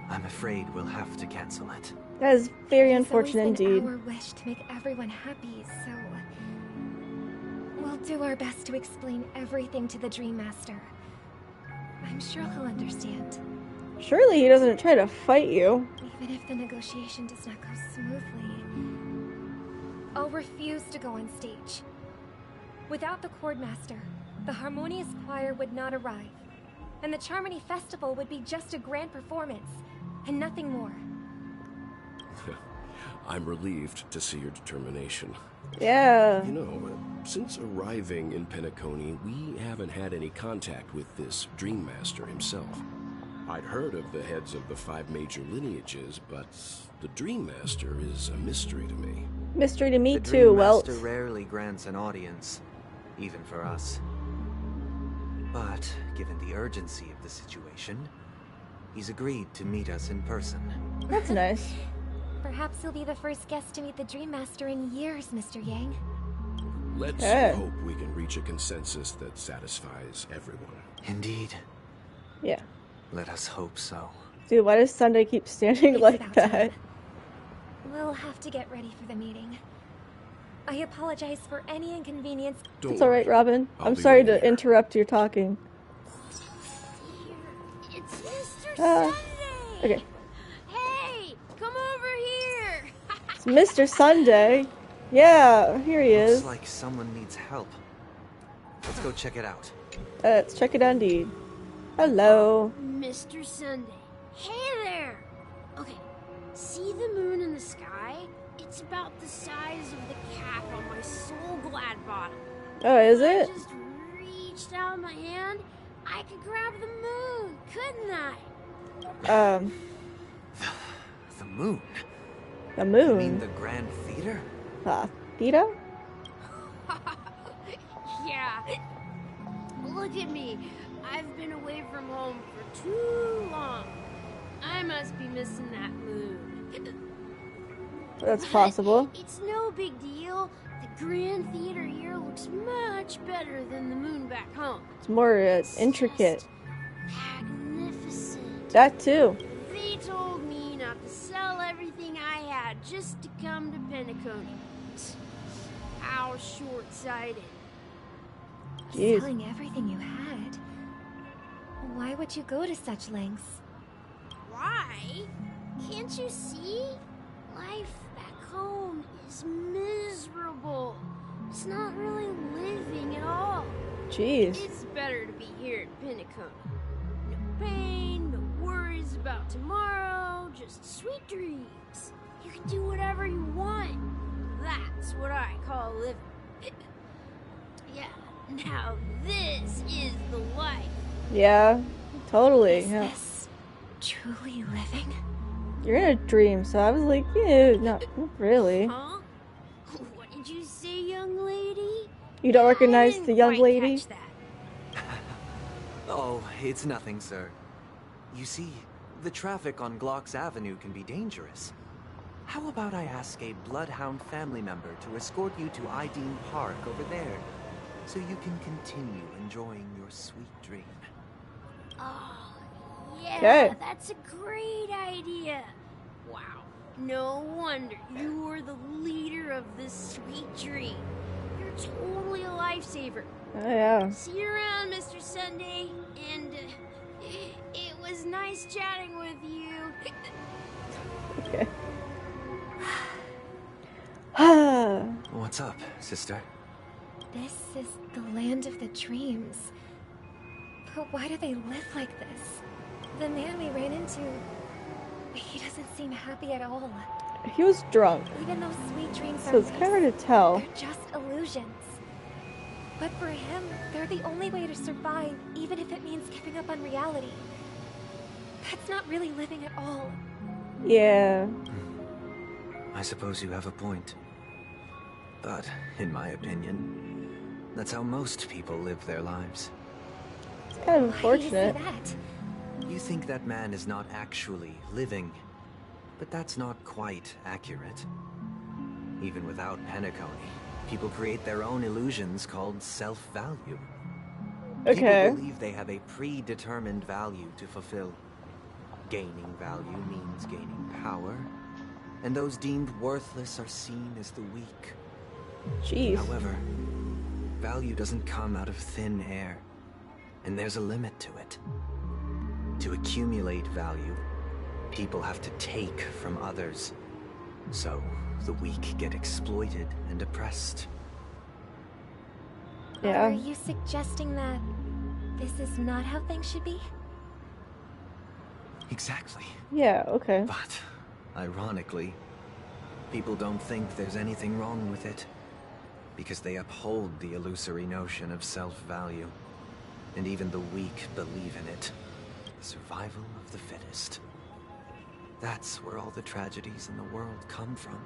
I'm afraid we'll have to cancel it. That is very It's always unfortunate been indeed. our wish to make everyone happy, so... We'll do our best to explain everything to the Dream Master. I'm sure he'll understand. Surely he doesn't try to fight you. Even if the negotiation does not go smoothly, I'll refuse to go on stage. Without the Chord Master, the Harmonious Choir would not arrive, and the Charmony Festival would be just a grand performance, and nothing more. I'm relieved to see your determination. Yeah. You know, since arriving in Penacony, we haven't had any contact with this Dream Master himself. I'd heard of the heads of the 5 major lineages, but the Dream Master is a mystery to me. Mystery to me The too, Dream well. Master rarely grants an audience, even for us. But, given the urgency of the situation, he's agreed to meet us in person. That's nice. Perhaps you'll be the first guest to meet the Dream Master in years, Mr. Yang. Let's Okay. hope we can reach a consensus that satisfies everyone. Indeed. Yeah. Let us hope so. Dude, why does Sunday keep standing It's like about that? time. We'll have to get ready for the meeting. I apologize for any inconvenience. It's alright, Robin. I'll I'm be sorry waiting to interrupt your talking. It's Mr. Ah. Sunday! Okay. Hey, come over here! It's Mr. Sunday. Yeah, here he is. Looks like someone needs help. Let's go check it out. Let's check it out indeed. Hello. Mr. Sunday. Hey there! Okay, see the moon in the sky? It's about the size of the cap on my Soul Glad bottle. Oh, is it? If I just reached out my hand, I could grab the moon, couldn't I? The moon? The moon? You mean the Grand Theater? Theater? Yeah. Look at me. I've been away from home for too long. I must be missing that moon. That's possible. It's no big deal. The Grand Theater here looks much better than the moon back home. It's more intricate. Magnificent. That too. They told me not to sell everything I had just to come to Penacony. How short-sighted. Jeez. Selling everything you had. Why would you go to such lengths? Why? Can't you see? Life back home is miserable. It's not really living at all. Jeez. It's better to be here at Penacony. No pain, no worries about tomorrow, just sweet dreams. You can do whatever you want. That's what I call living. Yeah, now this is the life. Yeah, totally. Is Yeah. this truly living? You're in a dream, so I was like, yeah, not really. Huh? What did you say, young lady? You don't recognize the young lady? Oh, it's nothing, sir. You see, the traffic on Glock's Avenue can be dangerous. How about I ask a Bloodhound family member to escort you to Ideen Park over there, so you can continue enjoying your sweet dream? Oh, yeah, Okay. that's a great idea. Wow, no wonder you are the leader of this sweet dream. You're totally a lifesaver. Oh, yeah. See you around, Mr. Sunday, and it was nice chatting with you. Okay. What's up, sister? This is the land of the dreams. But why do they live like this? The man we ran into, he doesn't seem happy at all. He was drunk, Even those sweet dreams so are it's kind of nice. hard to tell. They're just illusions. But for him, they're the only way to survive, even if it means giving up on reality. That's not really living at all. Yeah. I suppose you have a point. But, in my opinion, that's how most people live their lives. It's kind of Why do you say unfortunate. that? You think that man is not actually living, but that's not quite accurate. Even without Penacony, people create their own illusions called self-value. Okay. People believe they have a predetermined value to fulfill. Gaining value means gaining power, and those deemed worthless are seen as the weak. Jeez. However, value doesn't come out of thin air, and there's a limit to it. To accumulate value, people have to take from others. So, the weak get exploited and oppressed. Yeah. Are you suggesting that this is not how things should be? Exactly. Yeah, okay. But, ironically, people don't think there's anything wrong with it, because they uphold the illusory notion of self-value, and even the weak believe in it. The survival of the fittest. That's where all the tragedies in the world come from.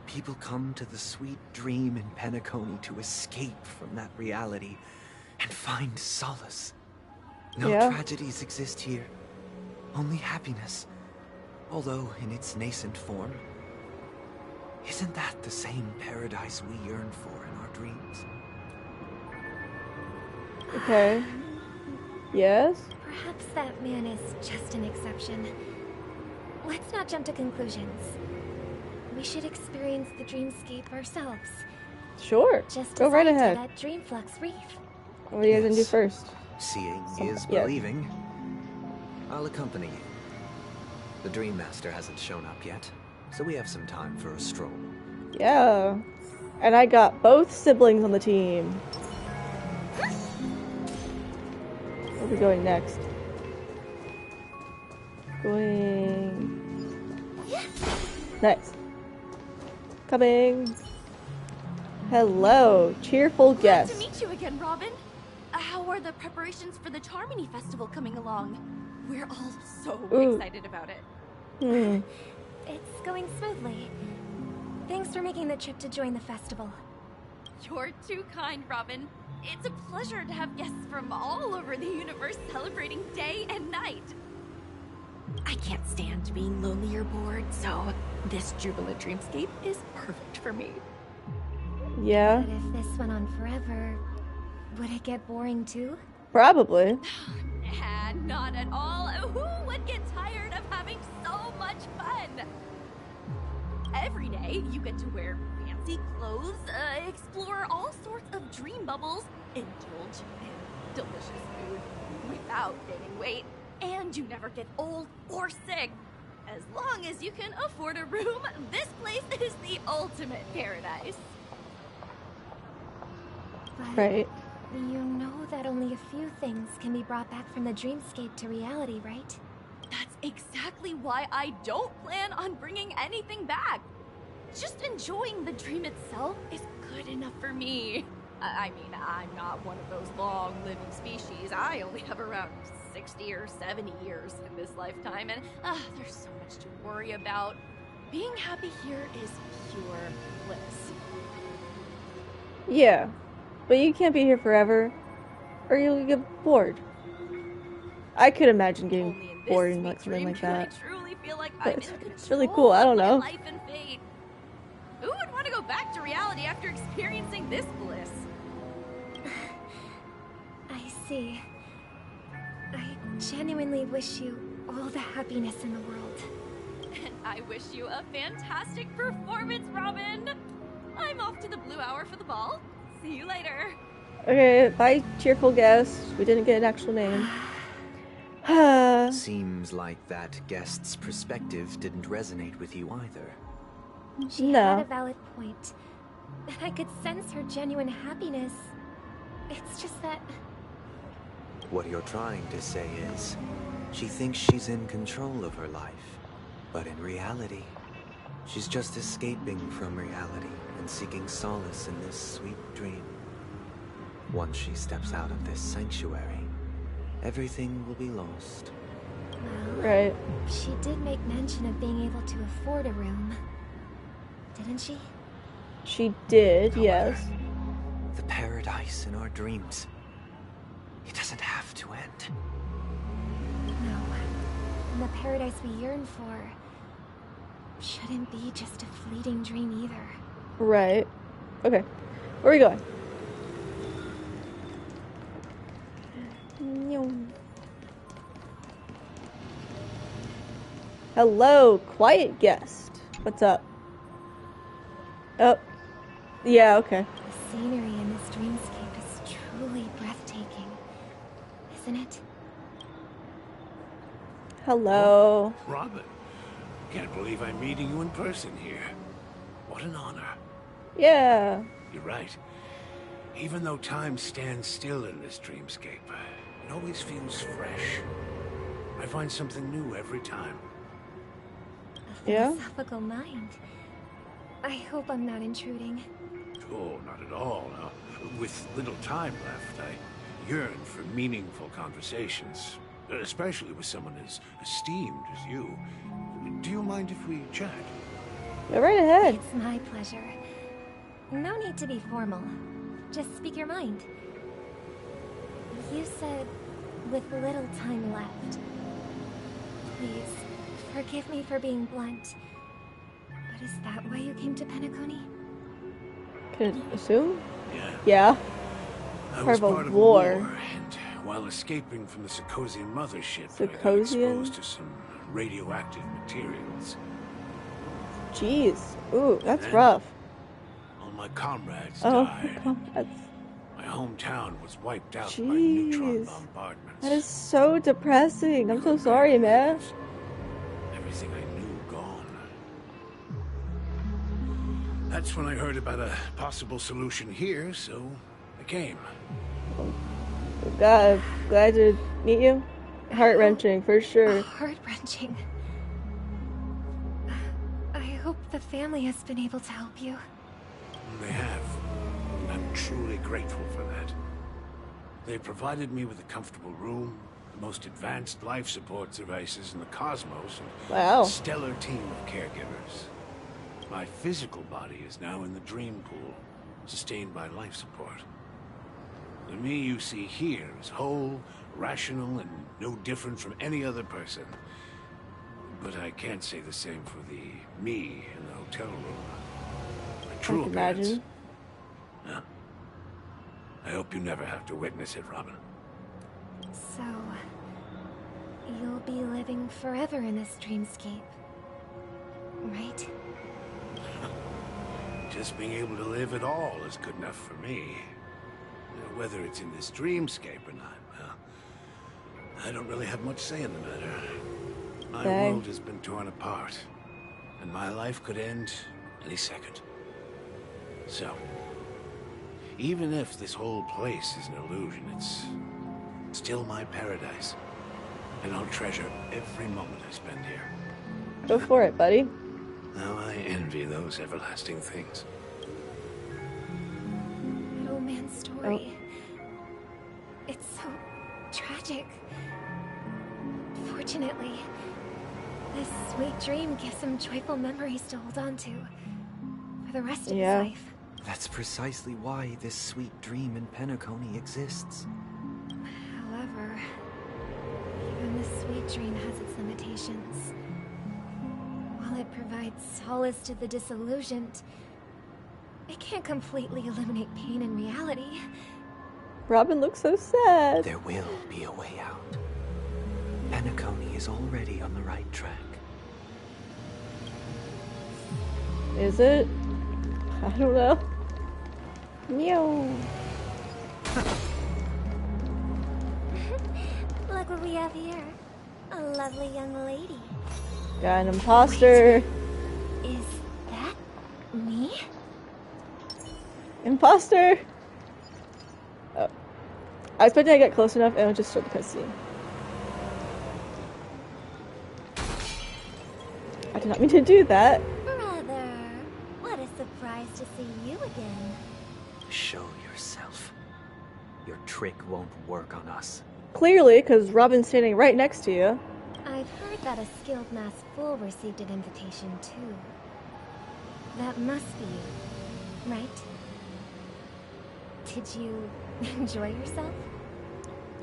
People come to the sweet dream in Penacony to escape from that reality and find solace. No tragedies exist here, only happiness, although in its nascent form. Isn't that the same paradise we yearn for in our dreams? Okay. Yes? Perhaps that man is just an exception. Let's not jump to conclusions. We should experience the dreamscape ourselves. Sure. Just Go as right I did ahead. at Dreamflux Reef. What are you guys gonna do first? Seeing is yeah. believing. I'll accompany you. The Dream Master hasn't shown up yet, so we have some time for a stroll. Yeah. And I got both siblings on the team. Where are we going next? Going... Nice. Coming. Hello, cheerful Glad to guest. meet you again, Robin. How are the preparations for the Charmony festival coming along? We're all so excited about it. It's going smoothly. Thanks for making the trip to join the festival. You're too kind, Robin. It's a pleasure to have guests from all over the universe celebrating day and night. I can't stand being lonely or bored, so this jubilant dreamscape is perfect for me. Yeah. But if this went on forever, would it get boring too? Probably. Nah, not at all. Who would get tired of having so much fun? Every day, you get to wear fancy clothes, explore all sorts of dream bubbles, indulge in delicious food without gaining weight, and you never get old or sick. As long as you can afford a room, this place is the ultimate paradise. But Right. you know that only a few things can be brought back from the dreamscape to reality, right? That's exactly why I don't plan on bringing anything back. Just enjoying the dream itself is good enough for me. I mean, I'm not one of those long-living species. I only have around 60 or 70 years in this lifetime, and there's so much to worry about. Being happy here is pure bliss. Yeah. But you can't be here forever, or you'll get bored. I could imagine getting bored in like something like that. I truly feel like But I'm in it's really cool. I don't know. life and fate. Who would want to go back to reality after experiencing this bliss? I see. I genuinely wish you all the happiness in the world. And I wish you a fantastic performance, Robin. I'm off to the Blue Hour for the ball. See you later. Okay, bye, cheerful guest. We didn't get an actual name. Seems like that guest's perspective didn't resonate with you either. She had a valid point. And I could sense her genuine happiness. It's just that... What you're trying to say is, she thinks she's in control of her life. But in reality, she's just escaping from reality and seeking solace in this sweet dream. Once she steps out of this sanctuary, everything will be lost. Well, right. She did make mention of being able to afford a room. Didn't she? She did, yes. The paradise in our dreams, it doesn't have to end. No. And the paradise we yearn for shouldn't be just a fleeting dream either. Right. Okay. Where are we going? Hello, quiet guest. What's up? Oh. Yeah, okay. The scenery in this dreamscape is truly breathtaking, isn't it? Hello. Robin, can't believe I'm meeting you in person here. What an honor. Yeah. You're right. Even though time stands still in this dreamscape, it always feels fresh. I find something new every time. Yeah? Philosophical mind. I hope I'm not intruding. Oh, not at all. Now, with little time left, I yearn for meaningful conversations, especially with someone as esteemed as you. Do you mind if we chat? Go right ahead. It's my pleasure. No need to be formal. Just speak your mind. You said, with little time left. Please, forgive me for being blunt. But is that why you came to Penacony? Could assume? Yeah. Yeah. I was part of a war, and while escaping from the Sicosian mothership, I got Sicosian? exposed to some radioactive materials. Jeez. Ooh, that's And rough. All my comrades Oh, died. that's... My hometown was wiped out by neutron Jeez. bombardments. That is so depressing. I'm so sorry, man. Everything I knew gone. That's when I heard about a possible solution here, so I came. God, glad to meet you. Heart-wrenching, for sure. Heart-wrenching. I hope the family has been able to help you. They have. And I'm truly grateful for that. They provided me with a comfortable room, the most advanced life support devices in the cosmos, and Wow. a stellar team of caregivers. My physical body is now in the dream pool, sustained by life support. The me you see here is whole, rational, and no different from any other person. But I can't say the same for the me in the hotel room. My true I can appearance. imagine. Yeah. I hope you never have to witness it, Robin. So, you'll be living forever in this dreamscape, right? Just being able to live at all is good enough for me. You know, whether it's in this dreamscape or not, well, I don't really have much say in the matter. My Dang. world has been torn apart, and my life could end any second. So, even if this whole place is an illusion, it's still my paradise. And I'll treasure every moment I spend here. Go for it, buddy. Now I envy those everlasting things. That old man's story. It's so tragic. Fortunately, this sweet dream gives him joyful memories to hold on to for the rest of his life. That's precisely why this sweet dream in Penacony exists. However, even the sweet dream has its limitations. While it provides solace to the disillusioned, it can't completely eliminate pain in reality. Robin looks so sad. There will be a way out. Penacony is already on the right track. Is it? I don't know. Meow. Look what we have here. A lovely young lady. Got an imposter. Is that me? Imposter! Oh. I was expecting I get close enough and it would just start the cutscene. I did not mean to do that. Brother, what a surprise to see you again. Show yourself. Your trick won't work on us. Clearly, because Robin's standing right next to you. I've heard that a skilled masked fool received an invitation too. That must be you, right? Did you enjoy yourself?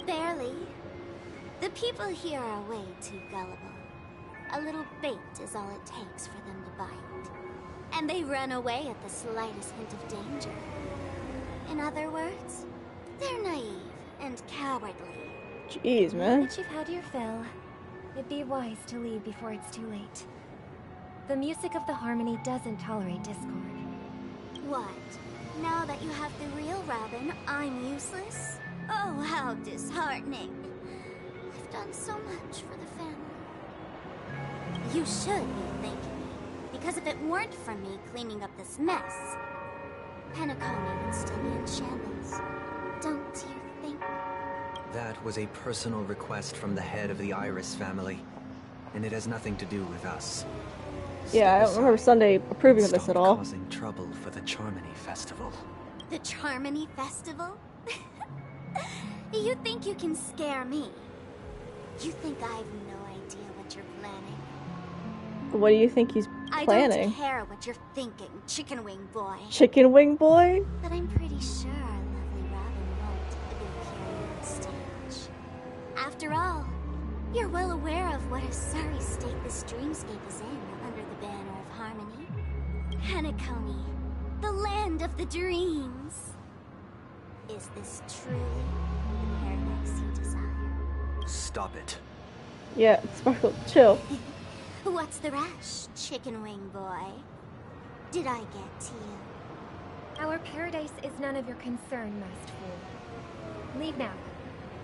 Barely. The people here are way too gullible. A little bait is all it takes for them to bite. And they run away at the slightest hint of danger. In other words, they're naive and cowardly. Jeez, man. But you've had your fill. It'd be wise to leave before it's too late. The music of the Harmony doesn't tolerate discord. What? Now that you have the real Robin, I'm useless? Oh, how disheartening. I've done so much for the family. You should be thanking me, because if it weren't for me cleaning up this mess, Penacony would still be in shambles. Don't you think? That was a personal request from the head of the Iris family, and it has nothing to do with us. Yeah, I don't remember Sunday approving of this at all. Causing trouble for the Charmony festival. The Charmony festival? You think you can scare me? You think I have no idea what you're planning? What do you think he's I planning? don't care what you're thinking, chicken wing boy. Chicken wing boy? But I'm pretty sure our lovely Robin won't be appearing on stage. After all, you're well aware of what a sorry state this dreamscape is in under the banner of Harmony. Penacony, the land of the dreams. Is this truly the paradise you desire? Stop it. Yeah, Sparkle, chill. What's the rush, chicken wing boy? Did I get to you? Our paradise is none of your concern, masked fool. Leave now,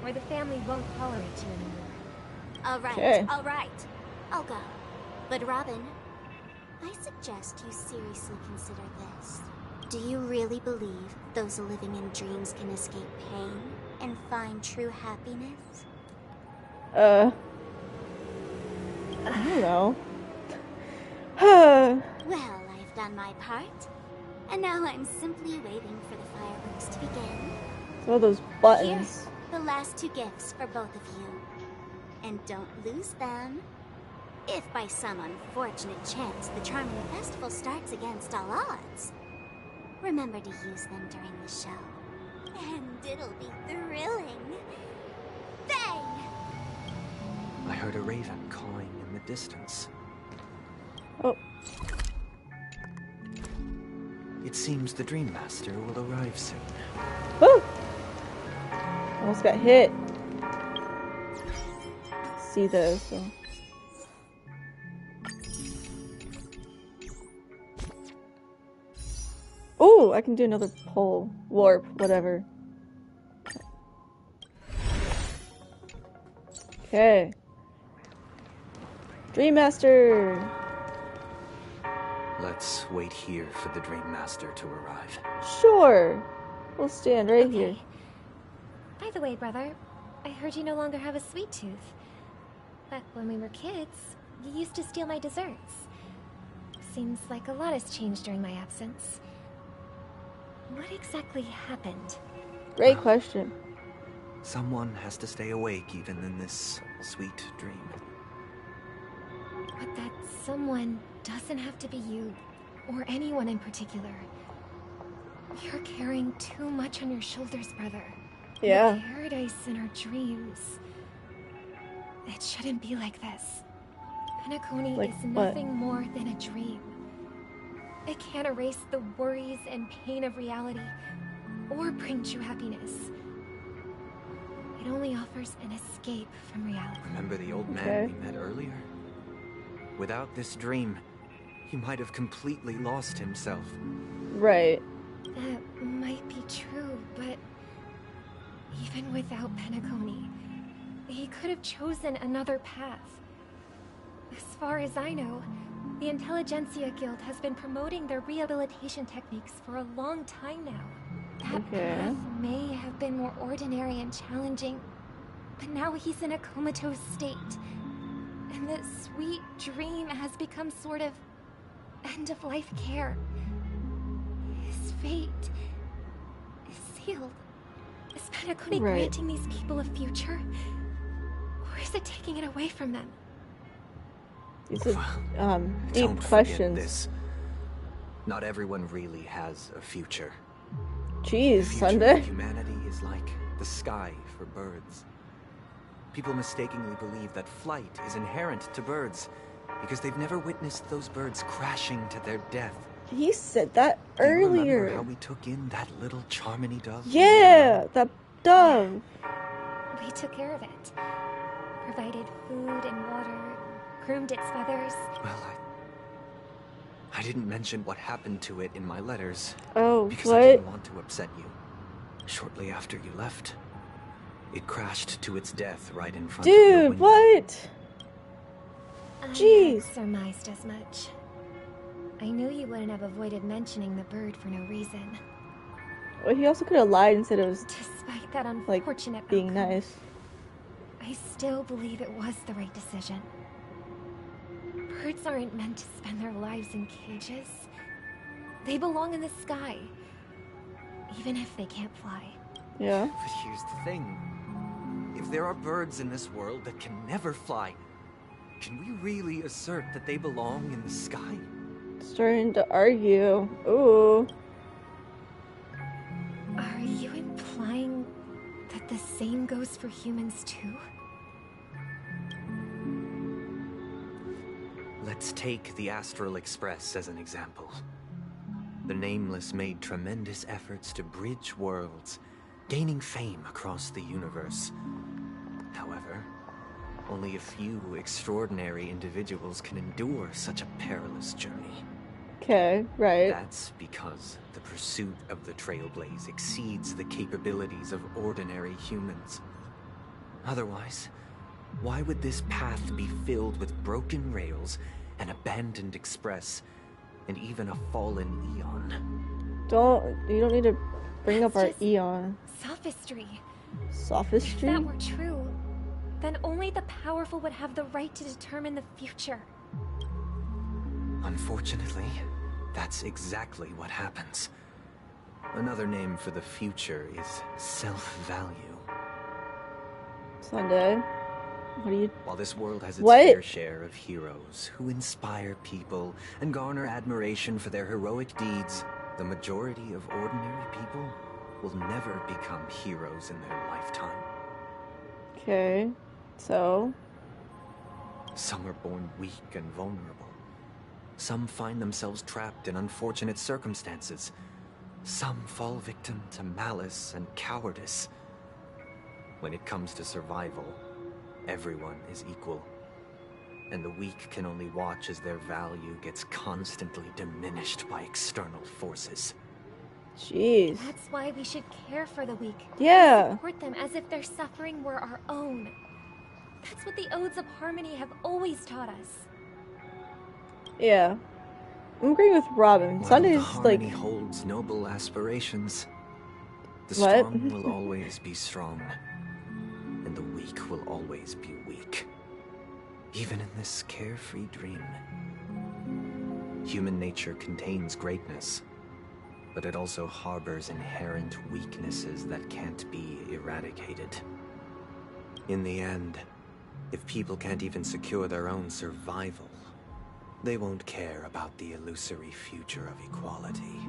or the family won't tolerate you anymore. Alright, Okay. alright. I'll go. But Robin, I suggest you seriously consider this. Do you really believe those living in dreams can escape pain and find true happiness? I don't know. Well, I've done my part. And now I'm simply waiting for the fireworks to begin. Some of those buttons. Here, the last 2 gifts for both of you. And don't lose them. If by some unfortunate chance the Charmony Festival starts against all odds, remember to use them during the show. And it'll be thrilling. Bang! I heard a raven cawing in the distance. Oh. It seems the Dream Master will arrive soon. Woo! Almost got hit. See those, so. Oh, I can do another pull, warp, whatever. Okay. Dream Master! Let's wait here for the Dream Master to arrive. Sure! We'll stand right here. By the way, brother, I heard you no longer have a sweet tooth. Back when we were kids, you used to steal my desserts. Seems like a lot has changed during my absence. What exactly happened? Great question. Someone has to stay awake even in this sweet dream. But that someone doesn't have to be you, or anyone in particular. You're carrying too much on your shoulders, brother. Yeah. The paradise in our dreams. It shouldn't be like this. Penacony Like is what? nothing more than a dream. It can't erase the worries and pain of reality, or bring true happiness. It only offers an escape from reality. Remember the old man we met earlier? Without this dream, he might have completely lost himself. Right. That might be true, but even without Penacony, he could have chosen another path. As far as I know, the Intelligentsia Guild has been promoting their rehabilitation techniques for a long time now. That path may have been more ordinary and challenging, but now he's in a comatose state. And that sweet dream has become sort of end-of-life care. His fate is sealed. Is Penacony granting these people a future? Or is it taking it away from them? These are, deep Don't questions. forget this. Not everyone really has a future. Jeez, The future Sunday. of humanity is like the sky for birds. People mistakenly believe that flight is inherent to birds because they've never witnessed those birds crashing to their death. He said that Do you remember earlier. how we took in that little Charmony dove? Yeah, that dove. We took care of it. Provided food and water, groomed its feathers. Well, I didn't mention what happened to it in my letters. Oh, because what? I didn't want to upset you. Shortly after you left, it crashed to its death right in front of your Dude, window. what? Jeez. I surmised as much. I knew you wouldn't have avoided mentioning the bird for no reason. Well, he also could have lied and said it was Despite that unfortunate being outcome, nice. I still believe it was the right decision. Birds aren't meant to spend their lives in cages. They belong in the sky, even if they can't fly. Yeah. But here's the thing. If there are birds in this world that can never fly, can we really assert that they belong in the sky? Starting to argue. Ooh. Are you implying that the same goes for humans too? Let's take the Astral Express as an example. The Nameless made tremendous efforts to bridge worlds, gaining fame across the universe. However, only a few extraordinary individuals can endure such a perilous journey. Okay, right. That's because the pursuit of the Trailblaze exceeds the capabilities of ordinary humans. Otherwise, why would this path be filled with broken rails, an abandoned express, and even a fallen Eon? You don't need to bring up our just Eon. Sophistry. Sophistry? If that were true, then only the powerful would have the right to determine the future. Unfortunately, that's exactly what happens. Another name for the future is self-value. Sunday, what do you... While this world has its What? fair share of heroes who inspire people and garner admiration for their heroic deeds, the majority of ordinary people will never become heroes in their lifetime. Okay, so... Some are born weak and vulnerable. Some find themselves trapped in unfortunate circumstances. Some fall victim to malice and cowardice. When it comes to survival, everyone is equal. And the weak can only watch as their value gets constantly diminished by external forces. Jeez. That's why we should care for the weak. Yeah. Support them as if their suffering were our own. That's what the Odes of Harmony have always taught us. Yeah. I'm agreeing with Robin. Sunday's the Harmony like... holds noble aspirations. The What? strong will always be strong. And the weak will always be weak. Even in this carefree dream. Human nature contains greatness, but it also harbors inherent weaknesses that can't be eradicated. In the end, if people can't even secure their own survival, they won't care about the illusory future of equality.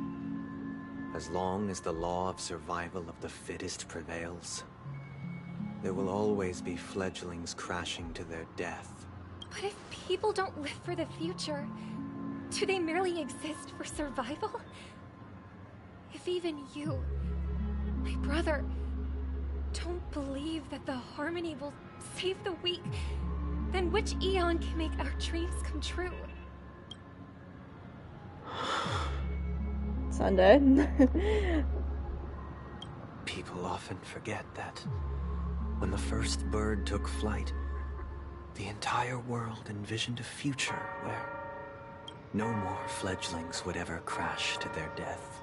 As long as the law of survival of the fittest prevails, there will always be fledglings crashing to their death. But if people don't live for the future, do they merely exist for survival? If even you, my brother, don't believe that the Harmony will save the weak, then which Eon can make our dreams come true? Sunday. People often forget that when the first bird took flight, the entire world envisioned a future where no more fledglings would ever crash to their death.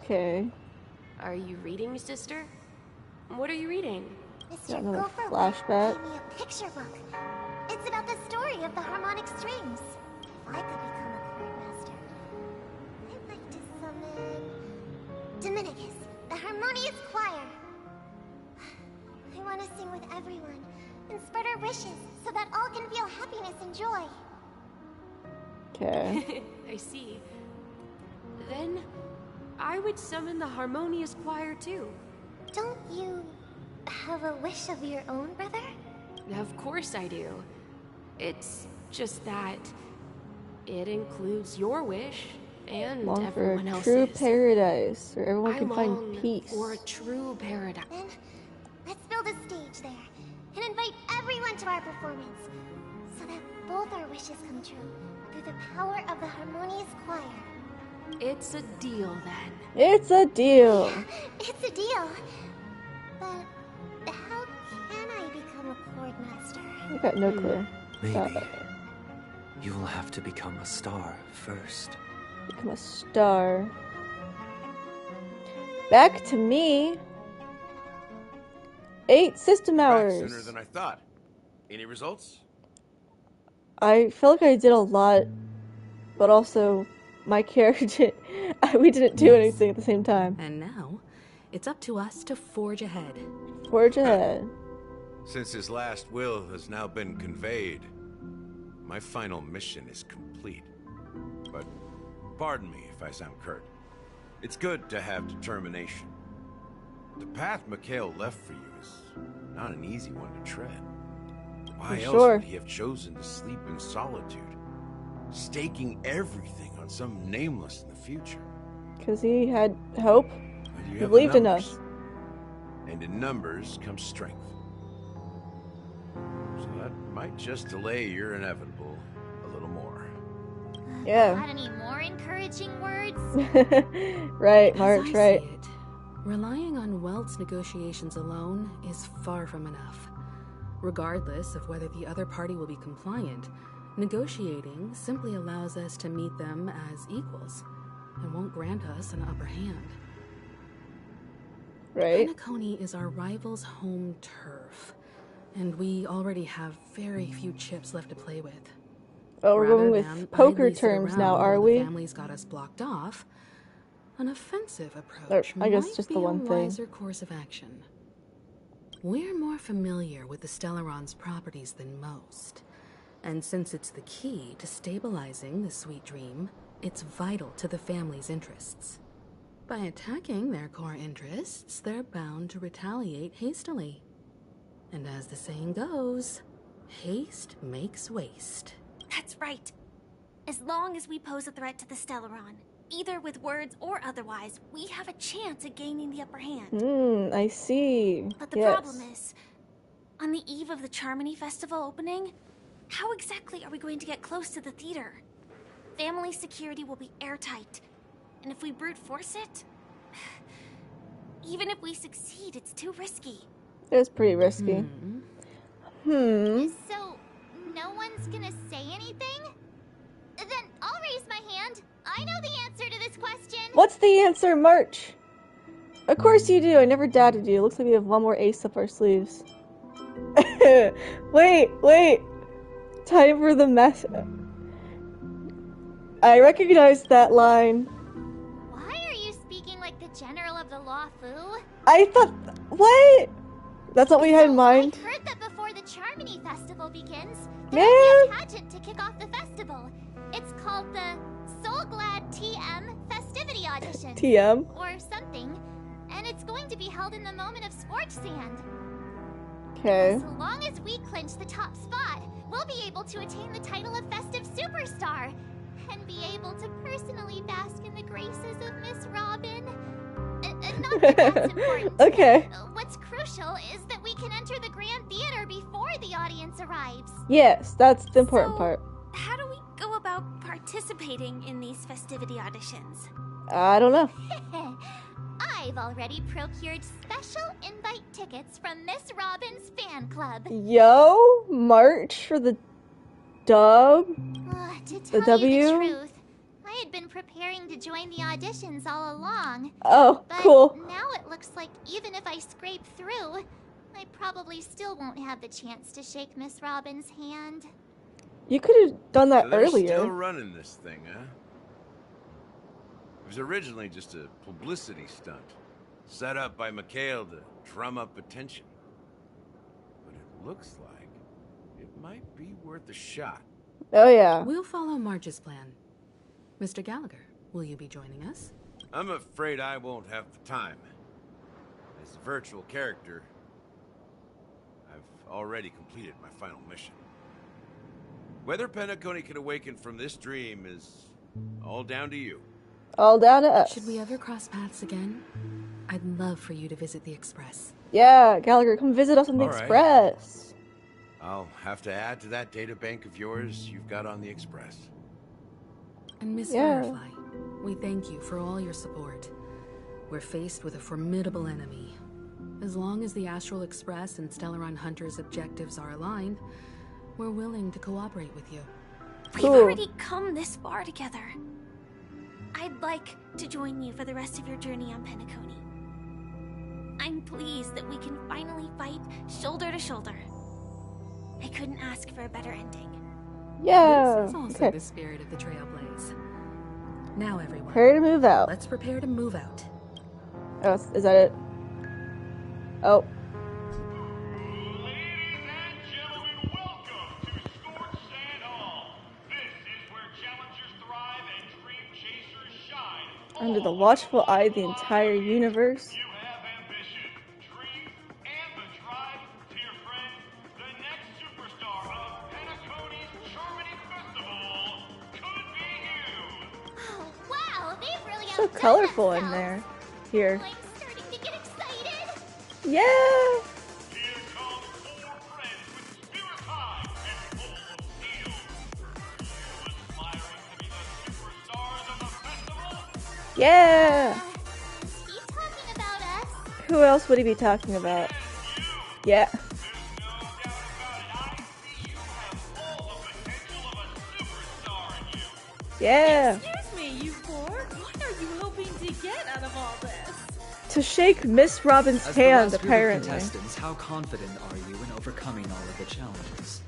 Okay. Are you reading, sister? What are you reading? Got Mr. another Gopher flashback. gave me a picture book. It's about the story of the harmonic strings. If I could become a chord master, I'd like to summon Dominicus, the harmonious choir. I want to sing with everyone and spread our wishes so that all can feel happiness and joy. Okay. I see. Then I would summon the harmonious choir too. Don't you have a wish of your own, brother? Of course I do. It's just that it includes your wish and Long for everyone a else's. true paradise, where everyone I can long find peace. for a true paradise. Then let's build a stage there and invite everyone to our performance so that both our wishes come true through the power of the harmonious choir. It's a deal then. It's a deal. It's a deal. But how can I become a chord master? I got no clue. Maybe you will have to become a star first. Become a star. Back to me. 8 system Back hours. sooner than I thought. Any results? I feel like I did a lot, but also my character, we didn't do anything at the same time. And now, it's up to us to forge ahead. Forge ahead. Since his last will has now been conveyed, my final mission is complete. But pardon me if I sound curt. It's good to have determination. The path Mikhail left for you is not an easy one to tread. Why else would he have chosen to sleep in solitude, staking everything on some nameless in the future? Because he had hope. He He believed in us. And in numbers comes strength. So that might just delay your inevitable a little more. Yeah. Got any more encouraging words? Right, As March, I right. see it, relying on Welt's negotiations alone is far from enough. Regardless of whether the other party will be compliant, negotiating simply allows us to meet them as equals and won't grant us an upper hand. Right. Penacony is our rival's home turf, and we already have very few chips left to play with. Oh, we're going Rather with than poker idly sit terms now, around are while we? The family's got us blocked off. An offensive approach I guess might just be the a one thing. wiser course of action. We're more familiar with the Stellaron's properties than most, and since it's the key to stabilizing the Sweet Dream, it's vital to the family's interests. By attacking their core interests, they're bound to retaliate hastily. And as the saying goes, haste makes waste. That's right. As long as we pose a threat to the Stellaron, either with words or otherwise, we have a chance at gaining the upper hand. I see. But the Yes. problem is, on the eve of the Charmony Festival opening, how exactly are we going to get close to the theater? Family security will be airtight, and if we brute force it, even if we succeed, it's too risky. It's pretty risky. So, no one's gonna say anything? Then I'll raise my hand. I know the answer to this question. What's the answer, March? Of course you do. I never doubted you. Looks like we have one more ace up our sleeves. Wait. Time for the mess. I recognize that line. Why are you speaking like the General of the Law Fu? I thought... What? That's what we had in mind? I've heard that before the Charmony Festival begins, Man. there'll be a pageant to kick off the festival. It's called the Soul Glad TM Festivity Audition. TM? Or something. And it's going to be held in the moment of Scorch Sand. Okay. As long as we clinch the top spot, we'll be able to attain the title of Festive Superstar. And be able to personally bask in the graces of Miss Robin. Not that that's important. Okay. What's crucial is that we can enter the Grand Theater before the audience arrives. Yes, that's the important part. How do we go about participating in these festivity auditions? I don't know. I've already procured special invite tickets from Miss Robin's fan club. Yo, March for the dub. To The tell you the W. truth, I had been preparing to join the auditions all along. Oh, but cool. Now it looks like even if I scrape through, I probably still won't have the chance to shake Miss Robin's hand. You could have done that So they're earlier. still running this thing, huh? It was originally just a publicity stunt, set up by Mikhail to drum up attention. But it looks like it might be worth a shot. Oh yeah. We'll follow Marge's plan. Mr. Gallagher, will you be joining us? I'm afraid I won't have the time. As a virtual character, I've already completed my final mission. Whether Penacony can awaken from this dream is all down to you. All down to us. Should we ever cross paths again? I'd love for you to visit the Express. Yeah, Gallagher, come visit us on the All right. Express. I'll have to add to that data bank of yours you've got on the Express. And Miss Yeah. Firefly, we thank you for all your support. We're faced with a formidable enemy. As long as the Astral Express and Stellaron Hunter's objectives are aligned, we're willing to cooperate with you. We've already come this far together. I'd like to join you for the rest of your journey on Penacony. I'm pleased that we can finally fight shoulder to shoulder. I couldn't ask for a better ending. Yeah. This is also Okay. the spirit of the Trailblaze. Now, everyone. Prepare to move out. Let's prepare to move out. Oh, is that it? Oh. Under the watchful eye of the entire universe. Wow, they've really So outdone colorful in themselves. there. Here. I'm starting to get excited. Yeah. Yeah. Is he talking about us? Who else would he be talking about? Yeah. Yeah. Excuse me, you four. What are you hoping to get out of all this? To shake Miss Robin's As the hand, last group of apparently. contestants, how confident are you in overcoming all of the challenges?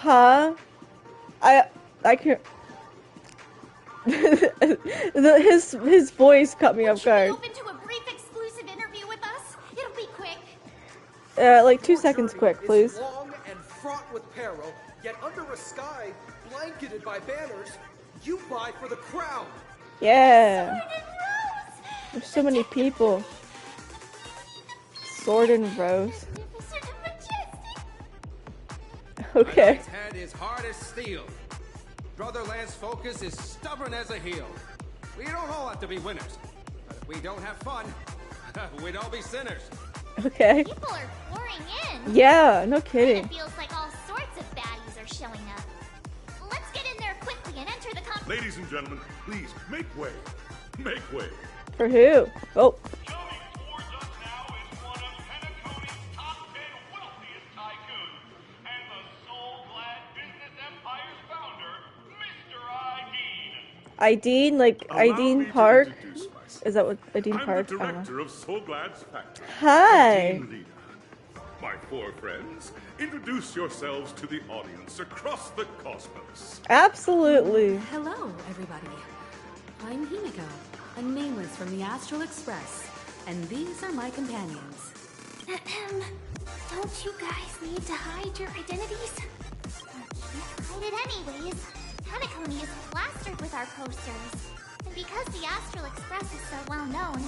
Huh? I can't. his voice cut me off guard. Open to a brief exclusive interview with us? It'll be quick. Like 2 seconds quick, please. It's long and fraught with peril, yet under a sky blanketed by banners, you vie for the crown. Yeah. There's so many people. Sword and Rose. Okay. My knight's head is hard as steel. Brother Lance's focus is stubborn as a heel. We don't all have to be winners, but if we don't have fun, we'd all be sinners. Okay. People are pouring in. Yeah, no kidding. It feels like all sorts of baddies are showing up. Let's get in there quickly and enter the competition. Ladies and gentlemen, please make way. Make way. For who? Oh. Ideen, like Ideen Park? Is that what Ideen Park? I'm the director of Soul Glad's factory. Hi. My 4 friends, introduce yourselves to the audience across the cosmos. Absolutely. Hello, everybody. I'm Himiko, a nameless from the Astral Express, and these are my companions. Don't you guys need to hide your identities? Can't hide it anyways. Penacony is plastered with our posters. And because the Astral Express is so well known,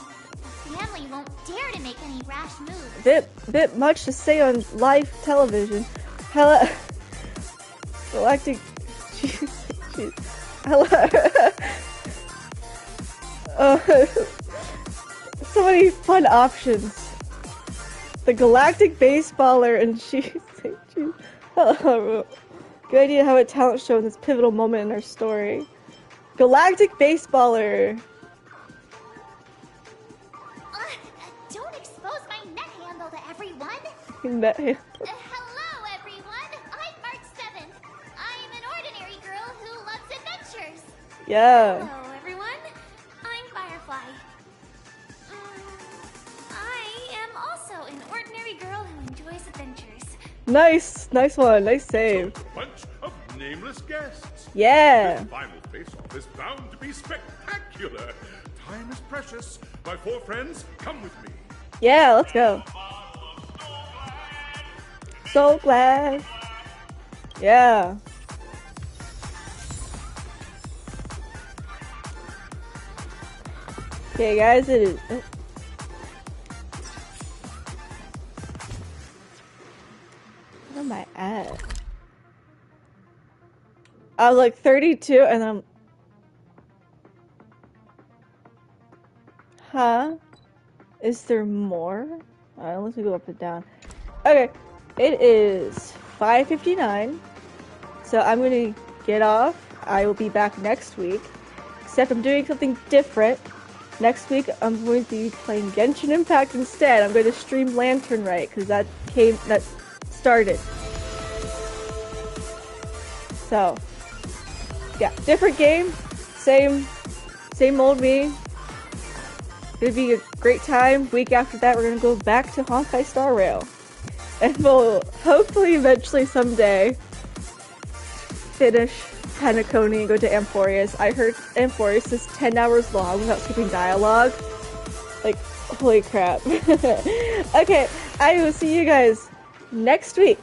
the family won't dare to make any rash moves. Bit much to say on live television. Hello. Galactic. Jeez. Hello. So many fun options. The Galactic Baseballer and she's. Hello. Good idea to have a talent show in this pivotal moment in our story. Galactic Baseballer. Don't expose my net handle to everyone. Net handle. Hello, everyone. I'm March 7th. I'm an ordinary girl who loves adventures. Yeah. Hello, everyone. I'm Firefly. I am also an ordinary girl who enjoys adventures. Nice one. Nice save. Bunch of nameless guests. Yeah. This final face-off is bound to be spectacular. Time is precious. My 4 friends, come with me. Yeah, let's go. So glad. Yeah. Okay, guys, it is. Oh. What am I at? I was like 32 and then I'm... Huh? Is there more? Alright, let me go up and down. Okay, it is 5:59. So I'm gonna get off. I will be back next week. Except I'm doing something different. Next week I'm going to be playing Genshin Impact instead. I'm going to stream Lantern Rite because that started. So, yeah, different game, same old me. It'll be a great time. Week after that, we're gonna go back to Honkai Star Rail, and we'll hopefully eventually someday finish Penacony and go to Amphorius. I heard Amphorius is 10 hours long without skipping dialogue. Like, holy crap. Okay, I will see you guys next week.